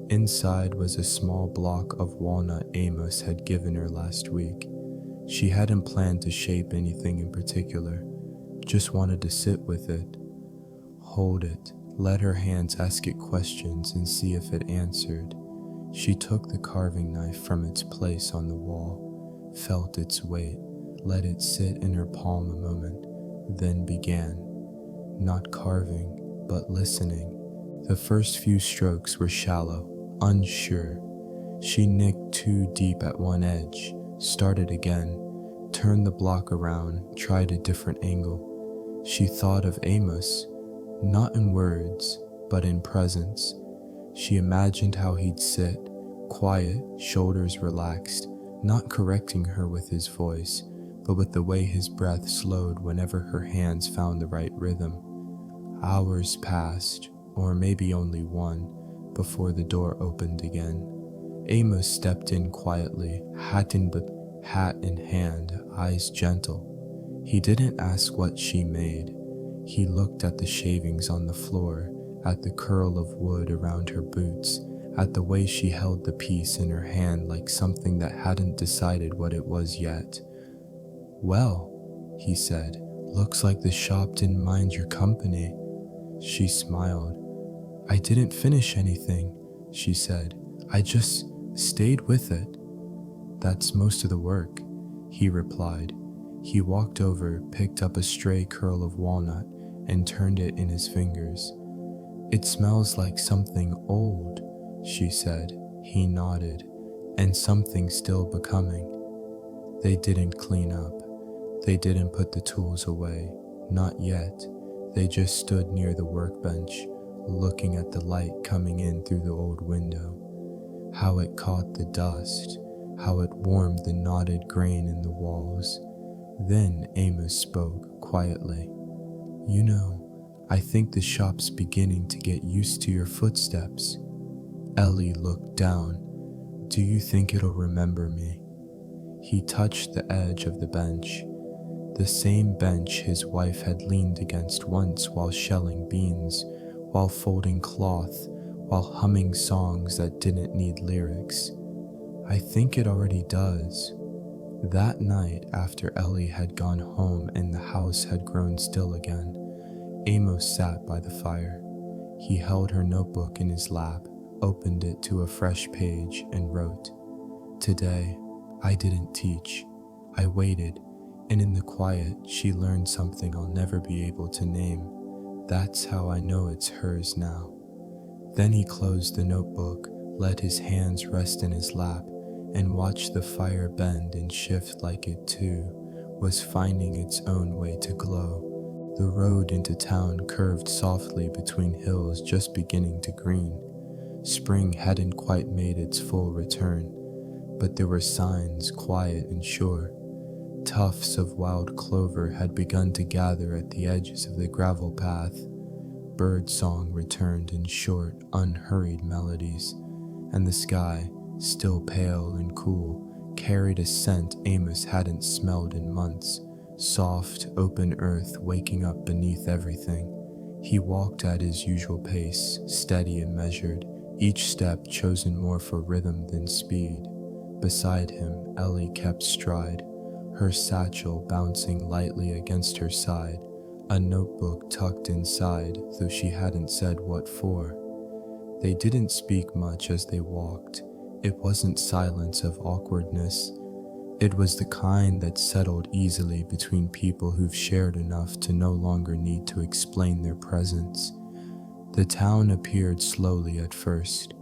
Inside was a small block of walnut Amos had given her last week. She hadn't planned to shape anything in particular, just wanted to sit with it, hold it, let her hands ask it questions and see if it answered. She took the carving knife from its place on the wall, felt its weight, let it sit in her palm a moment, then began, not carving, but listening. The first few strokes were shallow, unsure. She nicked too deep at one edge, started again, turned the block around, tried a different angle. She thought of Amos, not in words, but in presence. She imagined how he'd sit, quiet, shoulders relaxed, not correcting her with his voice, but with the way his breath slowed whenever her hands found the right rhythm. Hours passed, or maybe only one, before the door opened again. Amos stepped in quietly, hat in hand, eyes gentle. He didn't ask what she made. He looked at the shavings on the floor, at the curl of wood around her boots, at the way she held the piece in her hand like something that hadn't decided what it was yet. "Well," he said, "looks like the shop didn't mind your company." She smiled. "I didn't finish anything," she said. "I just stayed with it." "That's most of the work," he replied. He walked over, picked up a stray curl of walnut, and turned it in his fingers. "It smells like something old," she said. He nodded. "And something still becoming." They didn't clean up. They didn't put the tools away. Not yet. They just stood near the workbench, looking at the light coming in through the old window. how it caught the dust, how it warmed the knotted grain in the walls. Then Amos spoke quietly. "You know, I think the shop's beginning to get used to your footsteps." Ellie looked down. "Do you think it'll remember me?" He touched the edge of the bench, the same bench his wife had leaned against once while shelling beans, while folding cloth, while humming songs that didn't need lyrics. "I think it already does." That night, after Ellie had gone home and the house had grown still again, Amos sat by the fire. He held her notebook in his lap, opened it to a fresh page, and wrote, "Today, I didn't teach. I waited, and in the quiet, she learned something I'll never be able to name. That's how I know it's hers now." Then he closed the notebook, let his hands rest in his lap, and watched the fire bend and shift like it too was finding its own way to glow. The road into town curved softly between hills just beginning to green. Spring hadn't quite made its full return, but there were signs, quiet and sure. Tufts of wild clover had begun to gather at the edges of the gravel path. Bird song returned in short, unhurried melodies, and the sky, still pale and cool, carried a scent Amos hadn't smelled in months. Soft, open earth waking up beneath everything. He walked at his usual pace, steady and measured, each step chosen more for rhythm than speed. Beside him, Ellie kept stride, her satchel bouncing lightly against her side, a notebook tucked inside, though she hadn't said what for. They didn't speak much as they walked. It wasn't silence of awkwardness. It was the kind that settled easily between people who've shared enough to no longer need to explain their presence. The town appeared slowly at first,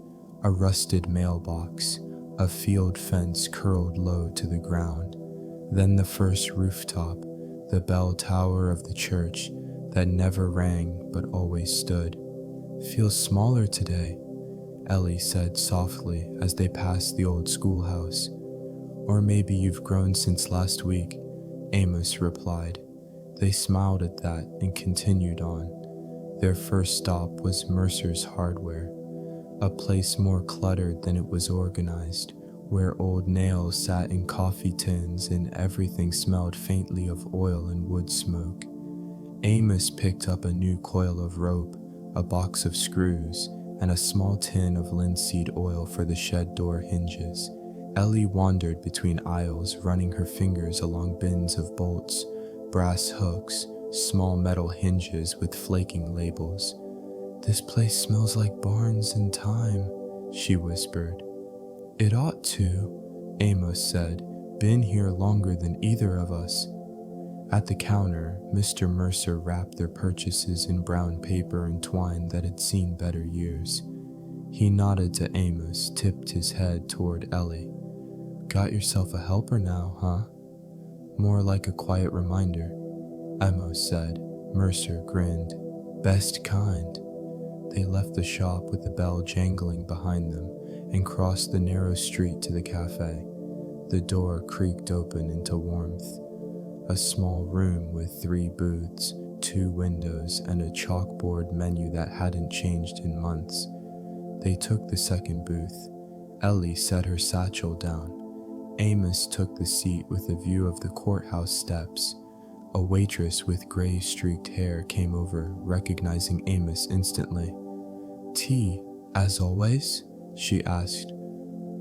a rusted mailbox, a field fence curled low to the ground, then the first rooftop, the bell tower of the church that never rang but always stood. "Feels smaller today," Ellie said softly as they passed the old schoolhouse. "Or maybe you've grown since last week," Amos replied. They smiled at that and continued on. Their first stop was Mercer's Hardware, a place more cluttered than it was organized, where old nails sat in coffee tins and everything smelled faintly of oil and wood smoke. Amos picked up a new coil of rope, a box of screws, and a small tin of linseed oil for the shed door hinges. Ellie wandered between aisles, running her fingers along bins of bolts, brass hooks, small metal hinges with flaking labels. "This place smells like barns in time," she whispered. "It ought to," Amos said. "Been here longer than either of us." At the counter, Mr. Mercer wrapped their purchases in brown paper and twine that had seen better years. He nodded to Amos, tipped his head toward Ellie. "Got yourself a helper now, huh?" "More like a quiet reminder," Amos said. Mercer grinned. "Best kind." They left the shop with the bell jangling behind them and crossed the narrow street to the cafe. The door creaked open into warmth. A small room with 3 booths, 2 windows, and a chalkboard menu that hadn't changed in months. They took the second booth. Ellie set her satchel down. Amos took the seat with a view of the courthouse steps. A waitress with gray-streaked hair came over, recognizing Amos instantly. "Tea, as always?" she asked.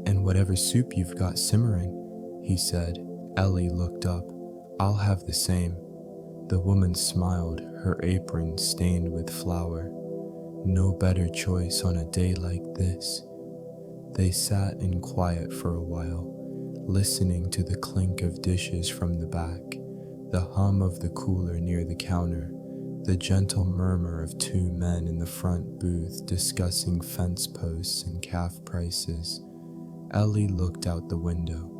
"And whatever soup you've got simmering," he said. Ellie looked up. "I'll have the same." The woman smiled, her apron stained with flour. "No better choice on a day like this." They sat in quiet for a while, listening to the clink of dishes from the back, the hum of the cooler near the counter, the gentle murmur of 2 men in the front booth discussing fence posts and calf prices. Ellie looked out the window,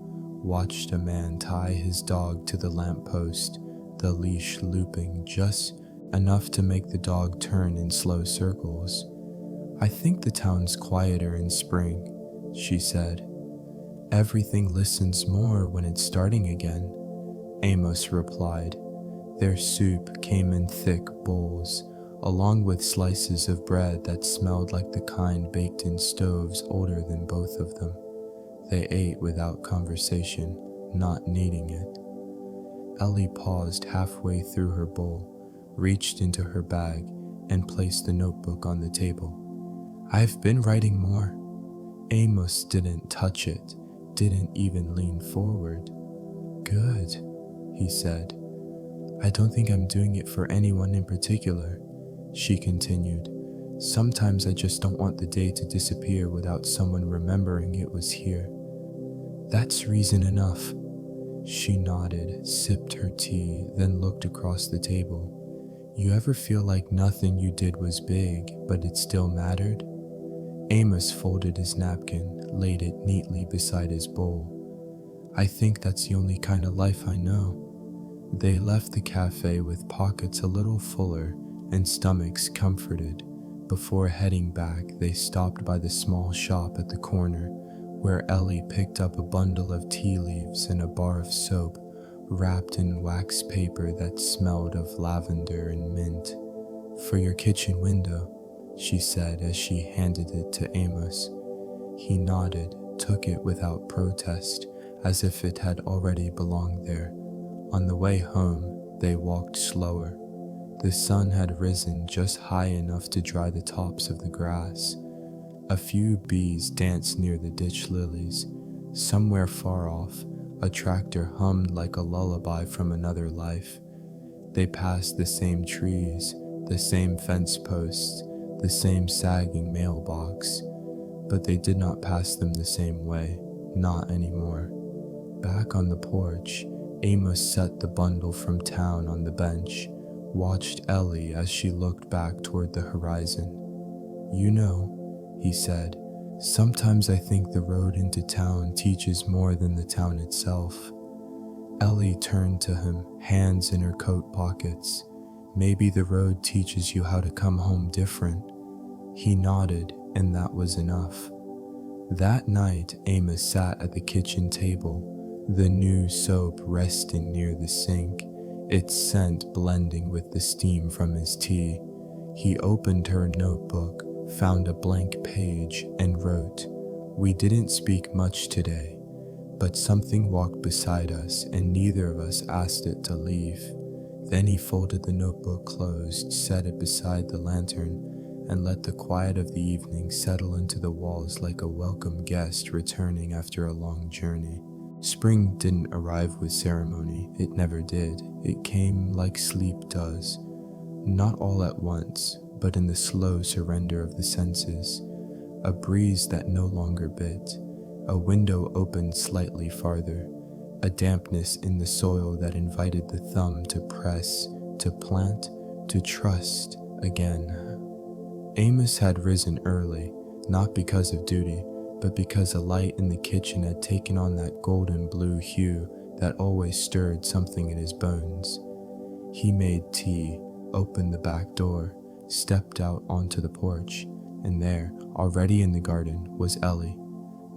watched a man tie his dog to the lamppost, the leash looping just enough to make the dog turn in slow circles. "I think the town's quieter in spring," she said. Everything listens more when it's starting again, Amos replied. Their soup came in thick bowls, along with slices of bread that smelled like the kind baked in stoves older than both of them. They ate without conversation, not needing it. Ellie paused halfway through her bowl, reached into her bag, and placed the notebook on the table. I've been writing more. Amos didn't touch it, didn't even lean forward. Good, he said. I don't think I'm doing it for anyone in particular, she continued. Sometimes I just don't want the day to disappear without someone remembering it was here. That's reason enough. She nodded, sipped her tea, then looked across the table. You ever feel like nothing you did was big, but it still mattered? Amos folded his napkin, laid it neatly beside his bowl. I think that's the only kind of life I know. They left the cafe with pockets a little fuller and stomachs comforted. Before heading back, they stopped by the small shop at the corner, where Ellie picked up a bundle of tea leaves and a bar of soap wrapped in wax paper that smelled of lavender and mint. For your kitchen window, she said as she handed it to Amos. He nodded, took it without protest, as if it had already belonged there. On the way home, they walked slower. The sun had risen just high enough to dry the tops of the grass. A few bees danced near the ditch lilies. Somewhere far off, a tractor hummed like a lullaby from another life. They passed the same trees, the same fence posts, the same sagging mailbox, but they did not pass them the same way, not anymore. Back on the porch, Amos set the bundle from town on the bench, watched Ellie as she looked back toward the horizon. You know, he said, sometimes I think the road into town teaches more than the town itself. Ellie turned to him, hands in her coat pockets. Maybe the road teaches you how to come home different. He nodded, and that was enough. That night, Amos sat at the kitchen table, the new soap resting near the sink, its scent blending with the steam from his tea. He opened her notebook, found a blank page, and wrote, We didn't speak much today, but something walked beside us and neither of us asked it to leave. Then he folded the notebook closed, set it beside the lantern, and let the quiet of the evening settle into the walls like a welcome guest returning after a long journey. Spring didn't arrive with ceremony, it never did. It came like sleep does, not all at once, but in the slow surrender of the senses. A breeze that no longer bit, a window opened slightly farther, a dampness in the soil that invited the thumb to press, to plant, to trust again. Amos had risen early, not because of duty, but because a light in the kitchen had taken on that golden blue hue that always stirred something in his bones. He made tea, opened the back door, stepped out onto the porch, and there, already in the garden, was Ellie.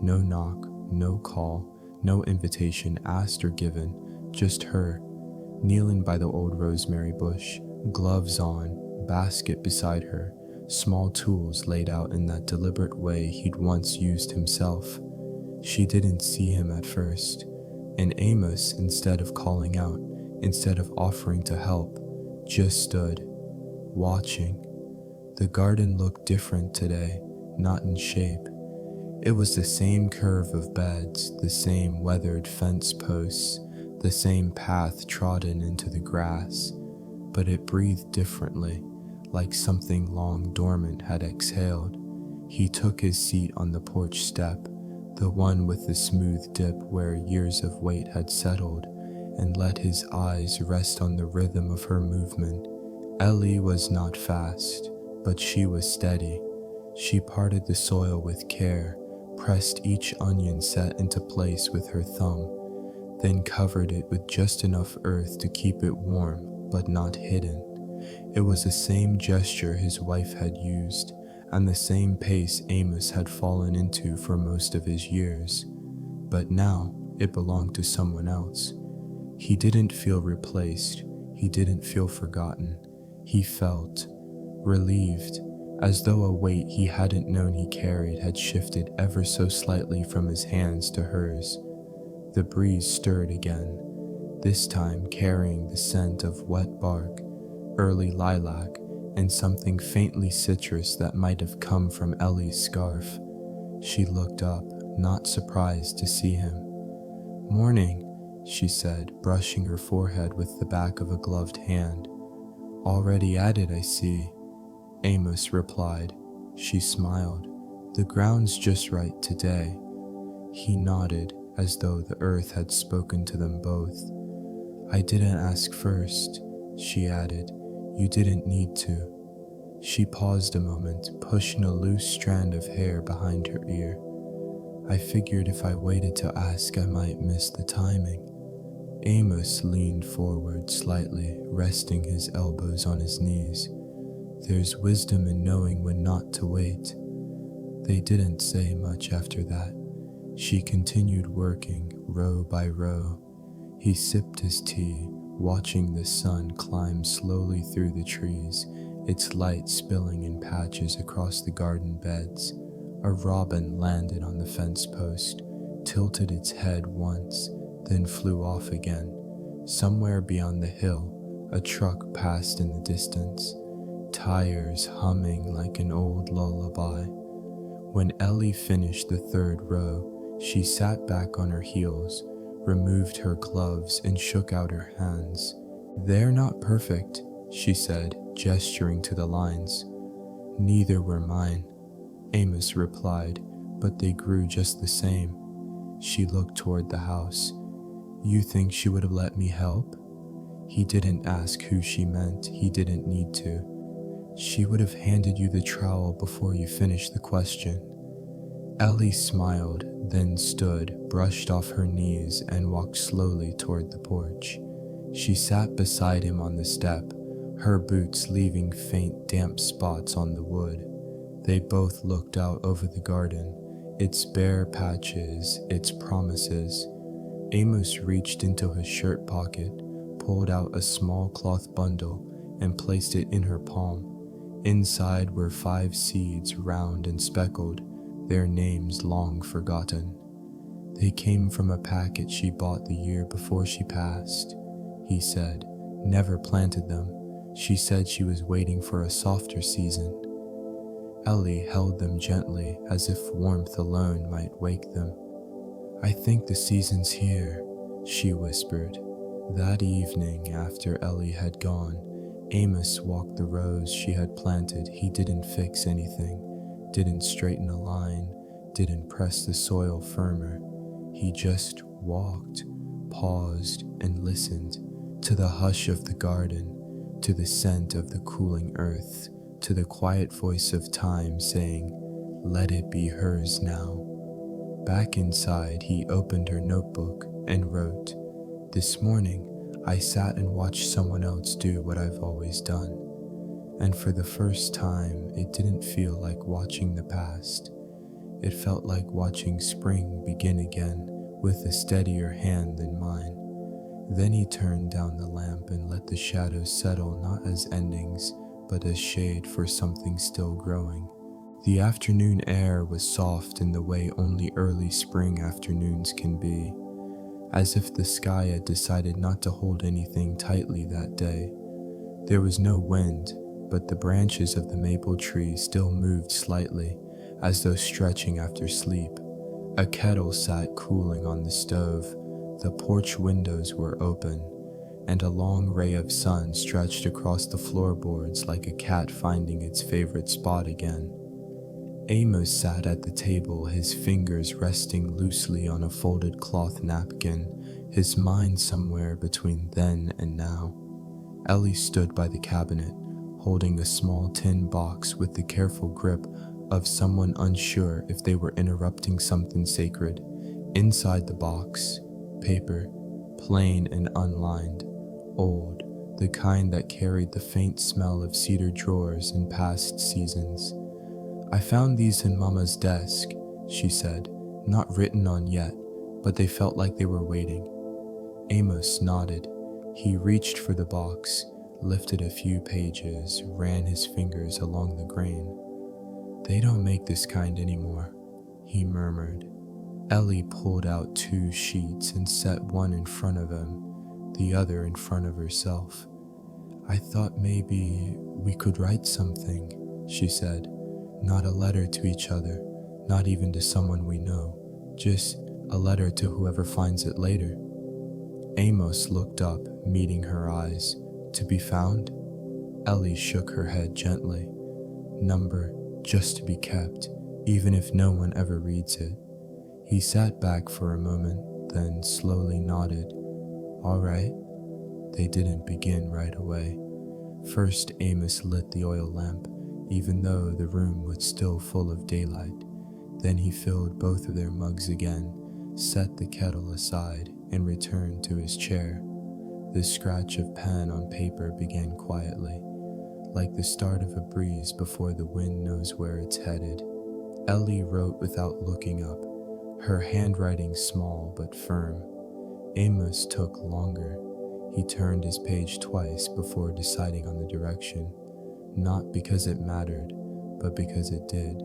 No knock, no call, no invitation asked or given, just her, kneeling by the old rosemary bush, gloves on, basket beside her, small tools laid out in that deliberate way he'd once used himself. She didn't see him at first, and Amos, instead of calling out, instead of offering to help, just stood, watching. The garden looked different today, not in shape. It was the same curve of beds, the same weathered fence posts, the same path trodden into the grass, but it breathed differently, like something long dormant had exhaled. He took his seat on the porch step, the one with the smooth dip where years of weight had settled, and let his eyes rest on the rhythm of her movement. Ellie was not fast, but she was steady. She parted the soil with care, pressed each onion set into place with her thumb, then covered it with just enough earth to keep it warm, but not hidden. It was the same gesture his wife had used, and the same pace Amos had fallen into for most of his years. But now it belonged to someone else. He didn't feel replaced. He didn't feel forgotten. He felt relieved, as though a weight he hadn't known he carried had shifted ever so slightly from his hands to hers. The breeze stirred again, this time carrying the scent of wet bark, early lilac, and something faintly citrus that might have come from Ellie's scarf. She looked up, not surprised to see him. "Morning," she said, brushing her forehead with the back of a gloved hand. "Already at it, I see," Amos replied. She smiled. "The ground's just right today." He nodded, as though the earth had spoken to them both. "I didn't ask first," she added. "You didn't need to." She paused a moment, pushing a loose strand of hair behind her ear. "I figured if I waited to ask, I might miss the timing." Amos leaned forward slightly, resting his elbows on his knees. "There's wisdom in knowing when not to wait." They didn't say much after that. She continued working, row by row. He sipped his tea, watching the sun climb slowly through the trees, its light spilling in patches across the garden beds. A robin landed on the fence post, tilted its head once, then flew off again. Somewhere beyond the hill, a truck passed in the distance, tires humming like an old lullaby. When Ellie finished the third row, she sat back on her heels, removed her gloves, and shook out her hands. "They're not perfect," she said, gesturing to the lines. "Neither were mine," Amos replied, "but they grew just the same." She looked toward the house. "You think she would have let me help?" He didn't ask who she meant. He didn't need to. "She would have handed you the trowel before you finished the question." Ellie smiled, then stood, brushed off her knees, and walked slowly toward the porch. She sat beside him on the step, her boots leaving faint, damp spots on the wood. They both looked out over the garden, its bare patches, its promises. Amos reached into his shirt pocket, pulled out a small cloth bundle, and placed it in her palm. Inside were 5 seeds, round and speckled, their names long forgotten. "They came from a packet she bought the year before she passed," he said. "Never planted them. She said she was waiting for a softer season." Ellie held them gently, as if warmth alone might wake them. "I think the season's here," she whispered. That evening, after Ellie had gone, Amos walked the rows she had planted. He didn't fix anything, didn't straighten a line, didn't press the soil firmer. He just walked, paused, and listened to the hush of the garden, to the scent of the cooling earth, to the quiet voice of time saying, "Let it be hers now." Back inside, he opened her notebook and wrote, "This morning, I sat and watched someone else do what I've always done. And for the first time, it didn't feel like watching the past. It felt like watching spring begin again with a steadier hand than mine." Then he turned down the lamp and let the shadows settle, not as endings, but as shade for something still growing. The afternoon air was soft in the way only early spring afternoons can be, as if the sky had decided not to hold anything tightly that day. There was no wind, but the branches of the maple tree still moved slightly, as though stretching after sleep. A kettle sat cooling on the stove, the porch windows were open, and a long ray of sun stretched across the floorboards like a cat finding its favorite spot again. Amos sat at the table, his fingers resting loosely on a folded cloth napkin, his mind somewhere between then and now. Ellie stood by the cabinet, holding a small tin box with the careful grip of someone unsure if they were interrupting something sacred. Inside the box, paper, plain and unlined, old, the kind that carried the faint smell of cedar drawers in past seasons. "I found these in Mama's desk," she said, "not written on yet, but they felt like they were waiting." Amos nodded. He reached for the box, lifted a few pages, ran his fingers along the grain. "They don't make this kind anymore," he murmured. Ellie pulled out 2 sheets and set one in front of him, the other in front of herself. "I thought maybe we could write something," she said. "Not a letter to each other, not even to someone we know, just a letter to whoever finds it later." Amos looked up, meeting her eyes. "To be found?" Ellie shook her head gently. "Number, just to be kept, even if no one ever reads it." He sat back for a moment, then slowly nodded. "All right." They didn't begin right away. First, Amos lit the oil lamp, even though the room was still full of daylight. Then he filled both of their mugs again, set the kettle aside, and returned to his chair. The scratch of pen on paper began quietly, like the start of a breeze before the wind knows where it's headed. Ellie wrote without looking up, her handwriting small but firm. Amos took longer. He turned his page twice before deciding on the direction, not because it mattered, but because it did.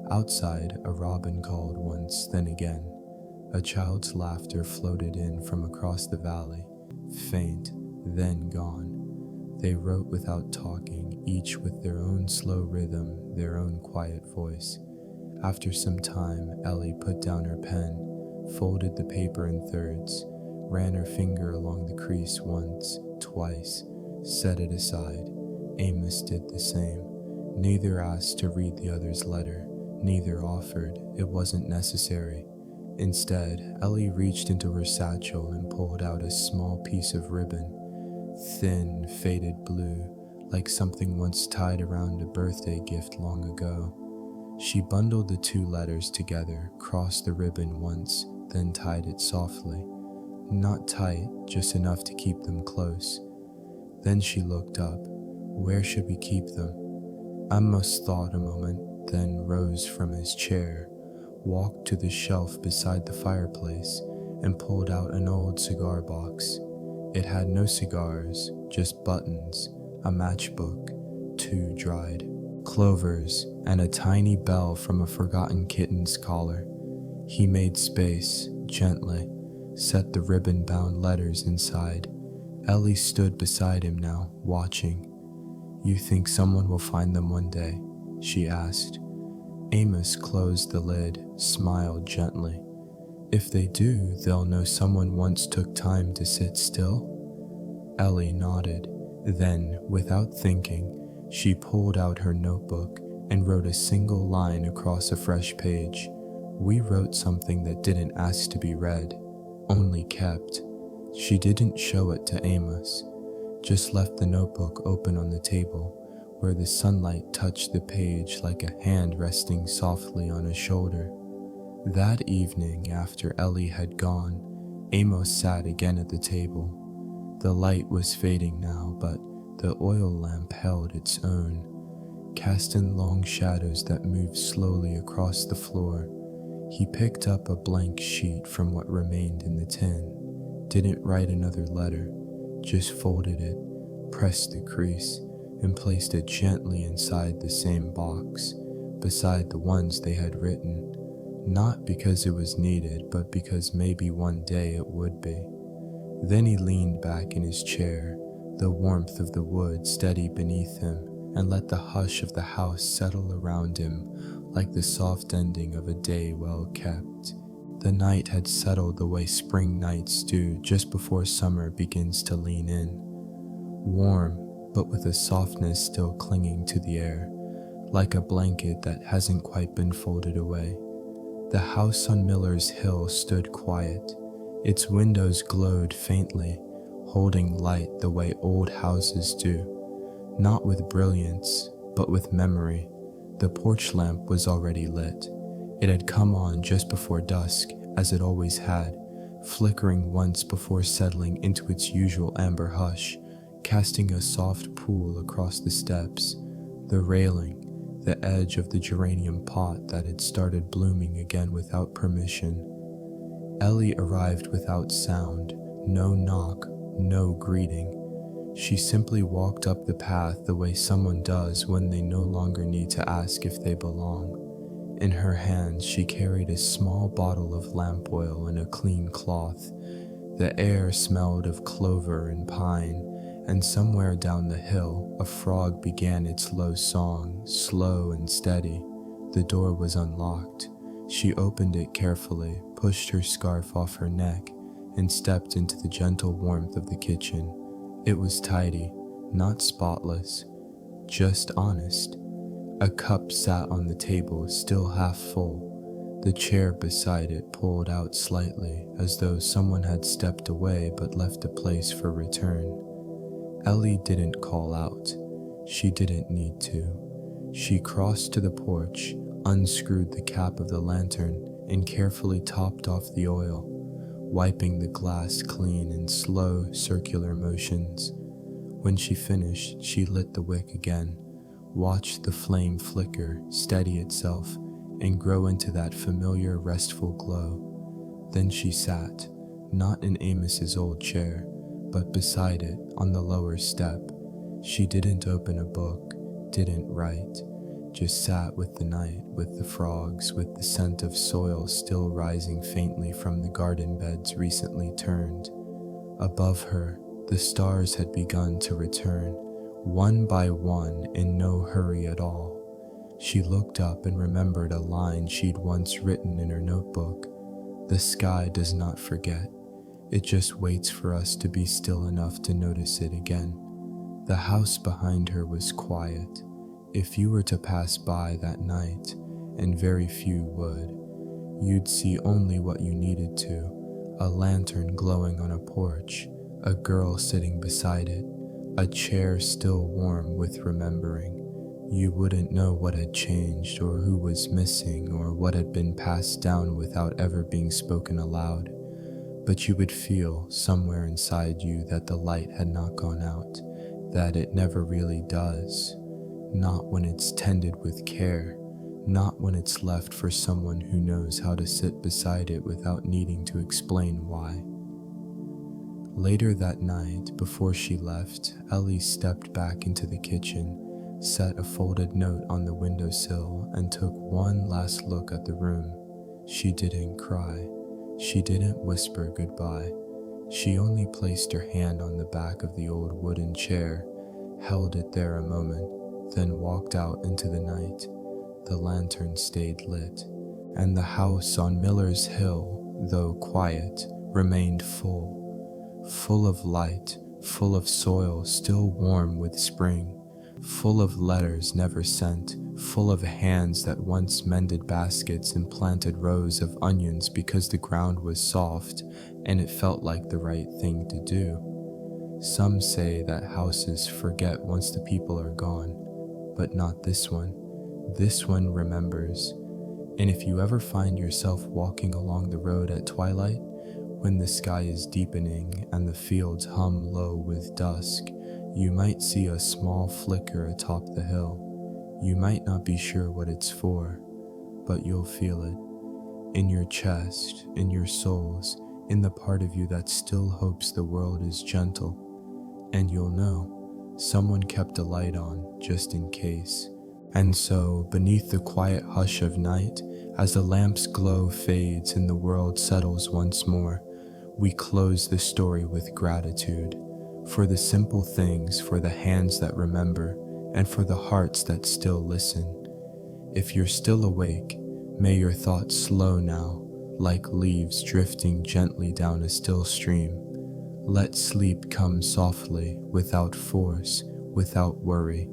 Outside, a robin called once, then again. A child's laughter floated in from across the valley, faint, then gone. They wrote without talking, each with their own slow rhythm, their own quiet voice. After some time, Ellie put down her pen, folded the paper in thirds, ran her finger along the crease once, twice, set it aside. Amos did the same. Neither asked to read the other's letter, neither offered. It wasn't necessary. Instead, Ellie reached into her satchel and pulled out a small piece of ribbon, thin, faded blue, like something once tied around a birthday gift long ago. She bundled the 2 letters together, crossed the ribbon once, then tied it softly. Not tight, just enough to keep them close. Then she looked up. "Where should we keep them?" Amos thought a moment, then rose from his chair, walked to the shelf beside the fireplace, and pulled out an old cigar box. It had no cigars, just buttons, a matchbook, 2 dried clovers, and a tiny bell from a forgotten kitten's collar. He made space, gently, set the ribbon-bound letters inside. Ellie stood beside him now, watching. "You think someone will find them one day?" she asked. Amos closed the lid, smiled gently. "If they do, they'll know someone once took time to sit still?" Ellie nodded. Then, without thinking, she pulled out her notebook and wrote a single line across a fresh page. "We wrote something that didn't ask to be read, only kept." She didn't show it to Amos, just left the notebook open on the table, where the sunlight touched the page like a hand resting softly on his shoulder. That evening, after Ellie had gone, Amos sat again at the table. The light was fading now, but the oil lamp held its own, cast in long shadows that moved slowly across the floor. He picked up a blank sheet from what remained in the tin, didn't write another letter, just folded it, pressed the crease, and placed it gently inside the same box, beside the ones they had written, not because it was needed, but because maybe one day it would be. Then he leaned back in his chair, the warmth of the wood steady beneath him, and let the hush of the house settle around him like the soft ending of a day well kept. The night had settled the way spring nights do just before summer begins to lean in. Warm, but with a softness still clinging to the air, like a blanket that hasn't quite been folded away. The house on Miller's Hill stood quiet. Its windows glowed faintly, holding light the way old houses do, not with brilliance, but with memory. The porch lamp was already lit. It had come on just before dusk, as it always had, flickering once before settling into its usual amber hush, casting a soft pool across the steps, the railing, the edge of the geranium pot that had started blooming again without permission. Ellie arrived without sound, no knock, no greeting. She simply walked up the path the way someone does when they no longer need to ask if they belong. In her hands, she carried a small bottle of lamp oil and a clean cloth. The air smelled of clover and pine, and somewhere down the hill, a frog began its low song, slow and steady. The door was unlocked. She opened it carefully, pushed her scarf off her neck, and stepped into the gentle warmth of the kitchen. It was tidy, not spotless, just honest. A cup sat on the table, still half full. The chair beside it pulled out slightly, as though someone had stepped away but left a place for return. Ellie didn't call out. She didn't need to. She crossed to the porch, unscrewed the cap of the lantern, and carefully topped off the oil, wiping the glass clean in slow, circular motions. When she finished, she lit the wick again, watched the flame flicker, steady itself, and grow into that familiar, restful glow. Then she sat, not in Amos's old chair, but beside it, on the lower step. She didn't open a book, didn't write, just sat with the night, with the frogs, with the scent of soil still rising faintly from the garden beds recently turned. Above her, the stars had begun to return, one by one, in no hurry at all. She looked up and remembered a line she'd once written in her notebook. The sky does not forget. It just waits for us to be still enough to notice it again. The house behind her was quiet. If you were to pass by that night, and very few would, you'd see only what you needed to: a lantern glowing on a porch, a girl sitting beside it, a chair still warm with remembering. You wouldn't know what had changed, or who was missing, or what had been passed down without ever being spoken aloud. But you would feel somewhere inside you that the light had not gone out, that it never really does. Not when it's tended with care, not when it's left for someone who knows how to sit beside it without needing to explain why. Later that night, before she left, Ellie stepped back into the kitchen, set a folded note on the windowsill, and took one last look at the room. She didn't cry. She didn't whisper goodbye. She only placed her hand on the back of the old wooden chair, held it there a moment, then walked out into the night. The lantern stayed lit, and the house on Miller's Hill, though quiet, remained full of light, full of soil still warm with spring, full of letters never sent, full of hands that once mended baskets and planted rows of onions because the ground was soft and it felt like the right thing to do. Some say that houses forget once the people are gone, but not this one. This one remembers. And if you ever find yourself walking along the road at twilight, when the sky is deepening and the fields hum low with dusk, you might see a small flicker atop the hill. You might not be sure what it's for, but you'll feel it. In your chest, in your soles, in the part of you that still hopes the world is gentle. And you'll know, someone kept a light on, just in case. And so, beneath the quiet hush of night, as the lamp's glow fades and the world settles once more, we close the story with gratitude. For the simple things, for the hands that remember, and for the hearts that still listen. If you're still awake, may your thoughts slow now, like leaves drifting gently down a still stream. Let sleep come softly, without force, without worry.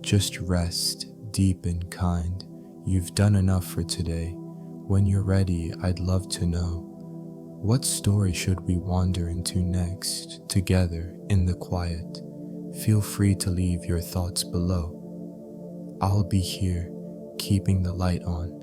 Just rest, deep and kind. You've done enough for today. When you're ready, I'd love to know. What story should we wander into next, together, in the quiet? Feel free to leave your thoughts below. I'll be here, keeping the light on.